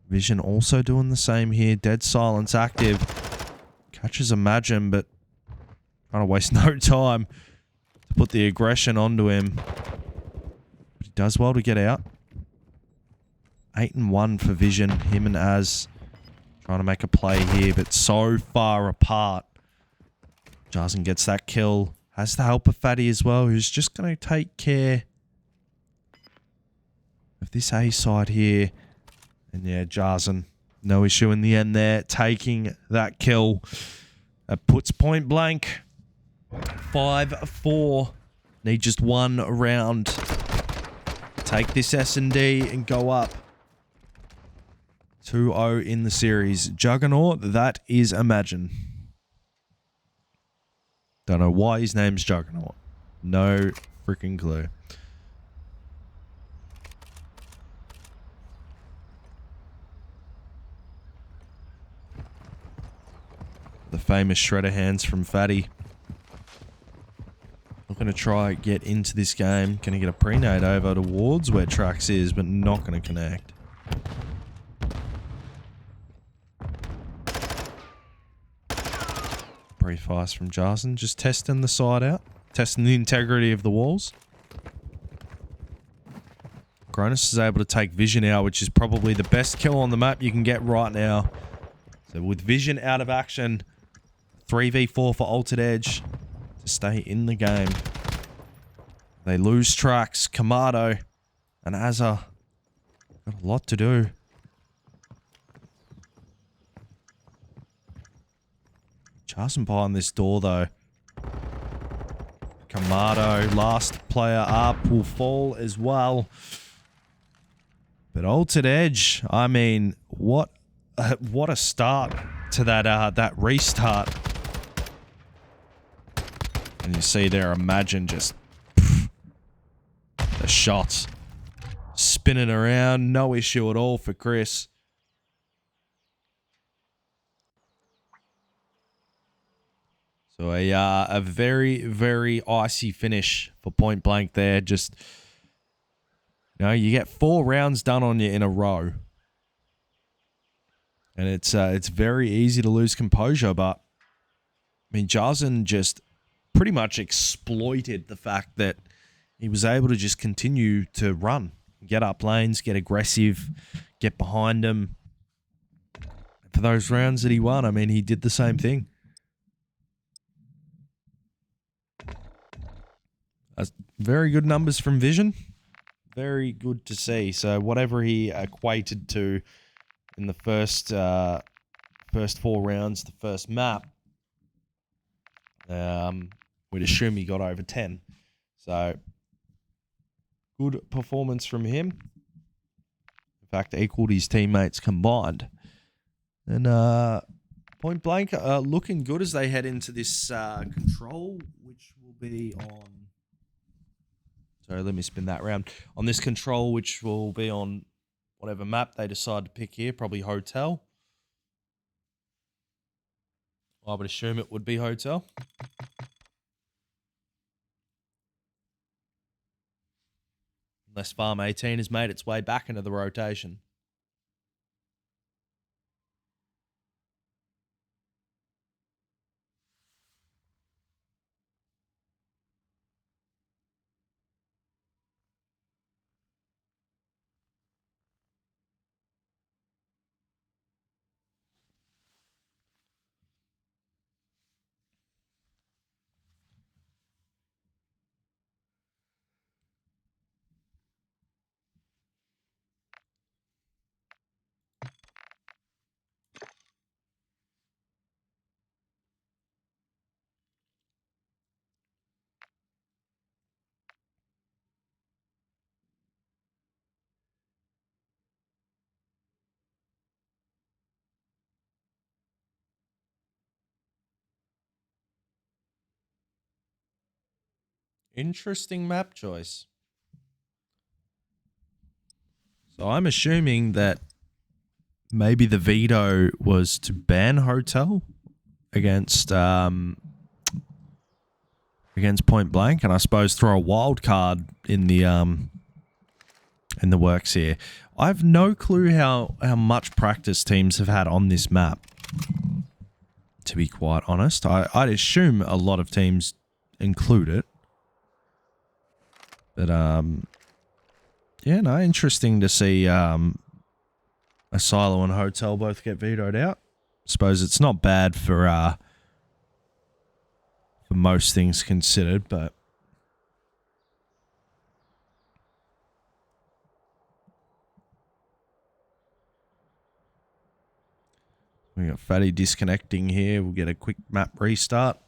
Vision also doing the same here. Dead Silence active. Catches Imagine, but trying to waste no time to put the aggression onto him. But he does well to get out. 8 and 1 for Vision. Him and Az trying to make a play here, but so far apart. Jarzin gets that kill. Has the help of Fatty as well, who's just going to take care of this A side here. And yeah, Jarzin, no issue in the end there, taking that kill. That puts Point Blank 5-4. Need just 1 round. Take this S&D and go up. 2-0 in the series. Juggernaut, that is Imagine. Don't know why his name's Juggernaut. No freaking clue. The famous shredder hands from Fatty. Not going to try get into this game. Going to get a pre-nade over towards where Trax is, but not going to connect. Brief ice from Jarzin. Just testing the side out. Testing the integrity of the walls. Cronus is able to take Vision out, which is probably the best kill on the map you can get right now. So with Vision out of action, 3v4 for Altered Edge to stay in the game. They lose Trax, Kamado, and Azza. Got a lot to do. Jarzin behind this door, though. Kamado, last player up, will fall as well. But Altered Edge, I mean, what a start to that restart. And you see there, Imagine just the shots spinning around, no issue at all for Chris. So a very, very icy finish for Point Blank there. Just, you know, you get 4 rounds done on you in a row. And it's very easy to lose composure, but I mean, Jarzin just pretty much exploited the fact that he was able to just continue to run, get up lanes, get aggressive, get behind him. For those rounds that he won, I mean, he did the same thing. Very good numbers from Vision. Very good to see. So whatever he equated to in the first 4 rounds, the first map, we'd assume he got over 10. So good performance from him. In fact, equaled his teammates combined. And Point Blank looking good as they head into this control, which will be on... Sorry, let me spin that round. On this control, which will be on whatever map they decide to pick here, probably Hotel. I would assume it would be Hotel. Unless Farm 18 has made its way back into the rotation. Interesting map choice. So I'm assuming that maybe the veto was to ban hotel against Point Blank, and I suppose throw a wild card in the works here. I have no clue how much practice teams have had on this map. To be quite honest, I'd assume a lot of teams include it, but yeah, no, interesting to see a silo and hotel both get vetoed out. Suppose it's not bad for most things considered, but we got Fatty disconnecting here. We'll get a quick map restart.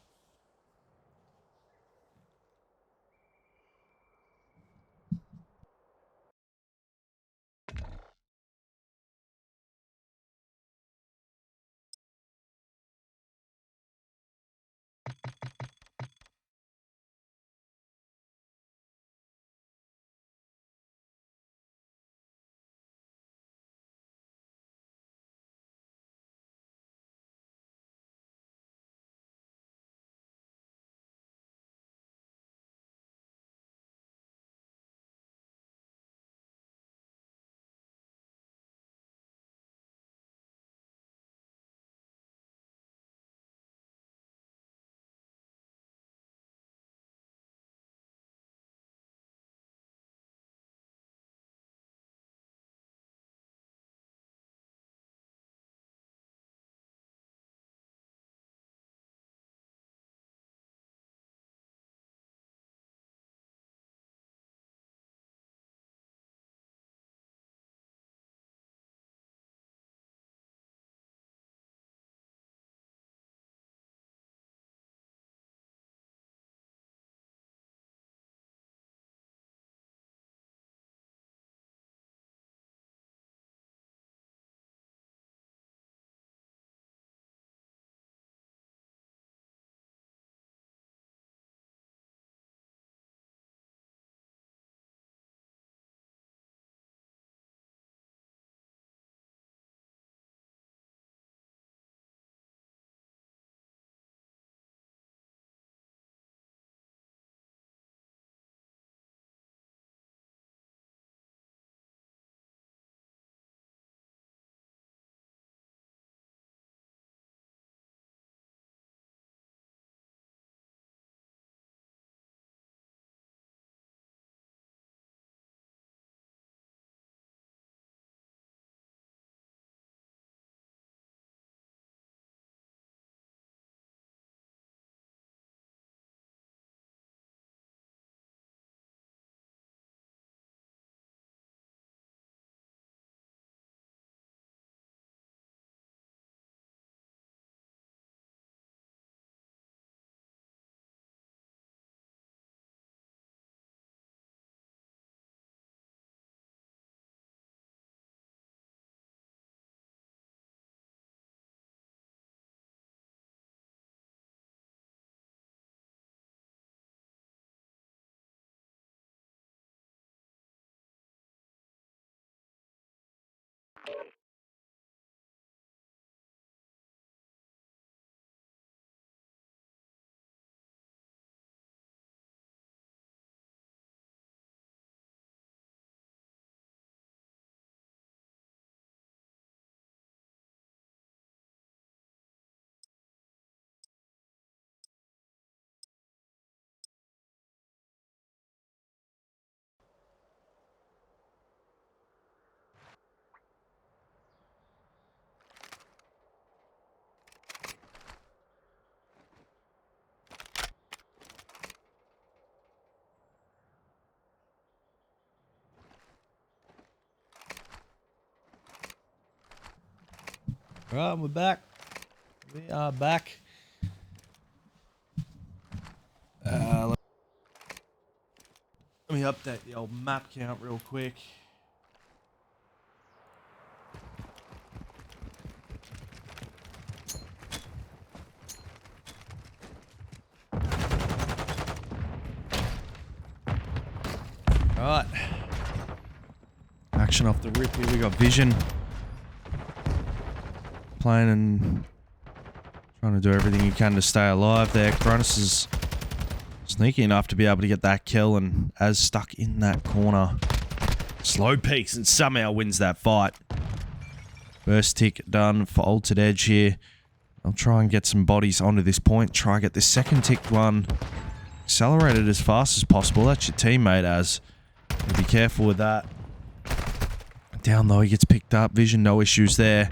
Right, we're back. We are back. Let me update the old map count real quick. Alright. Action off the rip here. We got Vision. Playing and trying to do everything he can to stay alive there. Cronus is sneaky enough to be able to get that kill, and as stuck in that corner. Slow peaks and somehow wins that fight. First tick done for Altered Edge here. I'll try and get some bodies onto this point. Try and get this second tick one accelerated as fast as possible. That's your teammate, as. Be careful with that. Down though, he gets picked up. Vision, no issues there.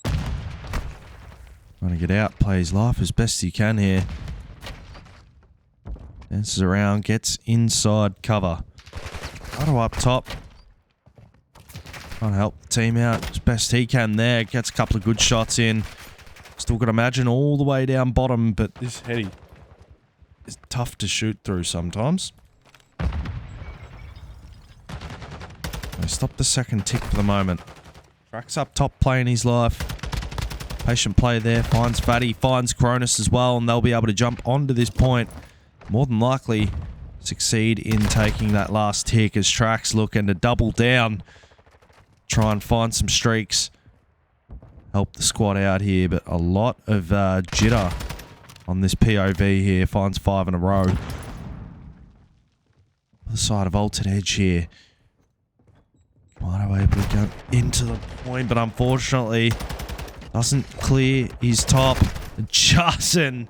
Trying to get out, play his life as best he can here. Dances around, gets inside cover. Auto up top. Trying to help the team out as best he can there. Gets a couple of good shots in. Still got Imagine all the way down bottom, but this heady is tough to shoot through sometimes. I stop the second tick for the moment. Tracks up top, playing his life. Patient play there, finds Fatty, finds Cronus as well, and they'll be able to jump onto this point. More than likely succeed in taking that last tick as Trax looking to double down. Try and find some streaks. Help the squad out here, but a lot of jitter on this POV here. Finds 5 in a row. The side of Altered Edge here. Might able to go into the point, but unfortunately doesn't clear his top. Jason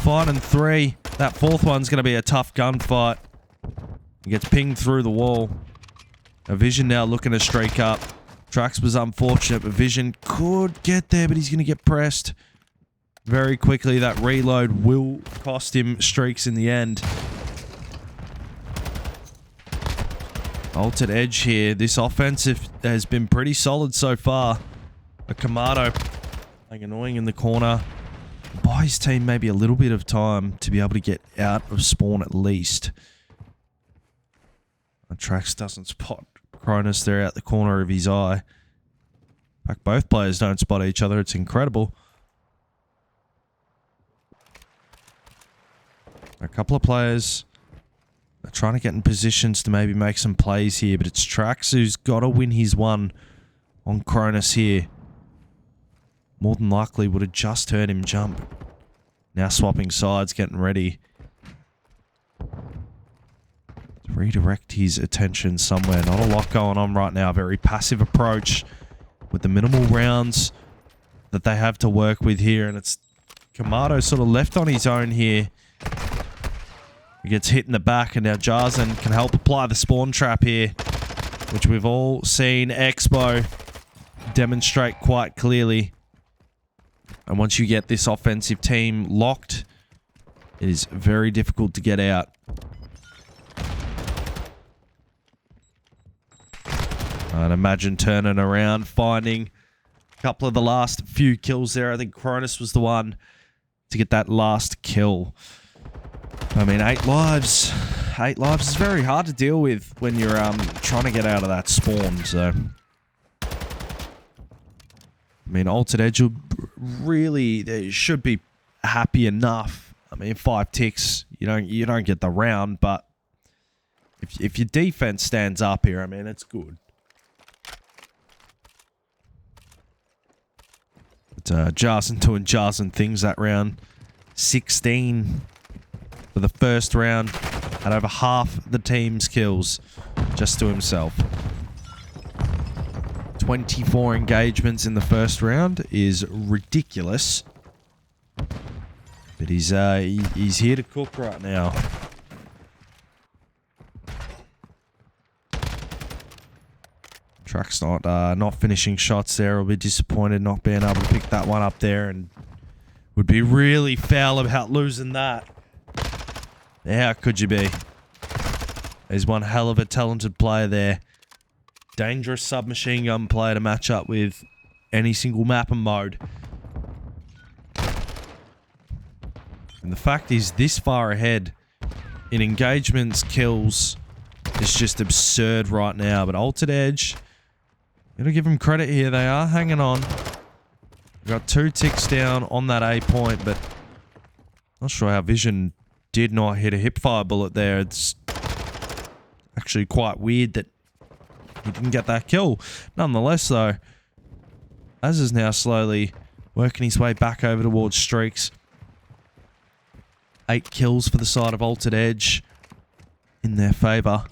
finding 3. That fourth one's going to be a tough gunfight. He gets pinged through the wall. A Vision now looking to streak up. Trax was unfortunate, but Vision could get there, but he's going to get pressed very quickly. That reload will cost him streaks in the end. Altered Edge here. This offensive has been pretty solid so far. A Kamado playing annoying in the corner. Buy his team maybe a little bit of time to be able to get out of spawn at least. Trax doesn't spot Cronus there out the corner of his eye. In fact, both players don't spot each other. It's incredible. A couple of players are trying to get in positions to maybe make some plays here, but it's Trax who's got to win his one on Cronus here. More than likely would have just heard him jump. Now swapping sides, getting ready to redirect his attention somewhere. Not a lot going on right now. Very passive approach with the minimal rounds that they have to work with here. And it's Kamado sort of left on his own here. He gets hit in the back, and now Jarzan can help apply the spawn trap here, which we've all seen Expo demonstrate quite clearly. And once you get this offensive team locked, it is very difficult to get out. And Imagine turning around, finding a couple of the last few kills there. I think Cronus was the one to get that last kill. I mean, 8 lives. 8 lives is very hard to deal with when you're trying to get out of that spawn, so... I mean, Altered Edge will really, they should be happy enough. I mean, 5 ticks, you don't get the round, but if your defense stands up here, I mean, it's good. But Jarzan doing Jarzan things that round. 16 for the first round. Had over half the team's kills just to himself. 24 engagements in the first round is ridiculous. But he's here to cook right now. Truck's not finishing shots there. I'll be disappointed not being able to pick that one up there, and would be really foul about losing that. How could you be? There's one hell of a talented player there. Dangerous submachine gun player to match up with any single map and mode. And the fact is, this far ahead in engagements, kills, is just absurd right now. But Altered Edge, gotta give them credit here. They are hanging on. We've got 2 ticks down on that A point, but Not sure how Vision did not hit a hipfire bullet there. It's actually quite weird that he didn't get that kill. Nonetheless, though, Az is now slowly working his way back over towards streaks. 8 kills for the side of Altered Edge in their favour.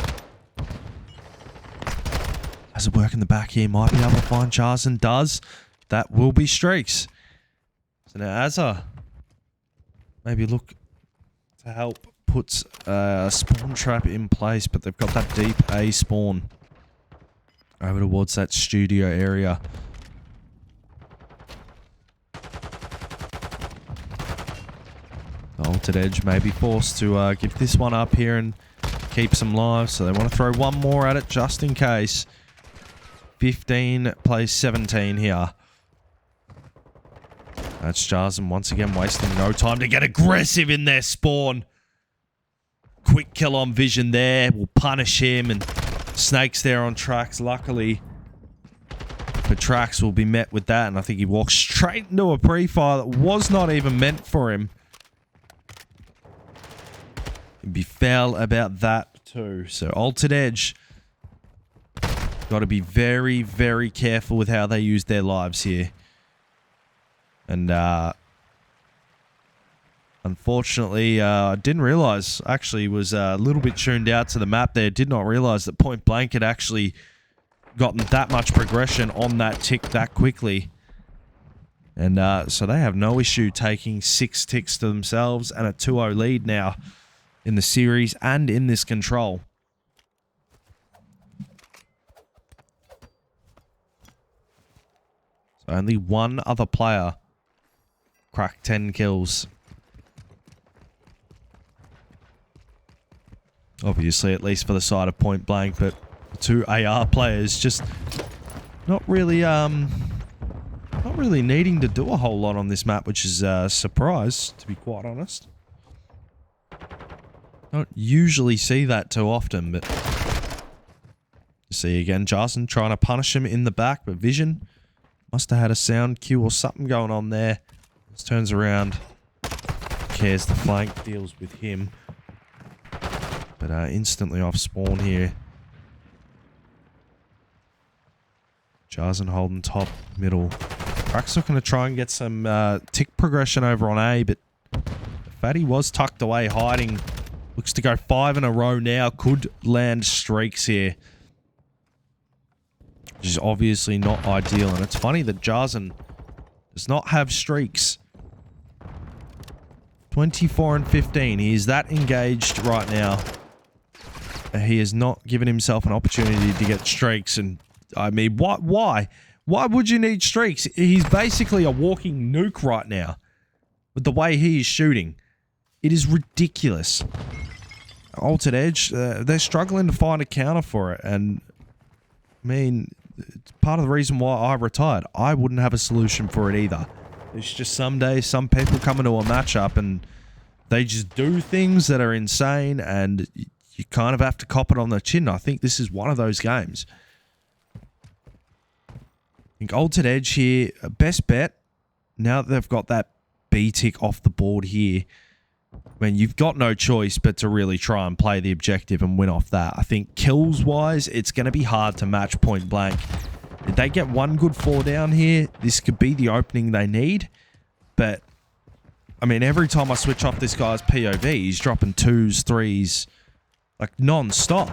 Az work in the back here. Might be able to find Jars and does. That will be streaks. So now Azza maybe look to help put a spawn trap in place, but they've got that deep A spawn over towards that studio area. Altered Edge may be forced to give this one up here and keep some lives, so they want to throw one more at it just in case. 15 plays 17 here. That's Jarzen once again wasting no time to get aggressive in their spawn. Quick kill on Vision there. Will punish him, and Snake's there on Trax. Luckily for Trax will be met with that, and I think he walks straight into a pre-fire that was not even meant for him. He'd be foul about that too. So Altered Edge got to be very, very careful with how they use their lives here. And unfortunately, I didn't realize, actually was a little bit tuned out to the map there. Did not realize that Point Blank had actually gotten that much progression on that tick that quickly. And so they have no issue taking 6 ticks to themselves and a 2-0 lead now in the series and in this control. So only one other player cracked 10 kills. Obviously, at least for the side of Point Blank, but the 2 AR players just not really needing to do a whole lot on this map, which is a surprise, to be quite honest. Don't usually see that too often, but you see again, Jarson trying to punish him in the back, but Vision must have had a sound cue or something going on there. Just turns around, cares the flank, deals with him. But instantly off spawn here. Jarson holding top, middle. Crack's looking to try and get some tick progression over on A, but Fatty was tucked away, hiding. Looks to go 5 in a row now. Could land streaks here, which is obviously not ideal. And it's funny that Jarzen does not have streaks. 24 and 15. He is that engaged right now. He has not given himself an opportunity to get streaks. And I mean, why? Why would you need streaks? He's basically a walking nuke right now with the way he is shooting. It is ridiculous. Altered Edge, they're struggling to find a counter for it. And I mean, it's part of the reason why I retired. I wouldn't have a solution for it either. It's just some days, some people come into a matchup and they just do things that are insane, and you kind of have to cop it on the chin. I think this is one of those games. I think Altered Edge here, best bet, now that they've got that B tick off the board here, I mean, you've got no choice but to really try and play the objective and win off that. I think kills-wise, it's going to be hard to match Point Blank. If they get one good 4 down here, this could be the opening they need. But, I mean, every time I switch off this guy's POV, he's dropping 2s, 3s, like non-stop.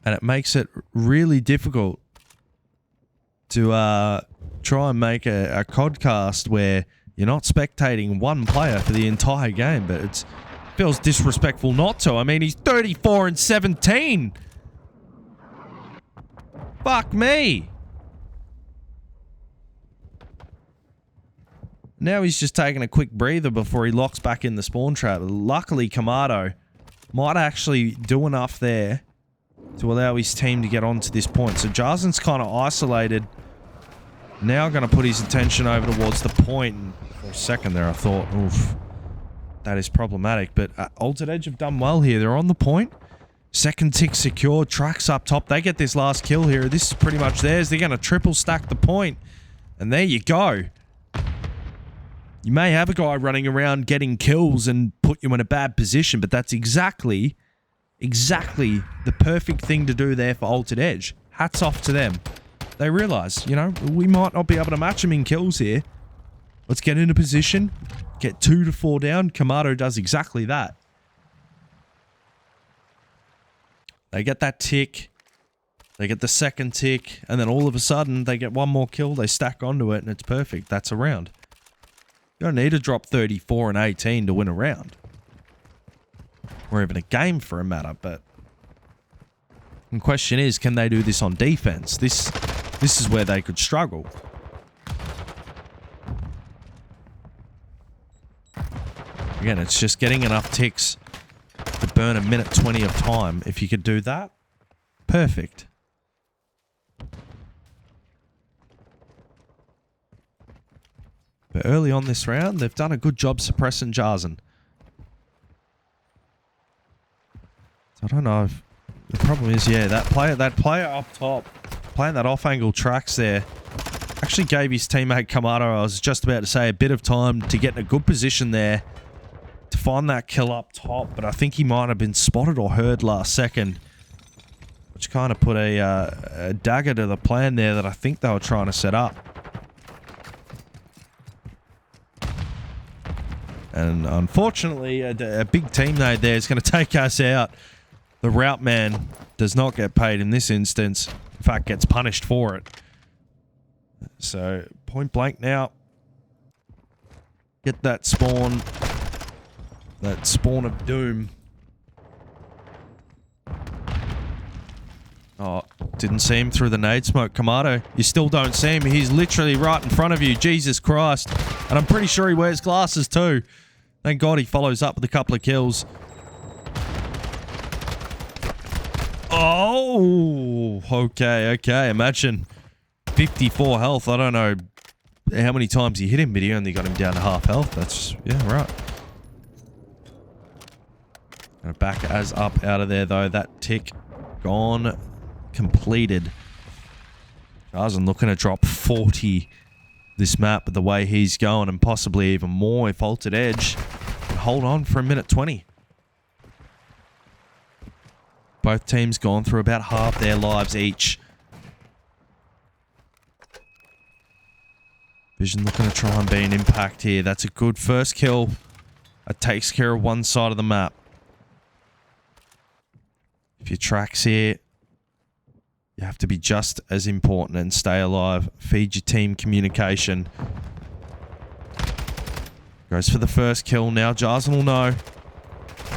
And it makes it really difficult to try and make a COD cast where you're not spectating one player for the entire game, but it feels disrespectful not to. I mean, he's 34 and 17. Fuck me. Now he's just taking a quick breather before he locks back in the spawn trap. Luckily, Kamado might actually do enough there to allow his team to get onto this point. So Jarzen's kind of isolated. Now going to put his attention over towards the point. And for a second there, I thought, oof, that is problematic. But Altered Edge have done well here. They're on the point. Second tick secured. Tracks up top. They get this last kill here. This is pretty much theirs. They're going to triple stack the point. And there you go. You may have a guy running around getting kills and put you in a bad position, but that's exactly the perfect thing to do there for Altered Edge. Hats off to them. They realize, you know, we might not be able to match them in kills here. Let's get in a position, get 2 to 4 down. Kamado does exactly that. They get that tick. They get the second tick. And then all of a sudden, they get one more kill. They stack onto it, and it's perfect. That's a round. You don't need to drop 34 and 18 to win a round. Or even a game for a matter, but... the question is, can they do this on defense? This is where they could struggle. Again, it's just getting enough ticks to burn a minute 20 of time. If you could do that, perfect. But early on this round, they've done a good job suppressing Jarzen. So I don't know if... the problem is, yeah, that player up top, playing that off-angle tracks there, actually gave his teammate Kamado, I was just about to say, a bit of time to get in a good position there to find that kill up top, but I think he might have been spotted or heard last second, which kind of put a dagger to the plan there that I think they were trying to set up. And unfortunately, a big team nade there is going to take us out. The route man does not get paid in this instance. In fact, gets punished for it. So, point blank now. Get that spawn. That spawn of doom. Oh, didn't see him through the nade smoke. Kamado, you still don't see him. He's literally right in front of you. Jesus Christ. And I'm pretty sure he wears glasses too. Thank God he follows up with a couple of kills. Oh, okay. Imagine 54 health. I don't know how many times he hit him, but he only got him down to half health. That's, yeah, right. Back as up out of there, though. That tick gone. Completed. Jarzen looking to drop 40 this map with the way he's going, and possibly even more if Altered Edge can hold on for a minute 20. Both teams gone through about half their lives each. Vision looking to try and be an impact here. That's a good first kill. It takes care of one side of the map. If your tracks here, you have to be just as important and stay alive. Feed your team communication. Goes for the first kill. Now Jarzen will know.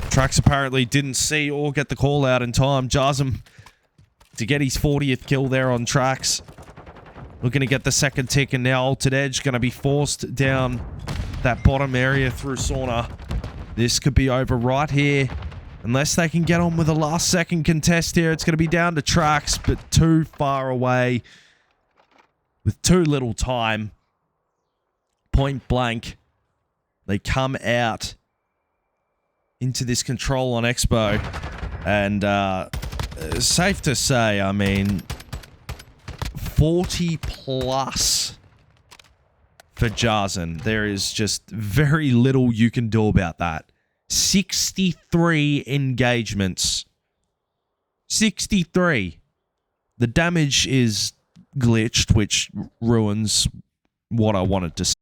Trax apparently didn't see or get the call out in time. Jarzen to get his 40th kill there on Trax. Looking to get the second tick, and now Altered Edge going to be forced down that bottom area through Sauna. This could be over right here. Unless they can get on with a last second contest here, it's going to be down to Trax, but too far away with too little time. Point blank. They come out into this control on Expo, and safe to say, I mean, 40 plus for Jarzen. There is just very little you can do about that. 63 engagements. 63. The damage is glitched, which ruins what I wanted to